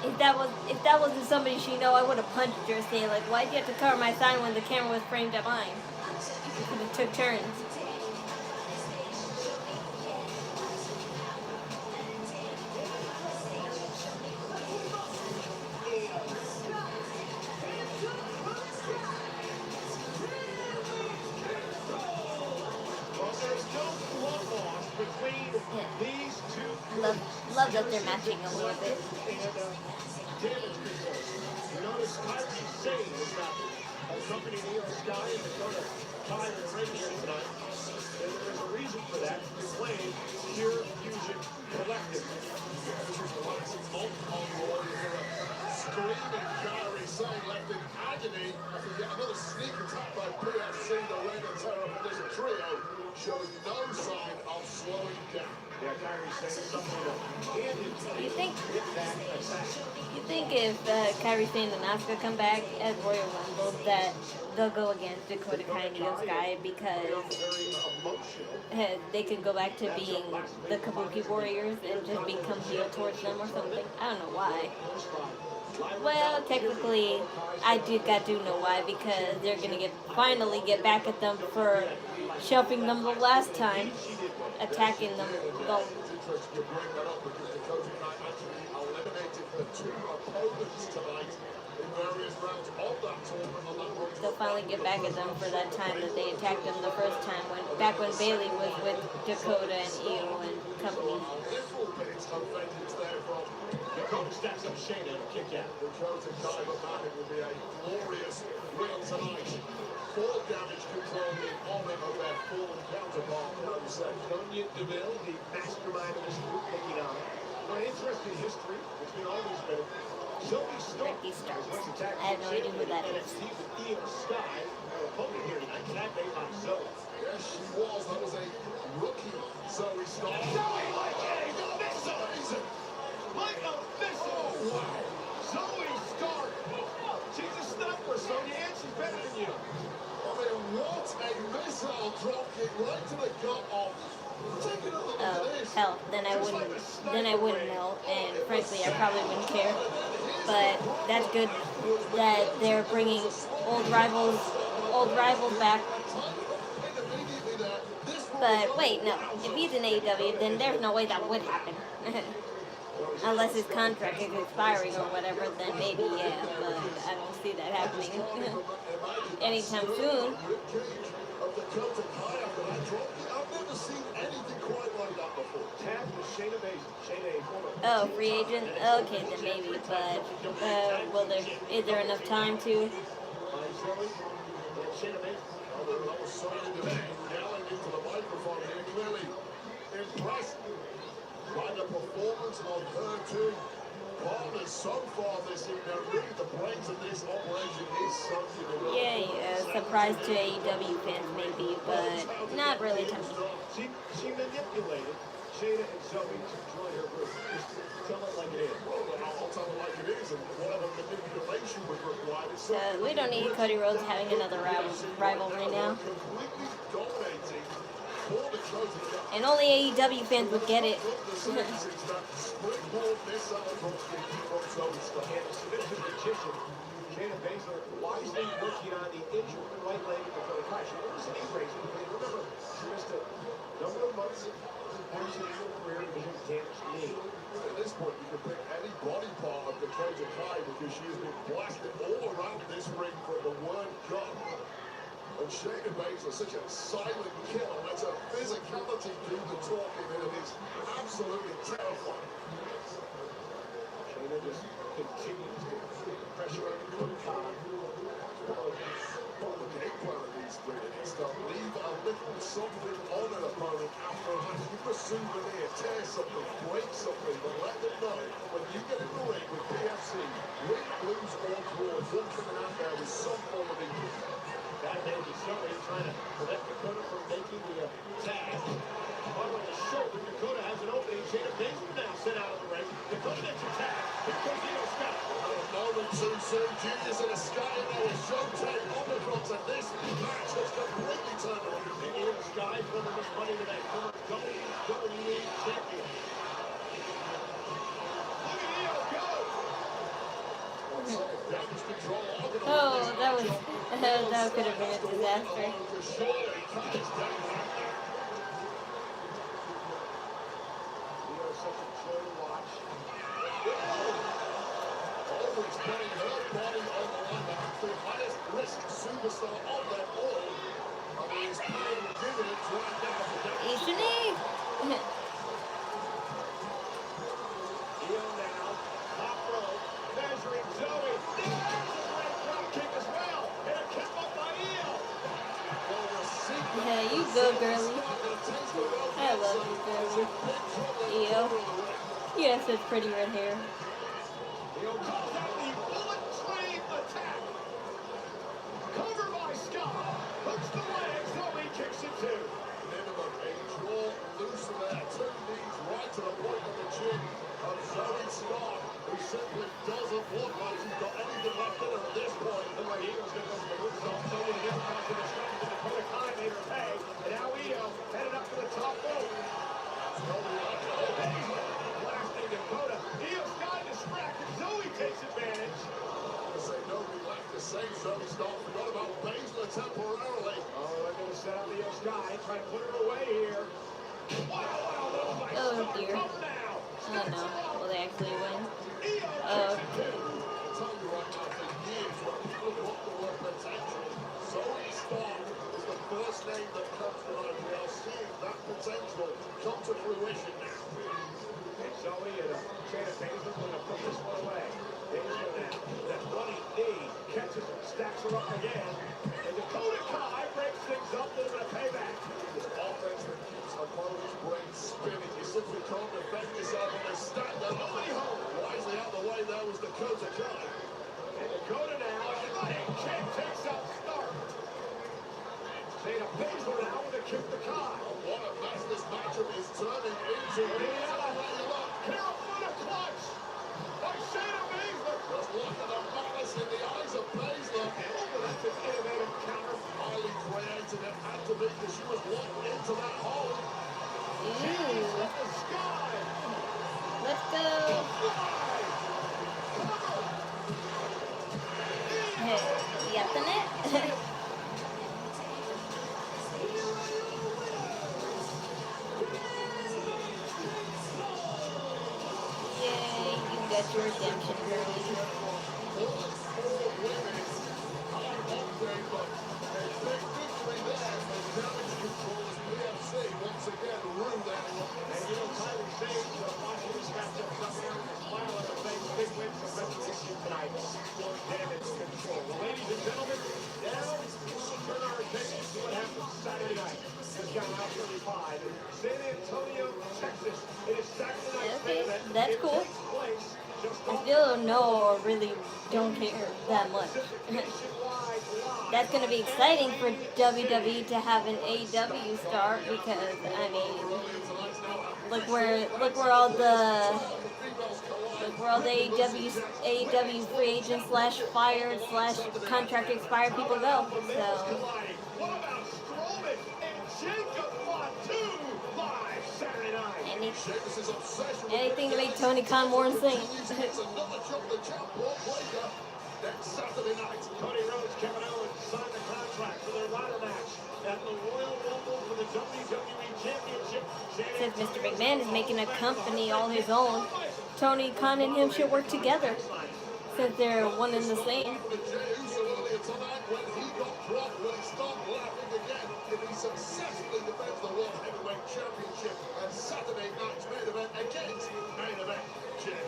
If that wasn't somebody she know, I would have punched her, saying like, "Why'd you have to cover my sign when the camera was framed at mine?" We could have took turns. Well, there's no blood loss between these two. Love that they're matching a little bit. And damage control. None notice Kyrie Sane is not accompanying Io Sky and Dakota Kai in the ring here tonight. And there is a reason for that. You claim Pure Fusion Collective. This is the last multiple warrior. Screaming Kyrie Sane left in agony after yet another sneak attack by PFC. The Reign of Terror Collision Trio showing no sign of slowing down. Yeah, Kyrie Sane is something that You think? with that attack. You think if Kyrie Sane and Asuka come back at Royal Rumble that they'll go against Dakota Kai and Io Sky because they could go back to being the Kabuki Warriors and just become heel towards them or something? I don't know why. Well, technically, I do know why, because they're gonna finally get back at them for shelving them the last time, attacking them. They'll finally get back at them for that time that they attacked them the first time, back when Bayley was with Dakota and Io and company. Dakota stacks up Shayna and kick out. Dakota Kai will be a glorious win tonight. Full damage control in honor of their fallen counterpart. Sonya Deville, the mastermind of this group, taking on an interesting history. It's been always been Zoe Stark. I have no idea who that is. Io Sky, her opponent here tonight, that made by Zoe. Yes, she was. That was a rookie Zoe Stark. Zoe like a missile! Like a missile! Oh, wow. Zoe Stark! She's a sniper, Sonya, and she's better than you. I mean, what a missile drop kick right to the gut of. Take another look at Oh, this. hell, then I wouldn't know, and frankly, I probably wouldn't care. But that's good that they're bringing old rivals back. But wait, no, if he's in AEW, then there's no way that would happen. Unless his contract is expiring or whatever, then maybe, yeah, but I don't see that happening anytime soon. I've never seen anything quite like that before. Tag with Shayna Baszler. Shayna, a former Oh, free agent? Okay, then maybe, but is there enough time to? Zoe and Shayna Baszler. That was Sonya Deville yelling into the microphone here, clearly impressed by the performance of her two partners so far this evening. Really, the brains of this operation is Sonya Deville. Yeah, surprise to AEW fans maybe, but not really tempting. She manipulated Shayna and Zoe to join her group. Just tell it like it is. Well, I'll tell it like it is, and whatever manipulation was required. We don't need Cody Rhodes having another rivalry now. Completely dominating for the Dakota. And only AEW fans would get it. Shayna Baszler wisely working on the injured right leg of Dakota Kai. She was an injury, but remember, she missed a number of months after her career because of damaged knee. At this point, you can pick any body part of Dakota Kai because she has been blasted all around this ring from the word gun. And Shayna Baszler, such a silent killer, lets her physicality do the talking, and it is absolutely terrifying. Shayna just continues to pressure on Dakota Kai. Well, the game plan of these three is to leave a little something on an opponent after a match. Give a souvenir, tear something, break something, but let them know when you get in the ring with PFC, win, lose, or draw, one coming out there with some form of injury. That may be Zoe trying to prevent Dakota from making the tag. Over the shoulder, Dakota has an opening. Shayna Baszler now sent out of the ring. Dakota gets a tag. Here comes Io Sky. A moment too soon, Genius and a Sky in there with Showtime underdrops, and this match has completely turned on. And Io Sky for the money today. Former WWE champion. Look at Io go! Damage control. Oh, that could have been a disaster. Always putting her body on the line, the highest risk superstar of them all. I mean, he's paying dividends right now for that. Isn't he? Io now, top row, measuring Zoe. Ew. Yes, it's pretty red hair. He'll call that the bullet train attack. Cover by Scott. Hooks the legs. Zoe kicks it too. Minimum a jaw looser there. Two knees right to the point of the chin of Zoe Scott, who simply doesn't look like she's got anything left in her at this point. The way Eagles get those moves off. Zoe to get back to the strength of Dakota Kai made her pay. And now Io headed up to the top rope. Blasting Dakota. Io's got distracted. Zoe takes advantage. Say nobody left to save Zoe Scott. Forgot about Baszler temporarily. Oh, they're going to set up Io Sky. Try to put her away here. Wow, Oh dear. Oh no. Will they actually win? Oh. Zoe Scott is the first name that comes to mind. We are seeing that potential come to fruition now. And Zoe and Shayna Baszler going to put this one away. Baszler now, that running knee catches her, stacks her up again. And Dakota Kai breaks things up, a little bit of payback. Offense that keeps opponent's brain spinning. You simply can't defend yourself on a stand. Nobody home. Wisely out of the way there was Dakota Kai. And Dakota now, running kick takes out Stark. Shayna Baszler now with a kick to Kai. What a mess this matchup is turning into. Carolina clutch by Shayna Baszler. Just look at the malice in the eyes of Baszler. That's an innovative counter. Highly creative. It had to be because she was locked into that hole. Ooh. Let's go. Hey, you got the net? Yay, you got your redemption, girlie. Once again, ruined that one. And you know, Tyler Sage watching this matchup come here and smile on her face. Big win for Retribution tonight. More damage control. Well, ladies and gentlemen, now we'll turn our attention to what happens Saturday night. Just got out 35 in San Antonio, Texas. It is Saturday night. Okay, that's It cool. takes place just I still don't know or really don't care that much. That's going to be exciting for WWE to have an AEW star because, I mean, look where all the AEW free agents / fired / contract expired people go. So anything to make Tony Khan more insane. Next Saturday night, Cody Rhodes, Kevin Owens signed the contract for their ladder match at the Royal Rumble for the WWE Championship. Since Mr. McMahon is making a company all his own, Tony Khan and him should work together since they're one and the same. Successfully defends the World Heavyweight Championship and Saturday night's main event against main event Jay.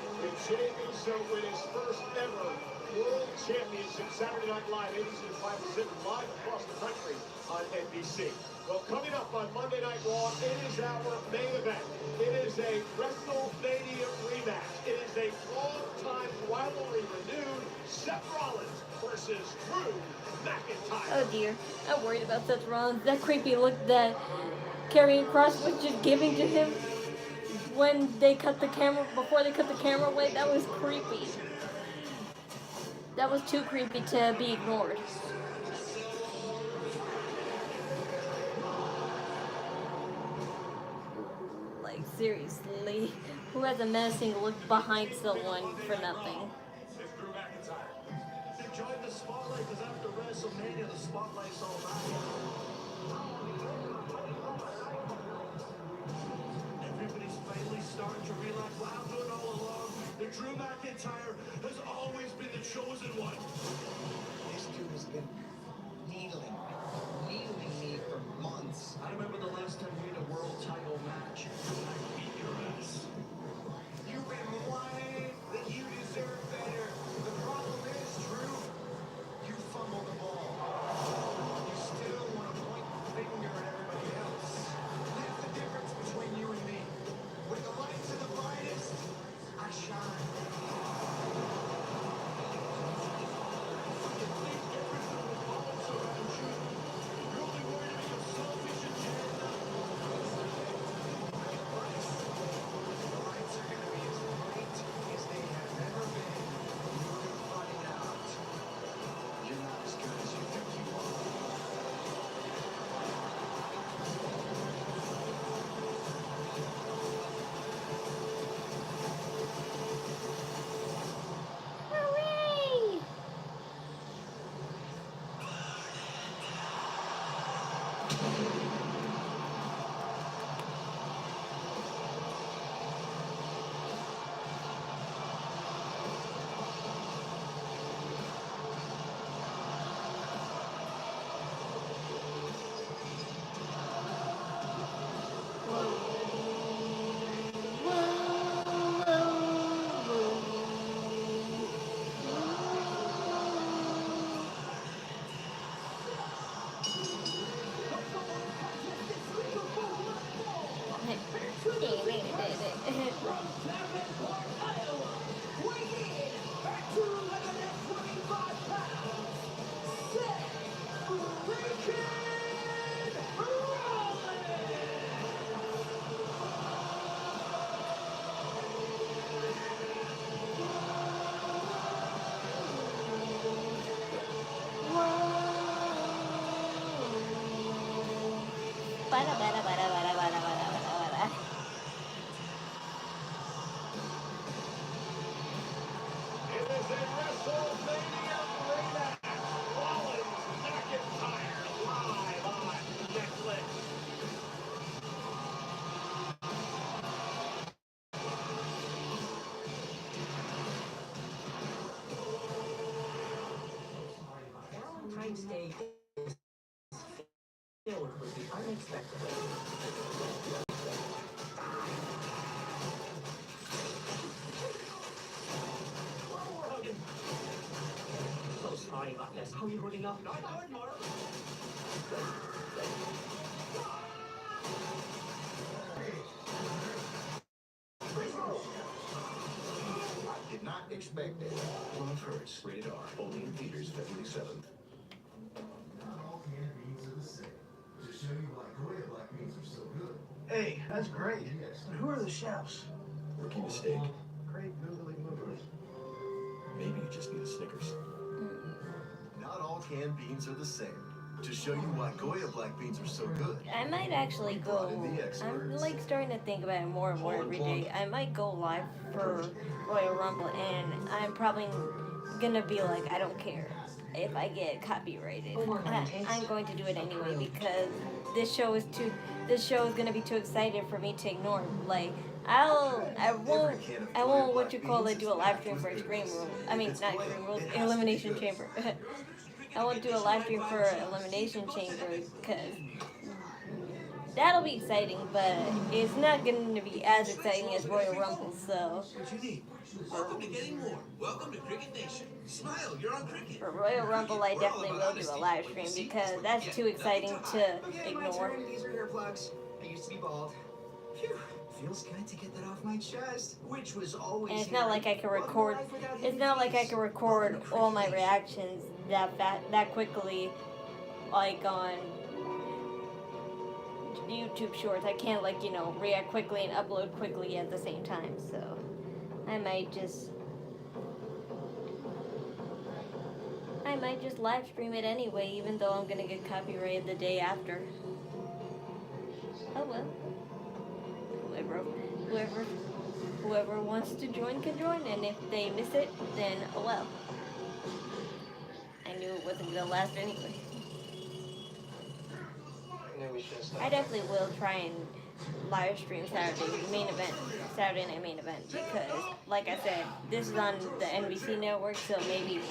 Jay Uso with his first ever World Championship Saturday Night Live, ABC to 5% live across the country on NBC. Well, coming up on Monday Night Raw, it is our main event. It is a WrestleMania rematch. It is a long-time rivalry renewed. Seth Rollins versus Drew MacIntyre. Oh dear, I'm worried about Seth Rollins. That creepy look that Karrion Kross was just giving to him when they cut the camera, before they cut the camera away, that was creepy. That was too creepy to be ignored. Like, seriously, who has a menacing look behind someone for nothing? Enjoy the spotlight, because after WrestleMania, the spotlight's all about. Everybody's finally starting to realize what I'm doing all along. That Drew MacIntyre has always been the chosen one. This dude has been needling me for months. I remember the last time we had a world title match. I beat your ass. You've been whining that you deserve better. The problem is, Drew, you fumbled the ball. You still want to point the finger at everybody else. That's the difference between you At 225 pounds, Seth Bada, bada, bada, bada, bada, bada, bada, bada. It is a WrestleMania rematch. Rollins, MacIntyre, live on Netflix. Valentine's Day is filled with the unexpected. Hogan. So sorry about this. How are you holding up? Not good, Mark. Did not expect it. Love Hurts, rated R, only in theaters February 7th. Hey, that's great. Who are the chefs? Rookie mistake. Great googly moogly. Maybe you just need a Snickers. Not all canned beans are the same. To show you why Goya black beans are so good. I might actually go. I'm like starting to think about it more and more every day. I might go live for Royal Rumble, and I'm probably gonna be like, I don't care if I get copyrighted. I'm going to do it anyway because this show is gonna be too excited for me to ignore. Like I won't what you call it, do a live stream for Extreme Rules. I mean, not Extreme Rules, Elimination Chamber. I won't do a live stream for Elimination Chamber because that'll be exciting, but it's not going to be as exciting as Royal Rumble, so. What you need? Welcome to Getting More. Welcome to Cricket Nation. Smile, you're on Cricket. For Royal Rumble, I definitely will do a live stream because that's too exciting to ignore. These are earplugs. I used to be bald. Phew. Feels good to get that off my chest, which was always. And it's not like I can record. It's not like I can record all my reactions that quickly, like on YouTube Shorts. I can't react quickly and upload quickly at the same time. So I might just live stream it anyway, even though I'm gonna get copyrighted the day after. Oh well. Whoever wants to join can join, and if they miss it, then oh well. I knew it wasn't gonna last anyway. I definitely will try and live stream Saturday Night Main Event, because, like I said, this is on the NBC network, so maybe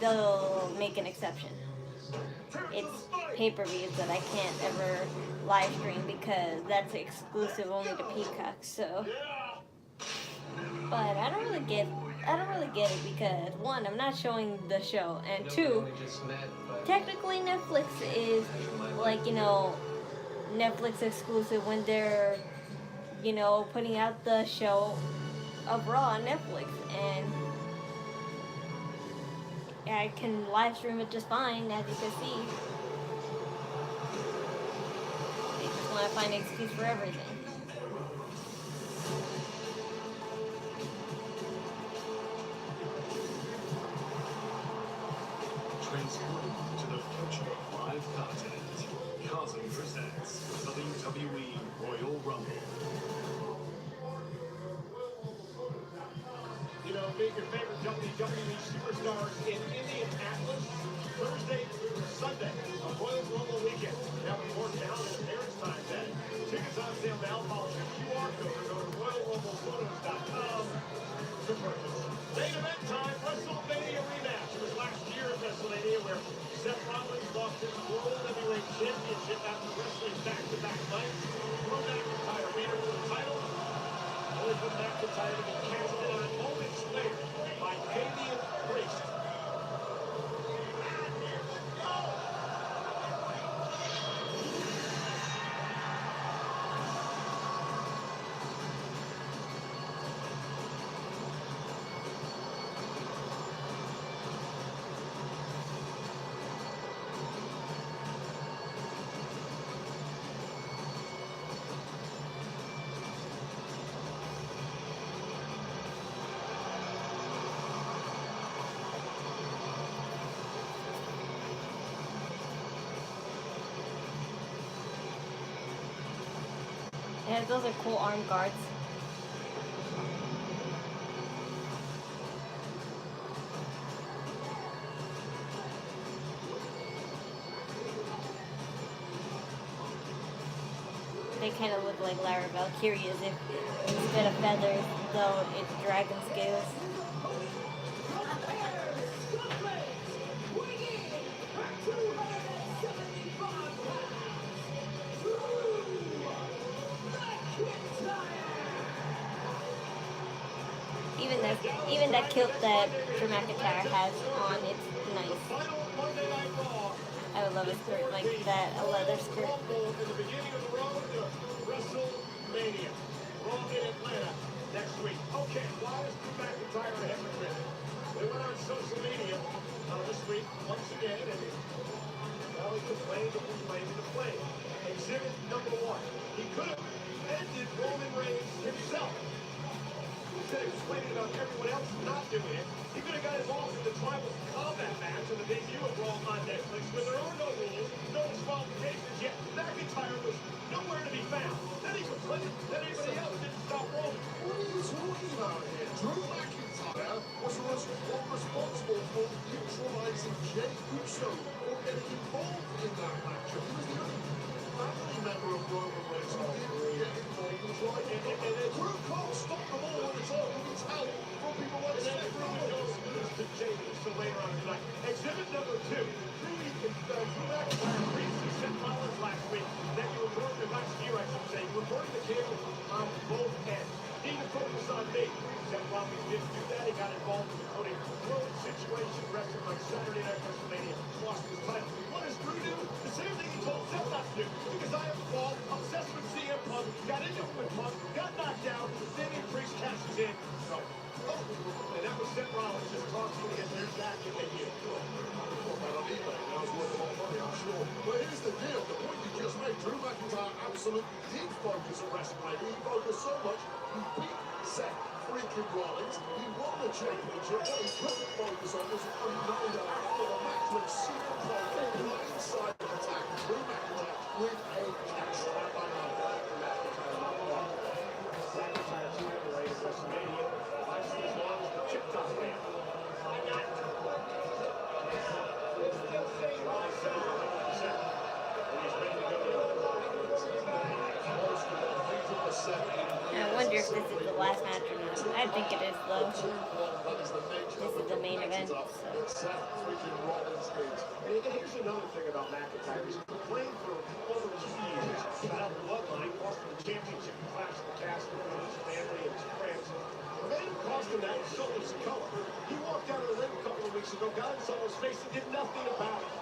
they'll make an exception. It's pay-per-views that I can't ever live stream because that's exclusive only to Peacock. So, but I don't really get it because one, I'm not showing the show, and two, technically Netflix is Netflix exclusive when they're putting out the show of Raw on Netflix, and I can live stream it just fine, as you can see. They just want to find an excuse for everything. Transporting to the future of live content, Cosm presents WWE Royal Rumble. Meet your favorite WWE superstars in Indianapolis, Thursday through Sunday, a Royal Rumble weekend. Now with more talent and appearance times added. Tickets on sale now. Follow the QR code or go to RoyalRumblePhotos.com to purchase. Main event time, WrestleMania rematch. It was last year at WrestleMania where Seth Rollins lost his World Heavyweight Championship after wrestling back-to-back nights. Drew MacIntyre made it for the title. Only for MacIntyre to be cast in on moments later by Damian Priest. Yeah, those are cool arm guards. They kind of look like Lyra Valkaria as if instead of feathers, though it's dragon scales. Even that kilt that Drew MacIntyre has on, it's nice. I would love a skirt like that, a leather skirt. In the beginning of the road to WrestleMania. Raw in Atlanta next week. Okay, why is Drew MacIntyre a hypocrite? They went on social media this week once again, and well, he complained and complained. Exhibit number 1. He could have ended Roman Reigns himself. Instead of explaining about everyone else not doing it, he could have got involved in the tribal combat match on the debut of Raw on Netflix, where there are no rules, no disqualifications, yet McIntyre was nowhere to be found. Then he complained that anybody else didn't stop Roman. What are you talking about here? Drew McIntyre was responsible for neutralizing Jey Uso or getting involved in that match. He was the only family member of Roman Reigns who didn't get involved in the trial. And Drew can't stop them all on his own. You can tell from people like Seth Rollins. To Jey Uso later on tonight. Exhibit number 2. Drew McIntyre briefly Seth Rollins last week that you were burning, last year I should say, you were burning the candle on both ends. Need to focus on me. Seth Rollins didn't do that. He got involved in the Cody Rhodes situation, wrestling on Saturday Night WrestleMania, lost his title. What does Drew do? The same thing he told Seth not to do. Because I am involved, obsessed with CM Punk, got into it with Punk, got knocked out, Damian Priest cashes in. So, and that was Seth Rollins just talking to get their back in the heel. But here's the deal, the point you just made, Drew McIntyre absolutely did focus on WrestleMania. He focused so much, he beat Seth freaking Rollins, he won the championship. What he couldn't focus on was another after the match when CM Punk blindside attack Drew McIntyre with a catch. WrestleMania, as long as the chip top man. I wonder if this is the last match or not. I think it is though. This is the main event. So. Here's another thing about McIntyre. He's complained for over 2 years about the bloodline, cost him the championship in Clash of the Castle with his family and his friends. The man who cost him that was Solo Sikoa. He walked out of the ring a couple of weeks ago, got in Solo's face, and did nothing about it.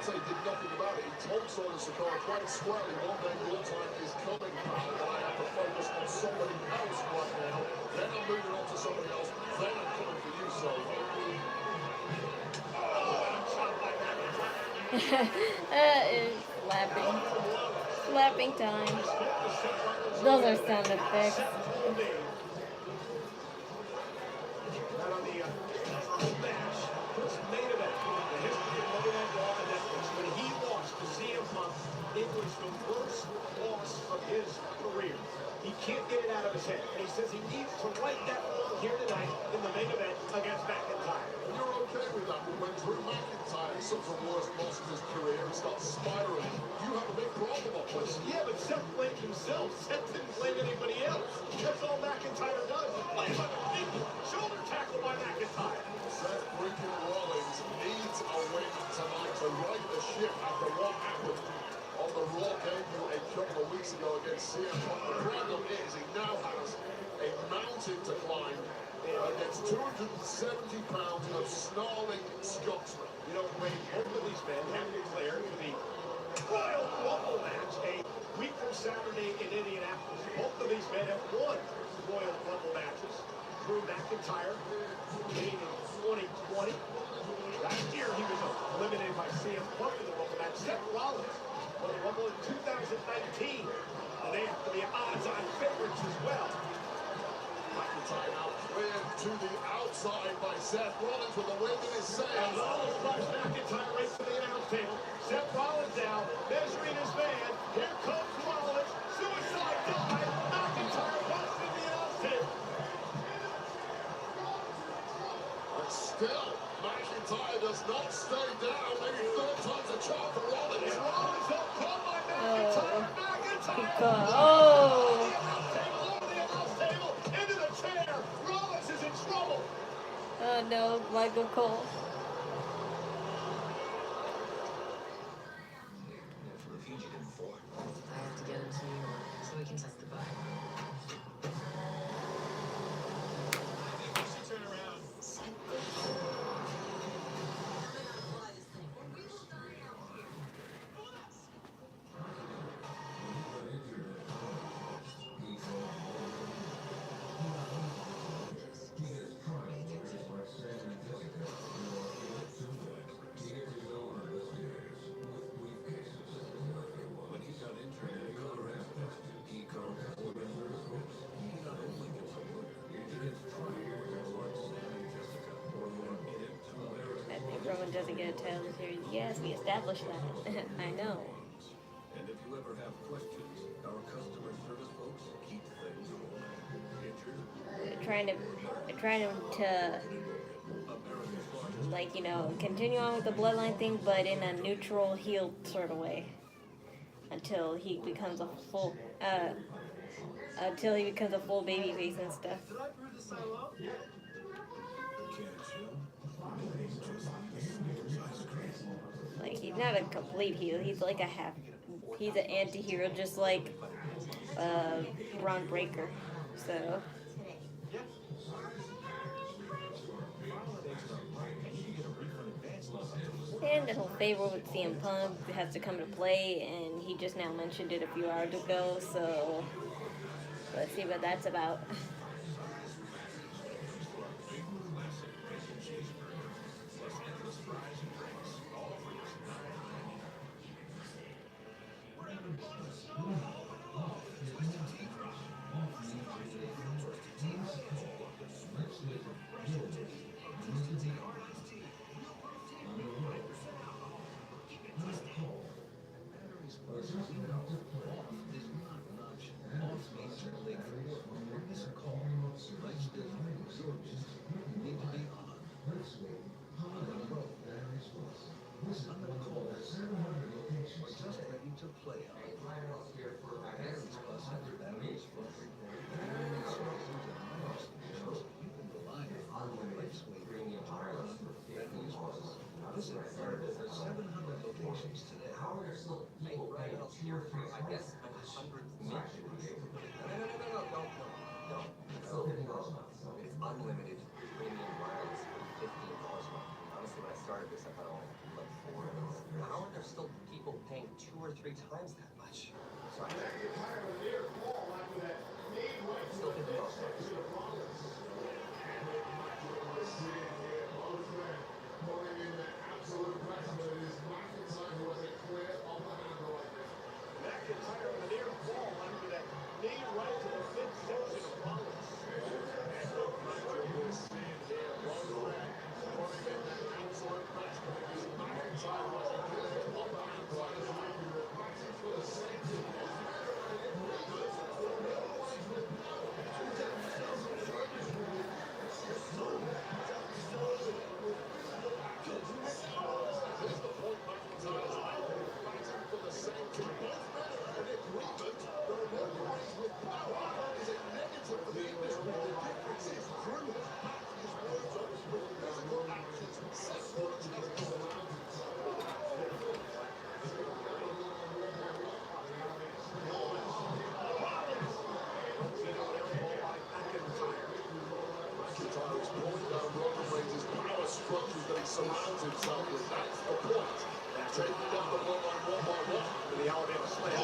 So he did nothing about it. He told Solo Sikoa quite squarely, one day your time is coming, pal, and I have to focus on somebody else right now. Then I'm moving on to somebody else. Then I'm coming for you, Solo. That is slapping. Slapping time. Those are sound effects. It was the worst loss of his career. He can't get it out of his head. And he says he needs to right that wrong here tonight in the main event against McIntyre. And you're okay with that, but when Drew McIntyre suffers the worst loss of his career and starts spiraling, you have a big problem on this. Yeah, but Seth blamed himself. Seth didn't blame anybody else. That's all McIntyre does. Blame other people. Shoulder tackle by McIntyre. Seth freaking Rollins needs a win tonight to right the ship after what happened on the Raw debut a couple of weeks ago against CM Punk. The problem is he now has a mountain to climb against 270 pounds of snarling Scotsman. You know, when both of these men have declared for the Royal Rumble match a week from Saturday in Indianapolis, both of these men have won Royal Rumble matches. Drew McIntyre being in 2020. Last year he was eliminated by CM Punk in the Rumble match. Seth Rollins won the Rumble in 2019. And they have to be odds-on favorites as well. McIntyre now cleared to the outside by Seth Rollins with a wind in his sails. And Rollins drives McIntyre right to the announce table. Seth Rollins now measuring his man. Here comes Rollins. Suicide dive. not stay down. Maybe third time's a charm for Rollins. Rollins got caught by MacIntyre. MacIntyre. Oh. Into the chair. Rollins is in trouble. Oh no, Michael Cole. For the fugitive for. I have to get him to New York so we can testify. Roman doesn't get a title this series. Yes, we established that. I know. And if you ever have questions, our customer service folks keep things rolling. They're trying to like, you know, continue on with the bloodline thing, but in a neutral heel sort of way. Until he becomes a full babyface and stuff. Like, he's not a complete heel. He's like he's an anti-hero, just like Braun Breaker. So. And the whole favor with CM Punk has to come to play, and he just now mentioned it a few hours ago, so let's see what that's about. Unlimited premium wireless for $15 a month. Honestly, when I started this, I thought I only had like 4 of these. How are there still people paying 2 or 3 times that much? Sorry. Still $50. MacIntyre with a near fall under that knee right to the midsection of Rollins. Surrounds himself with. That's the point. Taking down the bloodline one by one with the Alabama slam.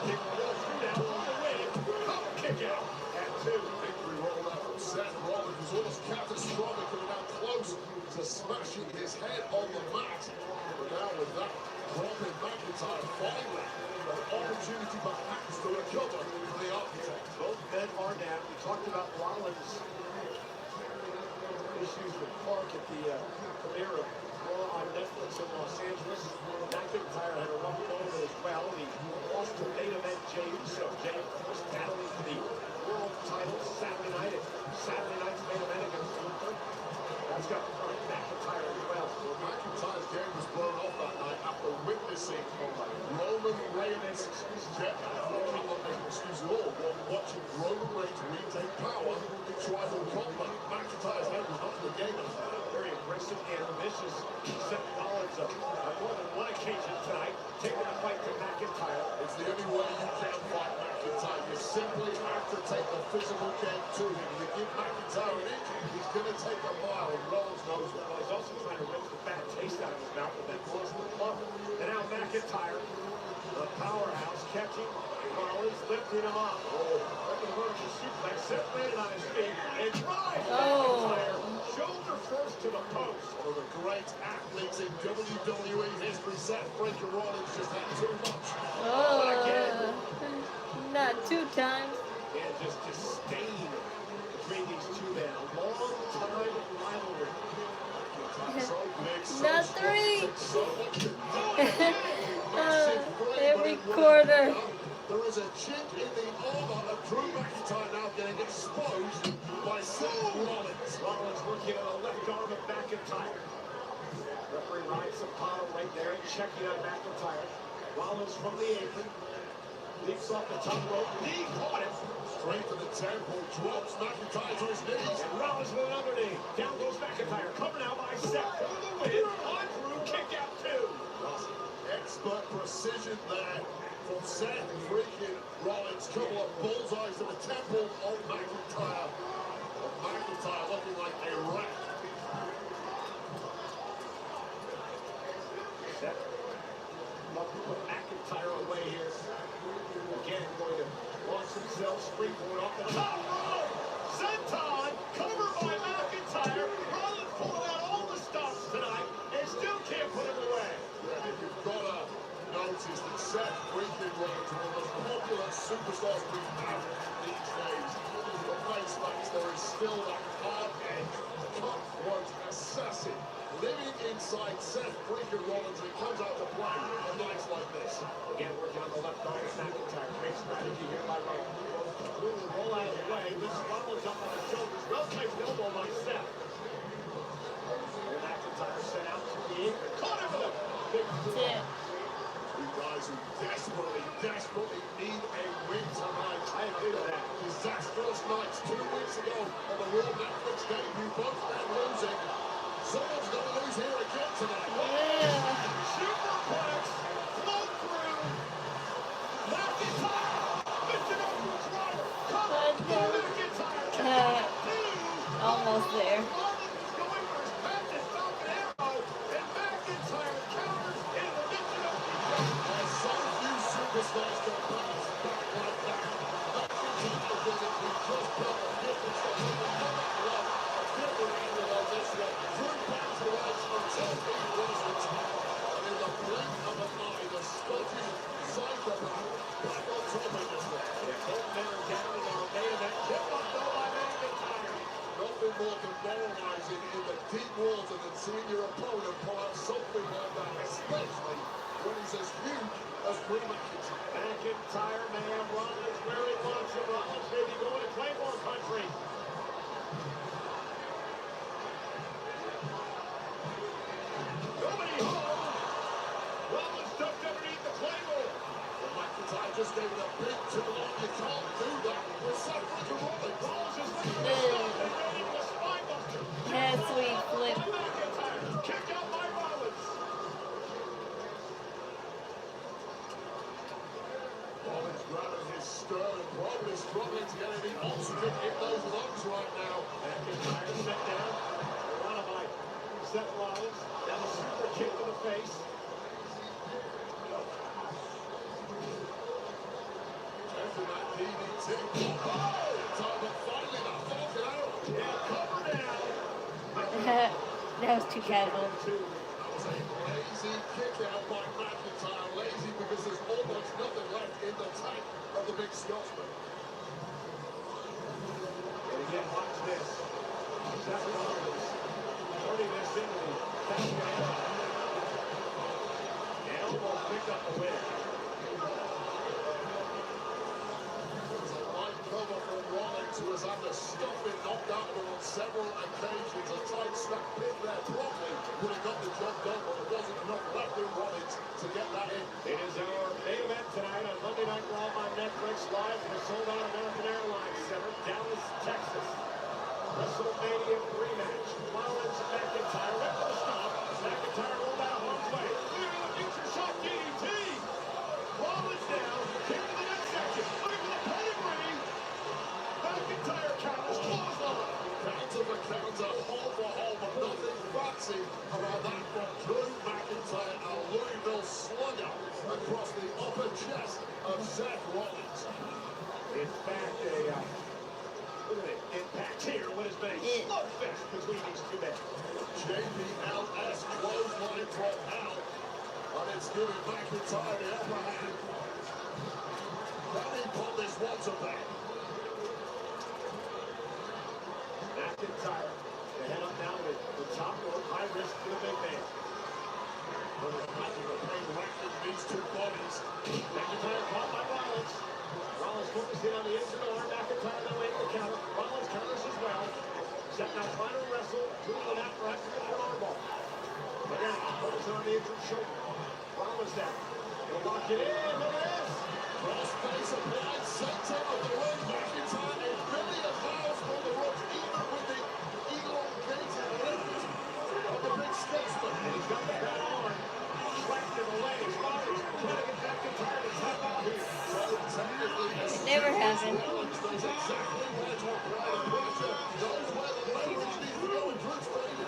Kick rolls down on the way. Kick out. And 2. Victory rolled out from Seth. Rollins was almost catastrophic, coming out close to smashing his head on the mat. But now with that, dropping MacIntyre finally an opportunity perhaps to recover for the Architect. Both men are down. We talked about Rollins' issues with Clark at the premiere of Raw on Netflix in Los Angeles. MacIntyre had a rough go of it as well. He lost to main event Jey Uso. Jey, of course, battling for the world title Saturday night at Saturday night's main event against Luther. That's got MacIntyre as well. MacIntyre occasion tonight, taking the fight to MacIntyre. It's the only way you can fight McIntyre. You simply have to take the physical game to him. You give McIntyre an inch, he's going to take a mile, and Rollins knows that. Well, he's also trying to rip the bad taste out of his mouth with that Boston club. And now MacIntyre, the powerhouse, catching Rollins, lifting him up. Oh, look at the vertical suplex. Seth landed on his feet and drives McIntyre shoulder first to the post. One of the great athletes in WWE history, Seth freaking Rollins, just had too much. Not 2 times. And just disdain between these two men. A long-time rivalry. Not 3. Every quarter. There is a chink in the armor of Drew McIntyre now getting exposed by Seth Rollins. Rollins looking at the left arm of McIntyre. Referee Ryan Sapato right there checking on McIntyre. Rollins from the apron. Leaps off the top rope. Knee caught him. Straight to the temple. Drops McIntyre to his knees. And Rollins with another knee. Down goes McIntyre. Coming out by Seth for the win. On Drew. Kick out 2. Expert precision there from Seth freaking Rollins. Couple of bullseyes to the temple of McIntyre. McIntyre looking like a wreck. Seth looking to put McIntyre away here. Again, going to launch himself, springboard off the top rope. Senton covered by McIntyre. Rollins pulling out all the stops tonight and still can't put him away. Yeah, you've got to notice that Seth freaking Rollins, one of the most popular superstars we have these days. The face facts, there is still that hard-edged, cutthroat assassin living inside Seth freaking Rollins, and comes out to play on nights like this. Again, working on the left arm of McIntyre. Great strategy here by Rollins. Roll out of the way. Lifts Rollins up on the shoulders. Well-placed elbow by Seth. And McIntyre sent out to the apron. Caught him with a big foot. Two guys who desperately need a win tonight. I agree with that. Disastrous nights 2 weeks ago on the Raw Netflix debut, both men losing. Someone's going to lose here again tonight. Superplex, flow through. McIntyre, lifted up to his driver. McIntyre. Almost there. Rollins going for his fastest Falcon arrow, and McIntyre counters in the midst of the There's so few superstars can bounce back like that. McIntyre did it. He just got a difference. A different angle on this one. Drew back to edge until he was retired. And in the blink of an eye, the Scottish psychopath back on top of this one. both men are down in our main event. Tip up though by McIntyre. Nothing more demoralizing in the deep water than seeing your opponent pull out something like that, especially when he's as huge as Drew McIntyre. McIntyre may have Rollins where he wants him. Rollins may be going to Claymore country. Nobody home. Rollins ducked underneath the Claymore. Well, McIntyre just gave it a big too long. You can't do that with Seth freaking Rollins. Rollins is looking to stop and ready to spine buster. Yeah, sweet flip. By McIntyre. Kick out by Rollins. Rollins grabbing his sternum, probably struggling to get any oxygen in those lungs right now. McIntyre set down. Run by Seth Rollins. Now a super kick to the face. After that DDT. But finally that Falcon arrow. Yeah, cover down. That was too casual. That was a lazy kick out by McIntyre. Lazy because there's almost nothing left in the tank of the big Scotsman. And again, watch this. Seth Rollins turning this into the Falcon arrow. And almost picked up the win. There's a light cover from Rollins, who has had the stuffing knocked out of him on several occasions. A tight snap pin there properly would have got the job done, but there wasn't enough left in Rollins to get that in. It is our main event tonight on Monday Night Raw on Netflix, live from the sold-out American Airlines Center, Dallas, Texas. WrestleMania rematch. Rollins, McIntyre, went for the stop. McIntyre rolled out of harm's way. Clearing the future shot. fact, look at it, impact here. What has been a slugfest between these two men. JBLS clothesline from Al, and it's giving MacIntyre the upper hand. Can he pull this one to bed? MacIntyre, they head up now to the top rope, high risk for the big man. Imagine the pain wrecking these two bodies. MacIntyre caught by Rollins. Rollins focusing on the inside arm. MacIntyre then waiting for the counter. Rollins counters as well. Seth now trying to wrestle. Doing an after after the armbar. Again, focusing on the injured shoulder. Rollins down. He'll lock it in. Look at this. Cross face applied, center of the ring. MacIntyre a million miles from the ropes, even with the elongated lift of the big statesman. And he's got the bad arm. Trapped in the legs. Rollins trying to get MacIntyre to tap out here. So technically, It never happened. Rollins knows exactly where to apply the pressure, knows where the leverage needs to go in Drew's favor.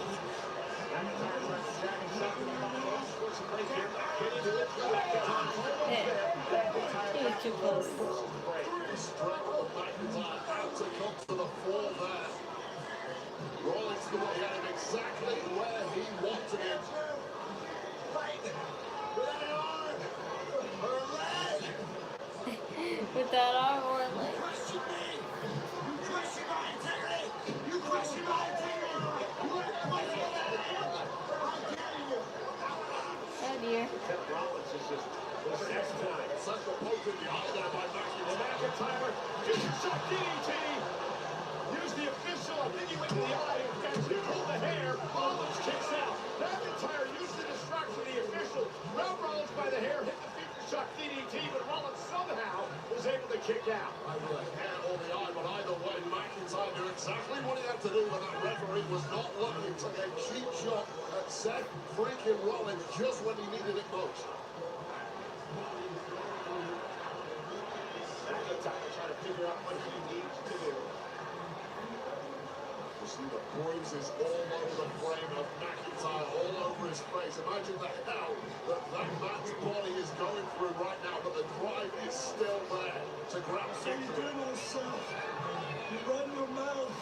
MacIntyre tries to jack himself in the bottom. Score some place here. Can he do it? MacIntyre. He was too close. Struggle of MacIntyre out to come to the fore there. Rollins thought he had him exactly where he wanted him. With that arm or leg. Oh dear. Rollins is just the next time. Central poke in the eye there by MacIntyre. Just a shot DDT. Use the official. I think he went to the eye. And he pulled the hair. Rollins kicks out. MacIntyre used the distraction. The official grabbed Rollins by the hair, hit the feature shot DDT, but Rollins somehow was able to kick out. Either the hair or the eye, but either way, MacIntyre knew exactly what he had to do when that referee was not looking to get a cheap shot at Seth freaking Rollins just when he needed it most. MacIntyre trying to figure out what he needs to do. You see the bruises all over the frame of MacIntyre, all over his face. Imagine the hell that man's body is going through right now, but the drive is still there to grab victory. You run your mouth.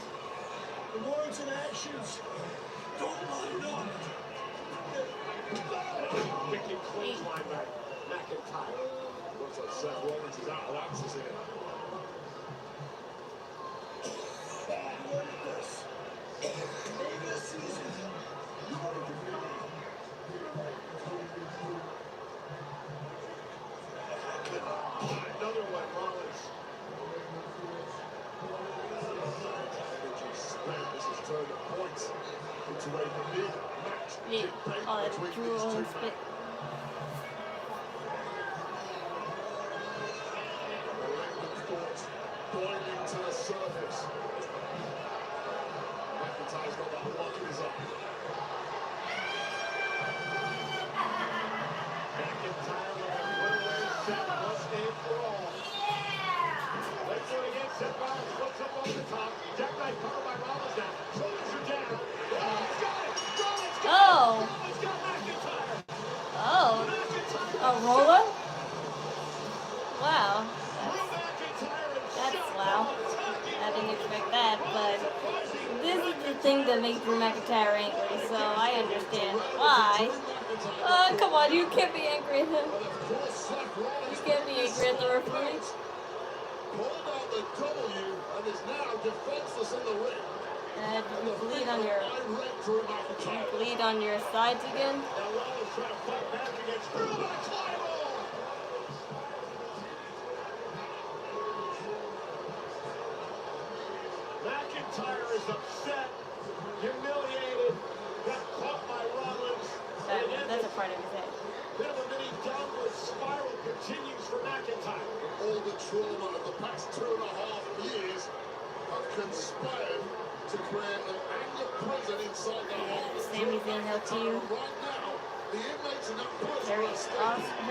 The words and actions don't line up. Wicked clothesline by MacIntyre. Looks like Seth Rollins is out of axis here. Another one, Rollins. This has turned the points into a big match. Yeah, all that drool and spit. Boiling to the surface. MacIntyre's got that lock in his eye. MacIntyre with a runaway Seth once and for all. Let's do it again. Seth Rollins looks up over the top. Jackknife cover by Rollins now. Shoulders are down. Rollins got it. Rollins got it. Rollins got MacIntyre. Oh. A roller? Wow. That's wow. I didn't expect that, but this is the thing that makes Drew McIntyre angry, so I understand why. Come on, you can't be angry at him. You can't be angry at the referee. Pulled out the W and is now defenseless in the ring. Bleed on your sides again. Now Rollins trying to fight back against Drew McIntyre. McIntyre is upset, humiliated, got caught by Rollins. That's a part of his head. Bit of a mini downward spiral continues for McIntyre. All the trauma of the past 2.5 years have conspired to create an anger prison inside the heart. Sammy's gonna help you. Right now, the inmates in that prison Very are still awesome.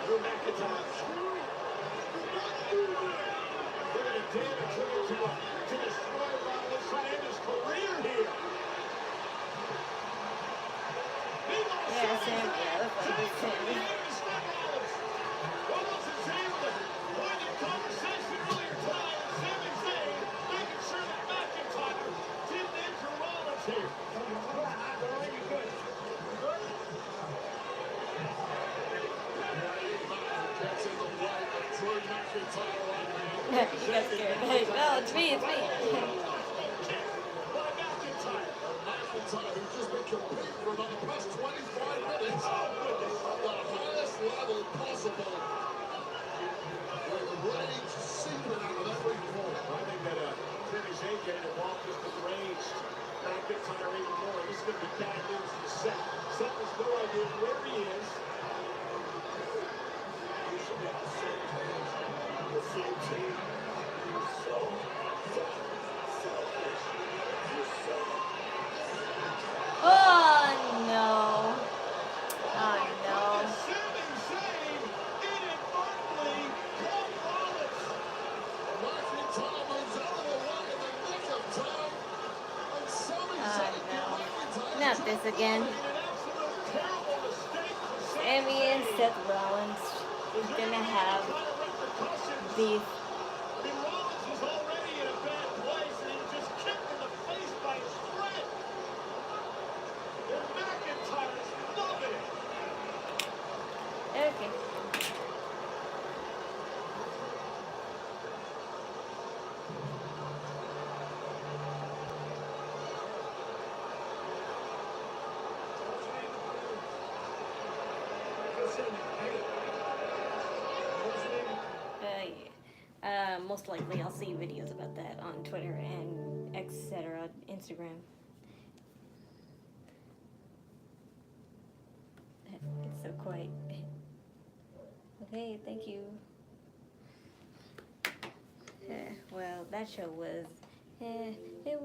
Drew McIntyre. Look at the damage to destroy Rollins, trying to end his career here. Yeah, Sammy. Yeah, looks like he's Sammy. Rollins is able to wind the conversation really got scared. Hey, no, it's me, it's me. MacIntyre, who's just been competing for about the past 25 minutes at the highest level possible, with rage seeping out of every pore. I think that Sami Zayn getting involved just enraged MacIntyre even more. This is going to be bad news for Seth. Seth has no idea where he is. You should be on the same page, the same team. You're so selfish. You're so Oh no. Oh no. Sami Zayn inadvertently caught Rollins. MacIntyre moves out of the way in the nick of time. And Sami Zayn Oh no. Not this again. An absolute terrible mistake for Sami and Seth Rollins gonna have beef. I mean, Rollins was already in a bad place, and he was just kicked in the face by his friend. And MacIntyre's loving it. Okay. Most likely I'll see videos about that on Twitter and etc. Instagram. It's so quiet. Okay, thank you. Well, that show was, it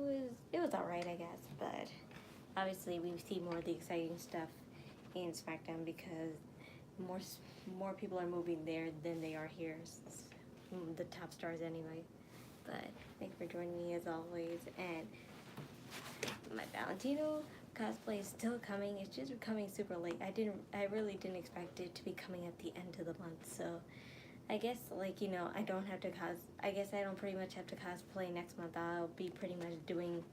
was alright, I guess, but obviously we see more of the exciting stuff in SmackDown because more people are moving there than they are here. The top stars anyway. But thanks for joining me as always, and my Valentino cosplay is still coming. It's just coming super late. I really didn't expect it to be coming at the end of the month, so I guess, like, you know, I don't pretty much have to cosplay next month. I'll be pretty much doing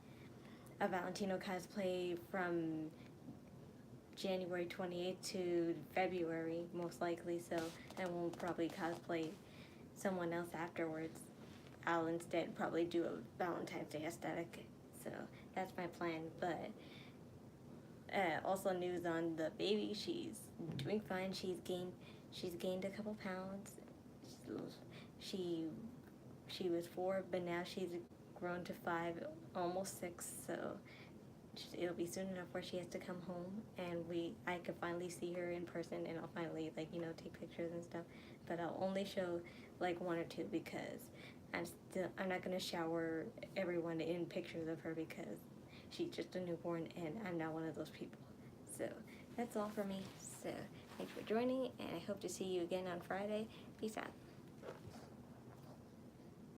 a Valentino cosplay from January 28th to February, most likely, so I won't probably cosplay someone else afterwards. I'll instead probably do a Valentine's Day aesthetic, so that's my plan. But also news on the baby, she's doing fine. She's gained a couple pounds. She was 4, but now she's grown to 5, almost 6, so it'll be soon enough where she has to come home and I can finally see her in person, and I'll finally, like, you know, take pictures and stuff. But I'll only show like 1 or 2 because I'm not gonna shower everyone in pictures of her because she's just a newborn and I'm not one of those people. So that's all for me. So thanks for joining, and I hope to see you again on Friday. Peace out.